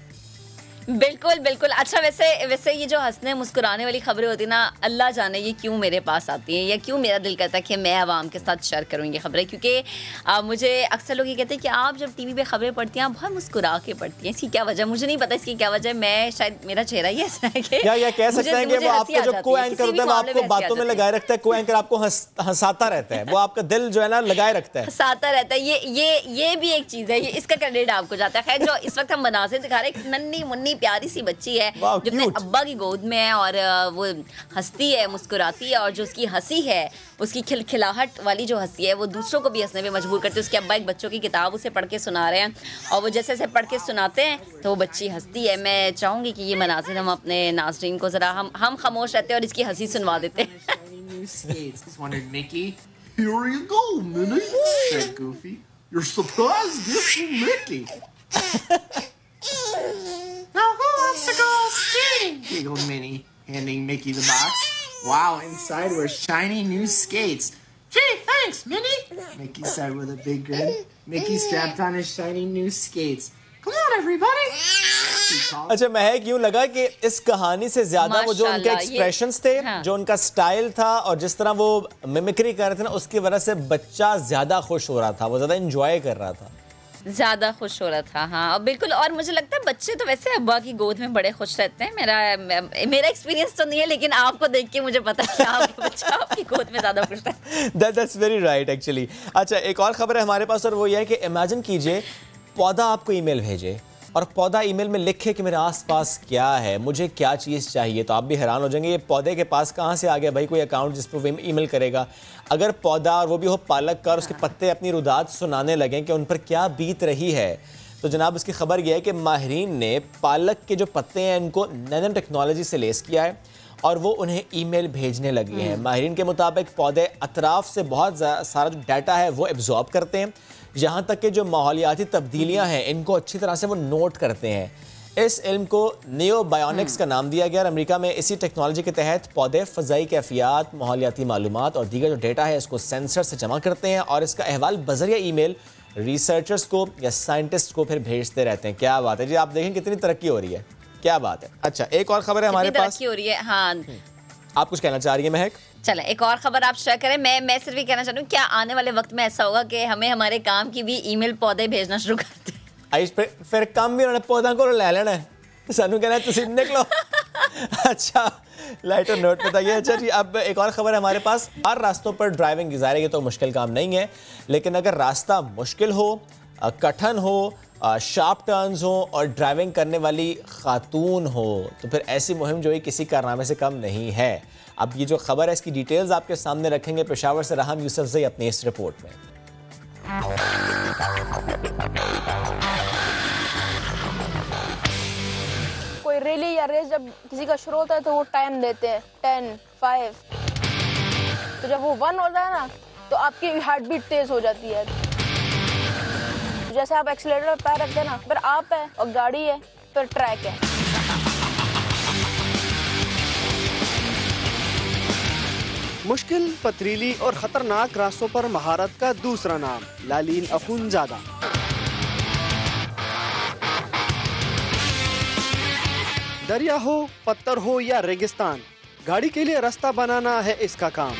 बिल्कुल बिल्कुल। अच्छा, वैसे ये जो हंसने मुस्कुराने वाली खबरें होती ना, अल्लाह जाने ये क्यों मेरे पास आती हैं, या क्यों मेरा दिल करता है कि मैं आवाम के साथ शेयर करूँ ये खबरें, क्योंकि मुझे अक्सर लोग ये कहते हैं कि आप जब टीवी पे खबरें पढ़ती हैं आप बहुत मुस्कुरा के पढ़ती हैं, इसकी क्या वजह? मुझे नहीं पता इसकी क्या वजह। मैं शायद मेरा चेहरा ही ऐसा है कि या कह सकते हैं कि वो आपको जो को एंकर होता है वो आपको बातों में लगाए रखता है, को एंकर आपको हंसाता रहता है, वो आपका दिल जो है ना लगाए रखता है, हंसाता रहता है। ये भी एक चीज़ है, ये इसका क्रेडिट आपको जाता है। खैर, जो इस वक्त हम बनासे दिखा रहे हैं, नन्ही मुन्नी प्यारी सी बच्ची है जो अपने अब्बा की गोद में है, और वो हंसती है, मुस्कुराती है, और जो उसकी हंसी है, उसकी खिलखिलाहट वाली जो हंसी है, वो दूसरों को भी हंसने पे मजबूर करती है। उसके अब्बा एक बच्चों की किताब उसे पढ़ के सुना रहे हैं, और वो जैसे जैसे पढ़ के सुनाते हैं तो वो बच्ची हंसती है। मैं चाहूँगी कि ये मनाज़िर हम अपने नाज़रीन को ज़रा हम खामोश रहते हैं और इसकी हंसी सुनवा देते हैं। Here you go, Minnie, said Goofy. Your surprise gift from Mickey. Now who wants to go skating? Giggled Minnie, handing Mickey the box. Wow, inside were shiny new skates. Gee, thanks, Minnie, Mickey said with a big grin. Mickey strapped on his shiny new skates. Come on, everybody. अच्छा, महक, यूं लगा कि इस कहानी से ज्यादा वो जो उनके एक्सप्रेशंस थे, जो उनका स्टाइल था, और जिस तरह वो मिमिक्री कर रहे थे ना, उसकी वजह से बच्चा ज्यादा खुश हो रहा था, वो ज्यादा एंजॉय कर रहा था, ज़्यादा खुश हो रहा था। हाँ बिल्कुल। और मुझे लगता है बच्चे तो वैसे अब्बा की गोद में बड़े खुश रहते हैं। मेरा एक्सपीरियंस तो नहीं है, लेकिन आपको देख के मुझे पता है कि आपके बच्चा आपकी गोद में ज़्यादा खुश है। That's very right actually। अच्छा, एक और खबर है हमारे पास, और वो ये है कि इमेजिन कीजिए पौधा आपको ईमेल भेजे, और पौधा ईमेल में लिखे कि मेरे आसपास क्या है, मुझे क्या चीज़ चाहिए, तो आप भी हैरान हो जाएंगे ये पौधे के पास कहाँ से आ गया भाई कोई अकाउंट जिस पर वो ईमेल करेगा। अगर पौधा, और वो भी हो पालक का, और उसके पत्ते अपनी रुदात सुनाने लगें कि उन पर क्या बीत रही है, तो जनाब उसकी खबर यह है कि माहिरीन ने पालक के जो पत्ते हैं इनको नैनो टेक्नोलॉजी से लेस किया है, और वो उन्हें ईमेल भेजने लगे हैं। माहिरीन के मुताबिक पौधे अतराफ से बहुत सारा जो डाटा है वो एब्जॉर्ब करते हैं, यहाँ तक कि जो माहौलियाती तब्दीलियाँ हैं इनको अच्छी तरह से वो नोट करते हैं। इस इल्म को नियोबायोनिक्स का नाम दिया गया। अमेरिका में इसी टेक्नोलॉजी के तहत पौधे फ़ज़ाई कैफियात, माहौलियाती मालूमात और दीगर जो डेटा है इसको सेंसर से जमा करते हैं, और इसका अहवाल बज़रिया ईमेल रिसर्चर्स को या साइंटिस्ट को फिर भेजते रहते हैं। क्या बात है जी, आप देखें कितनी तरक्की हो रही है, क्या बात है। अच्छा, एक और खबर है हमारे पास, हो रही है। हाँ, आप कुछ कहना चाह रही है महक? चले एक और खबर आप शेयर करें। मैं सिर्फ ये कहना चाहती हूँ, क्या आने वाले वक्त में ऐसा होगा कि हमें हमारे काम की भी ईमेल पौधे भेजना शुरू कर दें? फिर काम भी उन्होंने पौधा को ले लेना है, सानू कहना है तुम निकलो। अच्छा, लाइटर नोट बताइए। अच्छा जी, अब एक और खबर है हमारे पास। हर रास्तों पर ड्राइविंग गुजारे ये तो मुश्किल काम नहीं है, लेकिन अगर रास्ता मुश्किल हो, कठिन हो, शार्प टर्न्स हो और ड्राइविंग करने वाली खातून हो, तो फिर ऐसी मुहिम जो है किसी कारनामे से कम नहीं है। अब ये जो खबर है इसकी डिटेल्स आपके सामने रखेंगे पेशावर से राहम यूसुफजई अपनी इस रिपोर्ट में। कोई रैली या रेस जब किसी का शुरू होता है तो वो टाइम देते हैं 10, 5। तो जब वो 1 होता है ना तो आपकी हार्ट बीट तेज हो जाती है। जैसे आप एक्सीलरेटर पर पैर रखते हैं ना, फिर आप है और गाड़ी है, फिर ट्रैक है। मुश्किल, पथरीली और खतरनाक रास्तों पर महारत का दूसरा नाम लालीन अखुनजादा। दरिया हो, पत्थर हो या रेगिस्तान, गाड़ी के लिए रास्ता बनाना है इसका काम।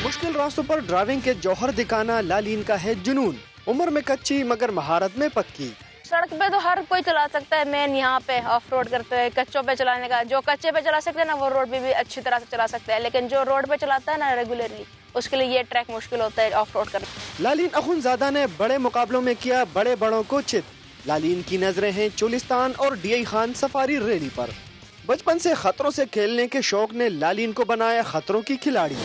मुश्किल रास्तों पर ड्राइविंग के जौहर दिखाना लालीन का है जुनून। उम्र में कच्ची मगर महारत में पक्की। सड़क पे तो हर कोई चला सकता है, मेन यहाँ पे ऑफ रोड करते हैं कच्चों पे चलाने का। जो कच्चे पे चला सकते हैं ना वो रोड पे भी अच्छी तरह से चला सकता है, लेकिन जो रोड पे चलाता है ना रेगुलरली उसके लिए ये ट्रैक मुश्किल होता है ऑफ रोड करना। लालीन अखुनजादा ने बड़े मुकाबलों में किया बड़े बड़ों को चित। लालीन की नजरें हैं चोलिस्तान और DI खान सफारी रैली पर। बचपन से खतरों से खेलने के शौक ने लालीन को बनाया खतरों की खिलाड़ी।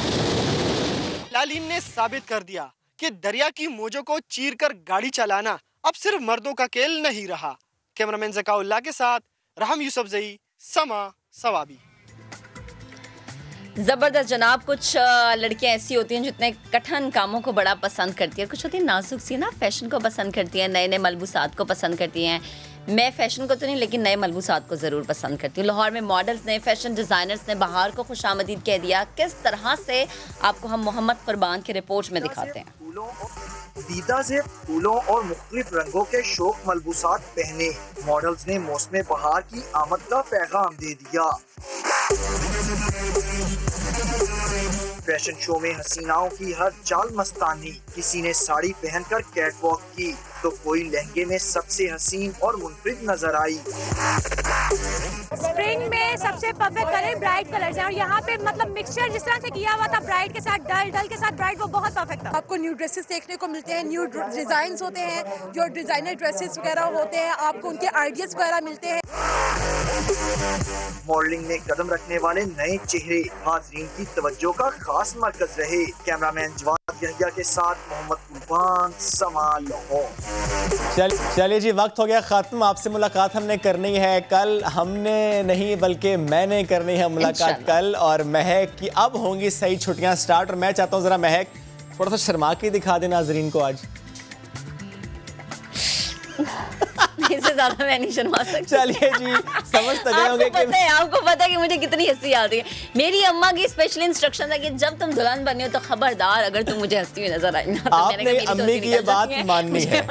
लालीन ने साबित कर दिया कि दरिया की मौजों को चीरकर गाड़ी चलाना अब सिर्फ मर्दों का खेल नहीं रहा। कैमरामैन ज़काउल्लाह के साथ रहम यूसुफजई, समा सवाबी। जबरदस्त जनाब। कुछ लड़कियां ऐसी होती हैं जितने कठिन कामों को बड़ा पसंद करती है, कुछ होती है नाजुक सी ना, फैशन को पसंद करती है, नए नए मलबूसात को पसंद करती हैं। मैं फैशन को तो नहीं लेकिन नए मलबूसात को ज़रूर पसंद करती हूँ। लाहौर में मॉडल्स ने, फैशन डिज़ाइनर्स ने बहार को खुशामदीद कह दिया। किस तरह से आपको हम मोहम्मद कुर्बान की रिपोर्ट में दिखाते हैं। दीदा से फूलों और मुख्तलिफ रंगों के शौक मलबूसात पहने मॉडल्स ने मौसम बहार की आमद का पैगाम दे दिया। फैशन शो में हसीनाओं की हर चाल मस्तानी। किसी ने साड़ी पहनकर कैटवॉक की तो कोई लहंगे में सबसे हसीन और मुनफरिद नजर आई। स्प्रिंग में सबसे परफेक्ट कलर ब्राइट कलर्स हैं और यहाँ पे मतलब मिक्सचर जिस तरह से किया हुआ था ब्राइट के साथ डल, डल के साथ ब्राइट, वो बहुत परफेक्ट था। आपको न्यू ड्रेसेस देखने को मिलते हैं, न्यू डिजाइन होते हैं, जो डिजाइनर ड्रेसेस वगैरह होते हैं, आपको उनके आइडियाज वगैरह मिलते हैं। मॉडलिंग में कदम रखने वाले नए चेहरे हाज़रीन की तवज्जो का खास मरकज रहे। कैमरामैन जवाद यहिया के साथ मोहम्मद कुर्बान, समा लाहौर। चलिए जी, वक्त हो गया खत्म। आपसे मुलाकात हमने करनी है कल, हमने नहीं बल्कि मैंने करनी है मुलाकात कल। और महक की अब होंगी सही छुट्टियां स्टार्ट, और मैं चाहता हूँ जरा महक थोड़ा सा शर्मा के दिखा देना नाजरीन को आज। इससे ज्यादा मैं नहीं शर्मा सकती। चलिए जी, समझ तो गए होंगे कि आपको पता है कि मुझे कितनी हंसी आती है। मेरी अम्मा की स्पेशल इंस्ट्रक्शन है कि जब तुम दुल्हन बनी हो तो खबरदार अगर तुम मुझे हंसती हुई नजर आई ना। आपने अम्मी की ये बात माननी है,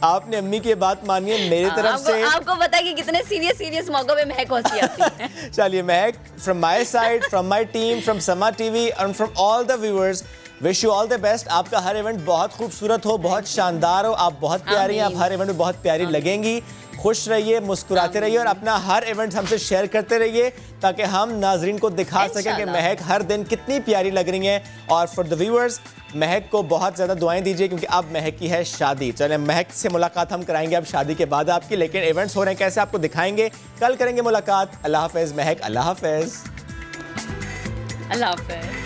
आपने अम्मी की ये बात माननी है मेरी तरफ से। आपको पता है कि कितने सीरियस मौकों पे महक हंसी आती है। चलिए Mahak, from my side, from my team, from Samaa TV and from all the viewers, wish you all the best. आपका हर इवेंट बहुत खूबसूरत हो, बहुत शानदार हो। आप बहुत प्यारी हैं, आप हर इवेंट में बहुत प्यारी लगेंगी। खुश रहिए, मुस्कुराते रहिए और अपना हर इवेंट हमसे शेयर करते रहिए ताकि हम नाजरीन को दिखा सकें कि महक हर दिन कितनी प्यारी लग रही हैं। और फॉर द व्यूअर्स, महक को बहुत ज़्यादा दुआएं दीजिए क्योंकि अब महक की है शादी। चलें, महक से मुलाकात हम कराएंगे अब शादी के बाद आपकी, लेकिन इवेंट्स हो रहे हैं कैसे आपको दिखाएंगे। कल करेंगे मुलाकात। अल्लाह हाफ़िज़ महक, अल्लाह हाफ़िज़। अल्लाह हाफ़िज़।